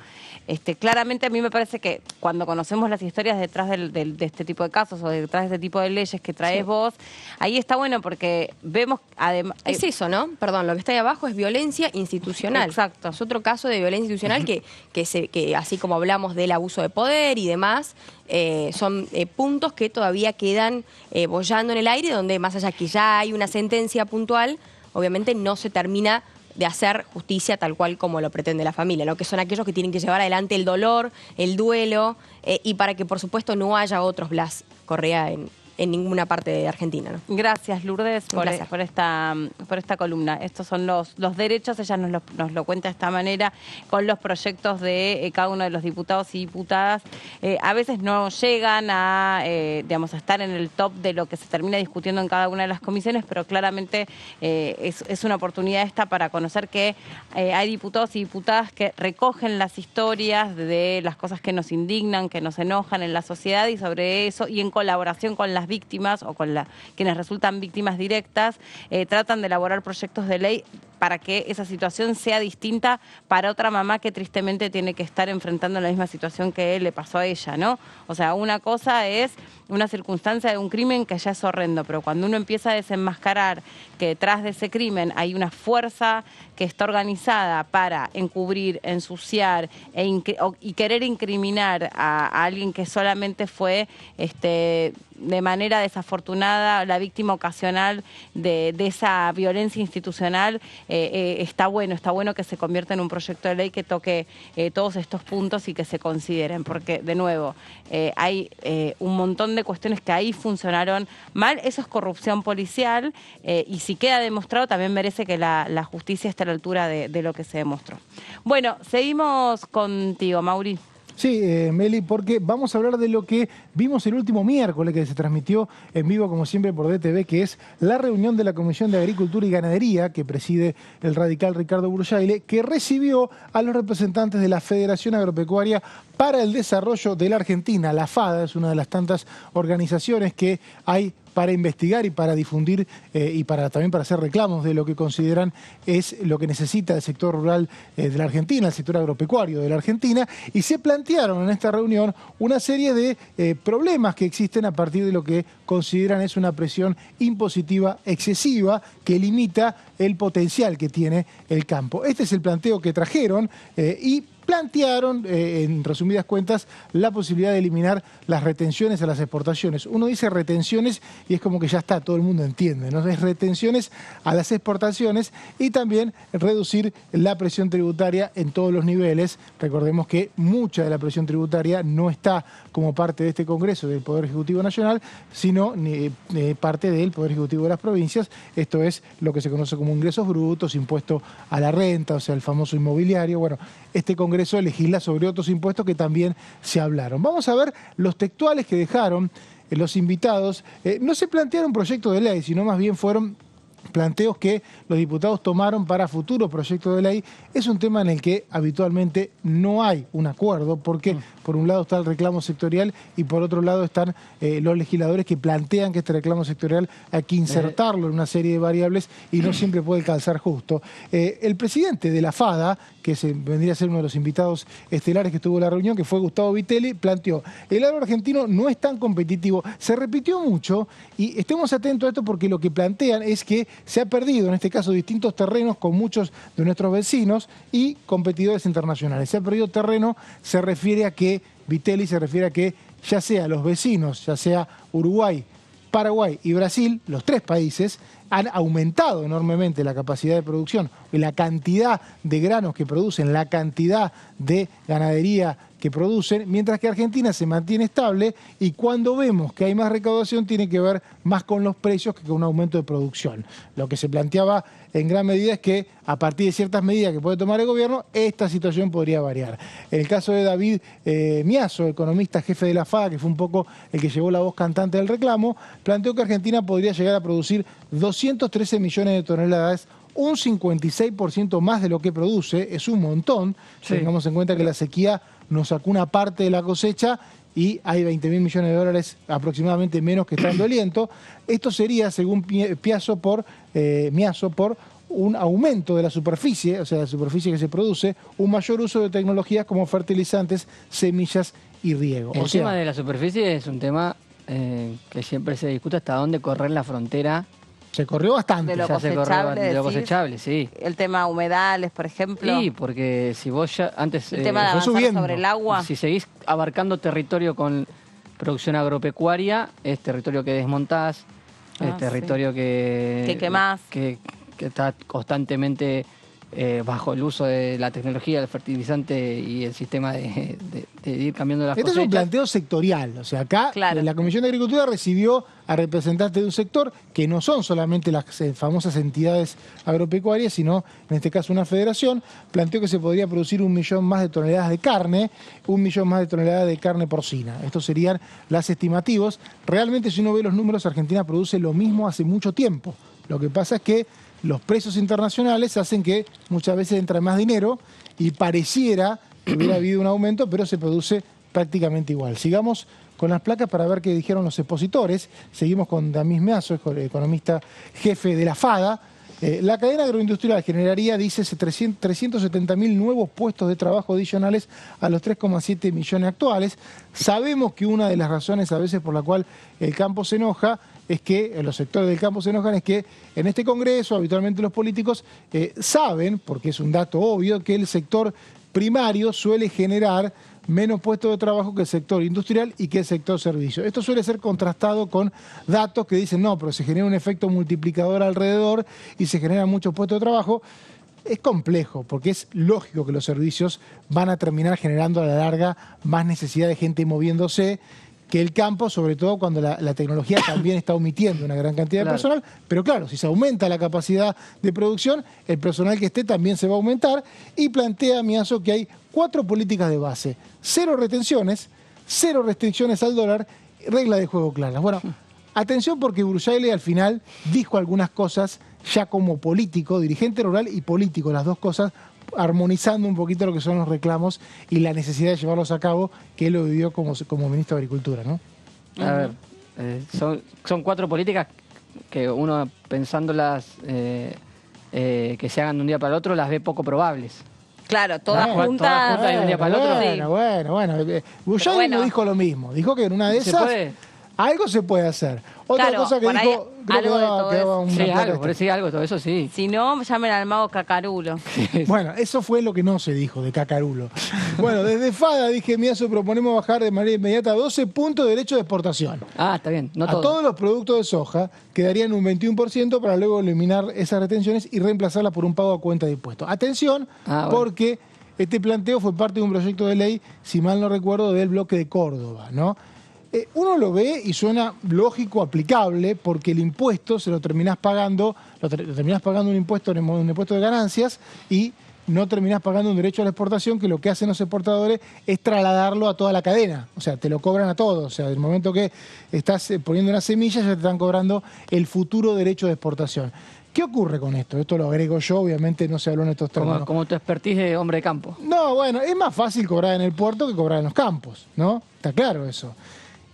claramente a mí me parece que cuando conocemos las historias detrás de este tipo de casos o detrás de este tipo de leyes que traes vos, ahí está bueno porque vemos además... Es eso, ¿no? Perdón, lo que está ahí abajo es violencia institucional. Exacto. Es otro caso de violencia institucional que así como hablamos del abuso de poder y demás, son puntos que todavía quedan boyando en el aire, donde más allá que ya hay una sentencia puntual, obviamente no se termina de hacer justicia tal cual como lo pretende la familia, ¿no? Que son aquellos que tienen que llevar adelante el dolor, el duelo, y para que por supuesto no haya otros Blas Correa en ninguna parte de Argentina, ¿no? Gracias, Lourdes, por esta columna. Estos son los derechos, ella nos lo cuenta de esta manera, con los proyectos de cada uno de los diputados y diputadas. A veces no llegan a estar en el top de lo que se termina discutiendo en cada una de las comisiones, pero claramente es una oportunidad esta para conocer que hay diputados y diputadas que recogen las historias de las cosas que nos indignan, que nos enojan en la sociedad, y sobre eso, y en colaboración con las víctimas o con quienes resultan víctimas directas, tratan de elaborar proyectos de ley para que esa situación sea distinta para otra mamá que tristemente tiene que estar enfrentando la misma situación que le pasó a ella, ¿no? O sea, una cosa es una circunstancia de un crimen que ya es horrendo, pero cuando uno empieza a desenmascarar que detrás de ese crimen hay una fuerza que está organizada para encubrir, ensuciar y querer incriminar a alguien que solamente fue de manera desafortunada la víctima ocasional de esa violencia institucional, está bueno que se convierta en un proyecto de ley que toque todos estos puntos y que se consideren, porque de nuevo hay un montón de cuestiones que ahí funcionaron mal. Eso es corrupción policial, y si queda demostrado también merece que la justicia esté a la altura de lo que se demostró. Bueno, seguimos contigo, Mauri. Sí, Meli, porque vamos a hablar de lo que vimos el último miércoles, que se transmitió en vivo, como siempre, por DTV, que es la reunión de la Comisión de Agricultura y Ganadería, que preside el radical Ricardo Burjaile, que recibió a los representantes de la Federación Agropecuaria para el Desarrollo de la Argentina. La FADA es una de las tantas organizaciones que hay para investigar y para difundir y también para hacer reclamos de lo que consideran es lo que necesita el sector rural de la Argentina, el sector agropecuario de la Argentina, y se plantearon en esta reunión una serie de problemas que existen a partir de lo que consideran es una presión impositiva excesiva que limita el potencial que tiene el campo. Este es el planteo que trajeron y plantearon, en resumidas cuentas, la posibilidad de eliminar las retenciones a las exportaciones. Uno dice retenciones y es como que ya está, todo el mundo entiende, ¿no? Es retenciones a las exportaciones y también reducir la presión tributaria en todos los niveles. Recordemos que mucha de la presión tributaria no está como parte de este Congreso del Poder Ejecutivo Nacional, sino parte del Poder Ejecutivo de las provincias. Esto es lo que se conoce como ingresos brutos, impuesto a la renta, o sea, el famoso inmobiliario. Bueno, este Congreso legisla sobre otros impuestos que también se hablaron. Vamos a ver los textuales que dejaron los invitados. No se plantearon proyectos de ley, sino más bien fueron planteos que los diputados tomaron para futuros proyectos de ley. Es un tema en el que habitualmente no hay un acuerdo, porque por un lado está el reclamo sectorial y por otro lado están los legisladores que plantean que este reclamo sectorial hay que insertarlo en una serie de variables y no siempre puede calzar justo. El presidente de la FADA, que vendría a ser uno de los invitados estelares que estuvo en la reunión, que fue Gustavo Vitelli, planteó: el agro argentino no es tan competitivo. Se repitió mucho y estemos atentos a esto porque lo que plantean es que se ha perdido, en este caso, distintos terrenos con muchos de nuestros vecinos y competidores internacionales. Se ha perdido terreno, se refiere a que, Vitelli se refiere a que ya sea los vecinos, ya sea Uruguay, Paraguay y Brasil, los tres países, han aumentado enormemente la capacidad de producción y la cantidad de granos que producen, la cantidad de ganadería que producen, mientras que Argentina se mantiene estable y cuando vemos que hay más recaudación tiene que ver más con los precios que con un aumento de producción. Lo que se planteaba en gran medida es que a partir de ciertas medidas que puede tomar el gobierno, esta situación podría variar. En el caso de David Miazo, economista jefe de la FADA, que fue un poco el que llevó la voz cantante del reclamo, planteó que Argentina podría llegar a producir 213 millones de toneladas, un 56% más de lo que produce. Es un montón. Sí. Tengamos en cuenta que la sequía nos sacó una parte de la cosecha y hay 20.000 millones de dólares aproximadamente menos que estando aliento. Esto sería, según Miaso, por un aumento de la superficie, o sea, la superficie que se produce, un mayor uso de tecnologías como fertilizantes, semillas y riego. El tema de la superficie es un tema que siempre se discute hasta dónde correr la frontera. Se corrió bastante. De lo cosechable, sí. El tema humedales, por ejemplo. Sí, porque si vos ya antes... El tema de avanzar sobre el agua. Si seguís abarcando territorio con producción agropecuaria, es territorio que desmontás, es territorio que quemás. Que está constantemente bajo el uso de la tecnología, el fertilizante y el sistema de ir cambiando las cosechas. Este es un planteo sectorial. O sea, acá la Comisión de Agricultura recibió a representantes de un sector que no son solamente las famosas entidades agropecuarias, sino en este caso una federación. Planteó que se podría producir 1 millón más de toneladas de carne, 1 millón más de toneladas de carne porcina. Estos serían las estimativos. Realmente, si uno ve los números, Argentina produce lo mismo hace mucho tiempo. Lo que pasa es que los precios internacionales hacen que muchas veces entra más dinero y pareciera que hubiera habido un aumento, pero se produce prácticamente igual. Sigamos con las placas para ver qué dijeron los expositores. Seguimos con Damis Miaso, economista jefe de la FADA. La cadena agroindustrial generaría, dice, 370.000 nuevos puestos de trabajo adicionales a los 3,7 millones actuales. Sabemos que una de las razones a veces por la cual el campo se enoja es que, los sectores del campo se enojan, es que en este Congreso habitualmente los políticos saben, porque es un dato obvio, que el sector primario suele generar menos puestos de trabajo que el sector industrial y que el sector servicio. Esto suele ser contrastado con datos que dicen, no, pero se genera un efecto multiplicador alrededor y se generan muchos puestos de trabajo. Es complejo, porque es lógico que los servicios van a terminar generando a la larga más necesidad de gente moviéndose que el campo, sobre todo cuando la tecnología también está omitiendo una gran cantidad de personal. Pero claro, si se aumenta la capacidad de producción, el personal que esté también se va a aumentar. Y plantea Miaso que hay 4 políticas de base: 0 retenciones, 0 restricciones al dólar, regla de juego claras. Bueno, atención, porque Bursaile al final dijo algunas cosas ya como político, dirigente rural y político, las dos cosas, armonizando un poquito lo que son los reclamos y la necesidad de llevarlos a cabo, que él lo vivió como ministro de Agricultura, ¿no? A ver, son 4 políticas que uno, pensándolas que se hagan de un día para el otro, las ve poco probables. Claro, todas juntas de un día para el otro. Bueno. Bursaile no dijo lo mismo. Dijo que en una de esas algo se puede hacer. Otra cosa que dijo, algo de todo eso. Algo, todo eso sí. Si no, llamen al mago Cacarulo. Bueno, eso fue lo que no se dijo de Cacarulo. Bueno, desde FADA, dije, Miaso, proponemos bajar de manera inmediata 12 puntos de derecho de exportación. Ah, está bien. No a todos los productos de soja quedarían un 21% para luego eliminar esas retenciones y reemplazarlas por un pago a cuenta de impuestos. Atención, porque este planteo fue parte de un proyecto de ley, si mal no recuerdo, del bloque de Córdoba, ¿no? Uno lo ve y suena lógico, aplicable, porque el impuesto se lo terminás pagando, un impuesto de ganancias y no terminás pagando un derecho a la exportación, que lo que hacen los exportadores es trasladarlo a toda la cadena. O sea, te lo cobran a todos. O sea, del momento que estás poniendo una semilla, ya te están cobrando el futuro derecho de exportación. ¿Qué ocurre con esto? Esto lo agrego yo, obviamente no se habló en estos términos. Como tu expertise de hombre de campo. No, bueno, es más fácil cobrar en el puerto que cobrar en los campos, ¿no? Está claro eso.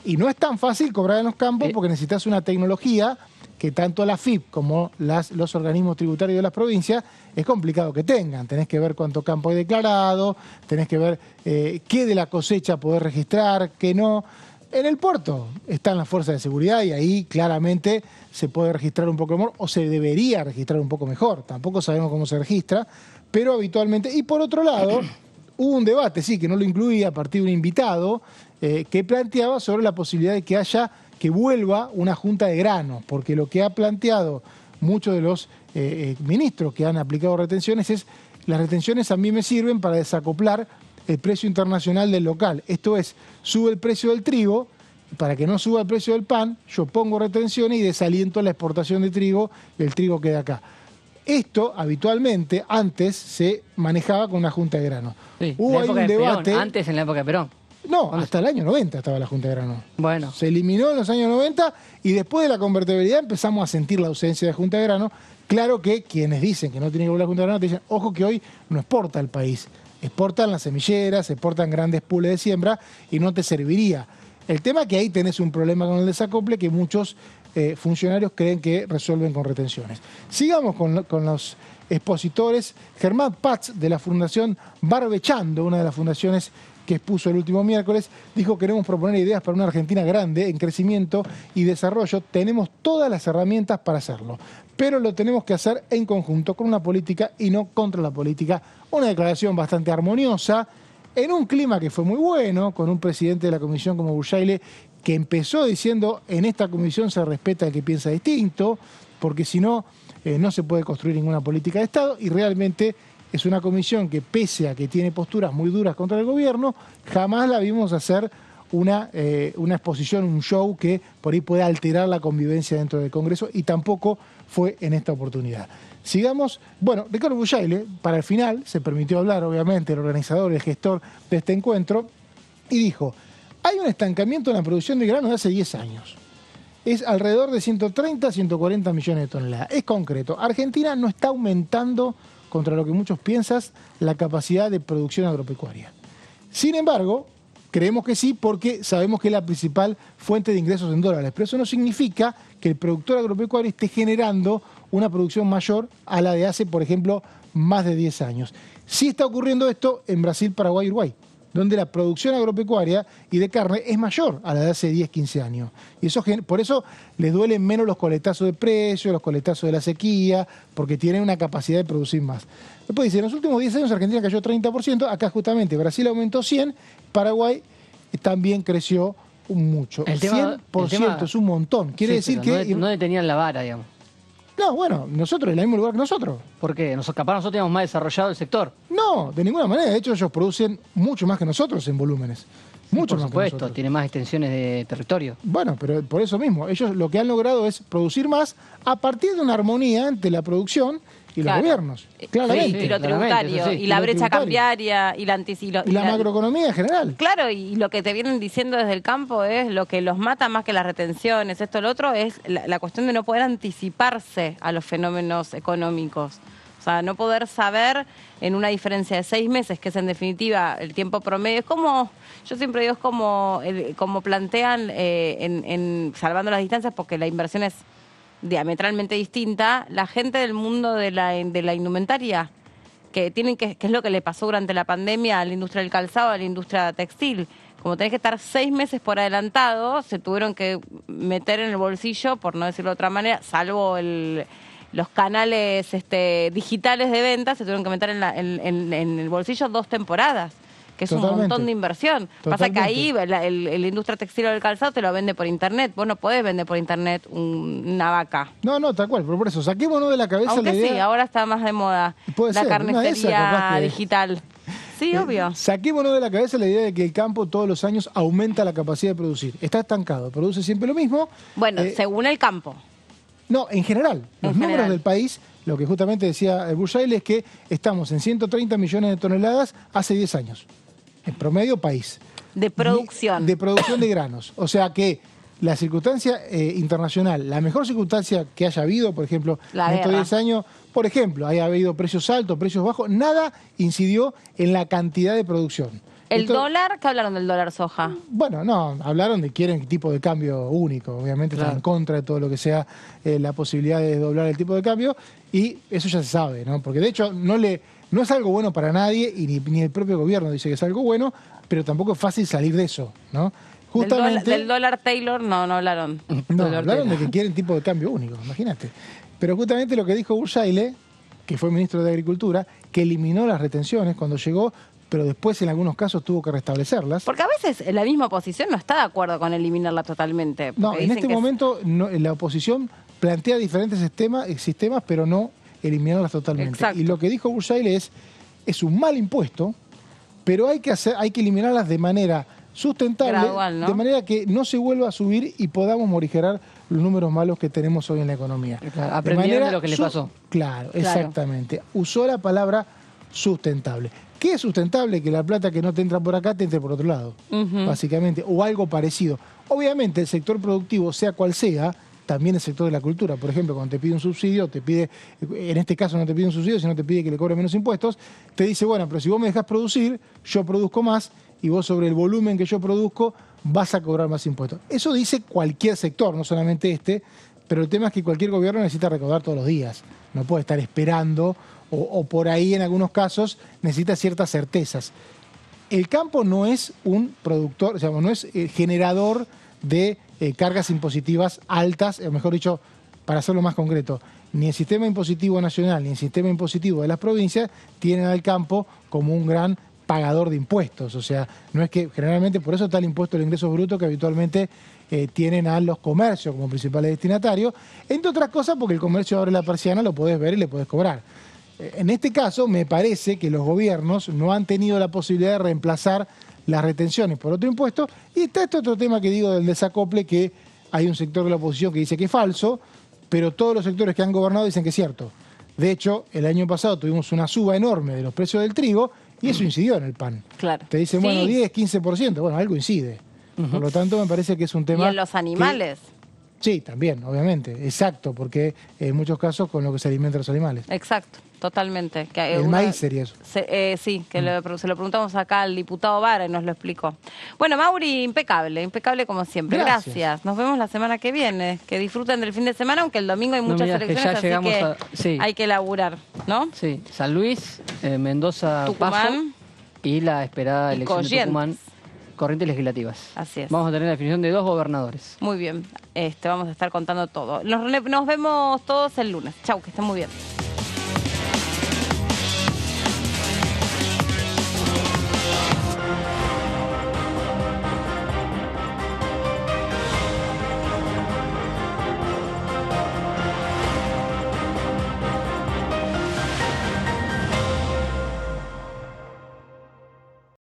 Y no es tan fácil cobrar en los campos porque necesitas una tecnología que tanto la FIP como los organismos tributarios de las provincias es complicado que tengan. Tenés que ver cuánto campo hay declarado, tenés que ver qué de la cosecha podés registrar, qué no. En el puerto están las fuerzas de seguridad y ahí claramente se puede registrar un poco mejor o se debería registrar un poco mejor. Tampoco sabemos cómo se registra, pero habitualmente. Y por otro lado, hubo un debate, sí, que no lo incluía a partir de un invitado, que planteaba sobre la posibilidad de que vuelva una junta de granos, porque lo que ha planteado muchos de los ministros que han aplicado retenciones es: las retenciones a mí me sirven para desacoplar el precio internacional del local. Esto es, sube el precio del trigo, para que no suba el precio del pan, yo pongo retenciones y desaliento la exportación de trigo, y el trigo queda acá. Esto habitualmente antes se manejaba con una junta de granos. Sí, hubo ahí un debate. Perón, antes en la época de Perón. No, hasta el año 90 estaba la Junta de Grano. Bueno. Se eliminó en los años 90 y después de la convertibilidad empezamos a sentir la ausencia de Junta de Grano. Claro que quienes dicen que no tiene que volver la Junta de Grano te dicen, ojo que hoy no exporta el país exportan las semilleras, exportan grandes pools de siembra y no te serviría. El tema es que ahí tenés un problema con el desacople que muchos funcionarios creen que resuelven con retenciones. Sigamos con los expositores. Germán Paz, de la Fundación Barbechando, una de las fundaciones que expuso el último miércoles, dijo: queremos proponer ideas para una Argentina grande, en crecimiento y desarrollo. Tenemos todas las herramientas para hacerlo, pero lo tenemos que hacer en conjunto con una política y no contra la política. Una declaración bastante armoniosa, en un clima que fue muy bueno, con un presidente de la comisión como Bursaile, que empezó diciendo: en esta comisión se respeta el que piensa distinto, porque si no, no se puede construir ninguna política de Estado, y realmente es una comisión que, pese a que tiene posturas muy duras contra el gobierno, jamás la vimos hacer una exposición, un show que por ahí puede alterar la convivencia dentro del Congreso, y tampoco fue en esta oportunidad. Sigamos. Bueno, Ricardo Bursaile, para el final, se permitió hablar, obviamente, el organizador, el gestor de este encuentro, y dijo: hay un estancamiento en la producción de grano de hace 10 años. Es alrededor de 130, 140 millones de toneladas. Es concreto. Argentina no está aumentando, contra lo que muchos piensan, la capacidad de producción agropecuaria. Sin embargo, creemos que sí, porque sabemos que es la principal fuente de ingresos en dólares. Pero eso no significa que el productor agropecuario esté generando una producción mayor a la de hace, por ejemplo, más de 10 años. Sí está ocurriendo esto en Brasil, Paraguay y Uruguay, donde la producción agropecuaria y de carne es mayor a la de hace 10, 15 años. Y eso, por eso les duelen menos los coletazos de precios, los coletazos de la sequía, porque tienen una capacidad de producir más. Después dice: en los últimos 10 años Argentina cayó 30%, acá justamente Brasil aumentó 100%, Paraguay también creció mucho. El 100% es un montón. Quiere decir que... No detenían la vara, digamos. No, bueno, nosotros en el mismo lugar que nosotros. ¿Por qué? Capaz nosotros teníamos más desarrollado el sector. No, de ninguna manera. De hecho, ellos producen mucho más que nosotros en volúmenes. Mucho más que nosotros. Por supuesto, tienen más extensiones de territorio. Bueno, pero por eso mismo, ellos lo que han logrado es producir más a partir de una armonía entre la producción y los gobiernos. Claramente. Sí, y lo tributario, y la brecha cambiaria, y la macroeconomía en general. Claro, y lo que te vienen diciendo desde el campo es lo que los mata más que las retenciones, esto, lo otro, es la cuestión de no poder anticiparse a los fenómenos económicos. O sea, no poder saber en una diferencia de 6 meses, que es en definitiva el tiempo promedio. Es como, yo siempre digo, es como plantean salvando las distancias, porque la inversión es diametralmente distinta, la gente del mundo de la indumentaria, que es lo que le pasó durante la pandemia a la industria del calzado, a la industria textil. Como tenés que estar 6 meses por adelantado, se tuvieron que meter en el bolsillo, por no decirlo de otra manera, salvo los canales digitales de venta, se tuvieron que meter en el bolsillo 2 temporadas, que es un montón de inversión. Pasa que ahí la industria textil o del calzado te lo vende por internet. Vos no podés vender por internet una vaca. No, tal cual. Pero por eso, saquémonos de la cabeza Aunque la idea. sí, ahora está más de moda la carnicería digital. Sí, obvio. Saquémonos de la cabeza la idea de que el campo todos los años aumenta la capacidad de producir. Está estancado, produce siempre lo mismo. Bueno, según el campo. No, en general. Los números del país, lo que justamente decía Bursaile, es que estamos en 130 millones de toneladas hace 10 años. En promedio, país. De producción. De producción de granos. O sea que la circunstancia internacional, la mejor circunstancia que haya habido, por ejemplo, en estos 10 años, por ejemplo, haya habido precios altos, precios bajos, nada incidió en la cantidad de producción. ¿El dólar? ¿Qué hablaron del dólar soja? Bueno, no, hablaron de que quieren tipo de cambio único. Obviamente están en contra de todo lo que sea la posibilidad de doblar el tipo de cambio, y eso ya se sabe, ¿no? Porque de hecho no es algo bueno para nadie, y ni el propio gobierno dice que es algo bueno, pero tampoco es fácil salir de eso, ¿no? Justamente, del dólar Taylor no hablaron. No, hablaron de que quieren tipo de cambio único, imagínate. Pero justamente lo que dijo Bursaile, que fue ministro de Agricultura, que eliminó las retenciones cuando llegó, pero después en algunos casos tuvo que restablecerlas. Porque a veces la misma oposición no está de acuerdo con eliminarla totalmente. No, en este momento la oposición plantea diferentes sistemas, pero no eliminarlas totalmente. Exacto. Y lo que dijo Bursaile es un mal impuesto, pero hay que eliminarlas de manera sustentable, gradual, ¿no? De manera que no se vuelva a subir y podamos morigerar los números malos que tenemos hoy en la economía. Claro, aprendieron de lo que le pasó. Claro, exactamente. Usó la palabra sustentable. ¿Qué es sustentable? Que la plata que no te entra por acá te entre por otro lado, básicamente, o algo parecido. Obviamente el sector productivo, sea cual sea, también el sector de la cultura. Por ejemplo, cuando te pide un subsidio, en este caso no te pide un subsidio, sino te pide que le cobre menos impuestos, te dice, bueno, pero si vos me dejás producir, yo produzco más y vos sobre el volumen que yo produzco vas a cobrar más impuestos. Eso dice cualquier sector, no solamente este, pero el tema es que cualquier gobierno necesita recaudar todos los días. No puede estar esperando o por ahí en algunos casos necesita ciertas certezas. El campo no es un productor, o sea, no es generador de cargas impositivas altas, o mejor dicho, para hacerlo más concreto, ni el sistema impositivo nacional ni el sistema impositivo de las provincias tienen al campo como un gran pagador de impuestos. O sea, no es que generalmente, por eso está el impuesto al ingreso bruto que habitualmente tienen a los comercios como principales destinatarios, entre otras cosas porque el comercio abre la persiana, lo podés ver y le podés cobrar. En este caso, me parece que los gobiernos no han tenido la posibilidad de reemplazar las retenciones por otro impuesto. Y está este otro tema que digo del desacople, que hay un sector de la oposición que dice que es falso, pero todos los sectores que han gobernado dicen que es cierto. De hecho, el año pasado tuvimos una suba enorme de los precios del trigo y eso incidió en el pan. Claro. Te dicen, bueno, 10, 15%, bueno, algo incide. Por lo tanto, me parece que es un tema... Y en los animales. Sí, también, obviamente, exacto, porque en muchos casos con lo que se alimentan los animales. Exacto, totalmente. El maíz sería eso. Sí, que se lo preguntamos acá al diputado Vara y nos lo explicó. Bueno, Mauri, impecable como siempre. Gracias. Nos vemos la semana que viene. Que disfruten del fin de semana, aunque el domingo hay muchas elecciones, así que hay que laburar, ¿no? Sí, San Luis, Mendoza, Tucumán, Paso y la esperada elección de Tucumán. Corrientes legislativas. Así es. Vamos a tener la definición de 2 gobernadores. Muy bien. Vamos a estar contando todo. Nos vemos todos el lunes. Chau, que estén muy bien.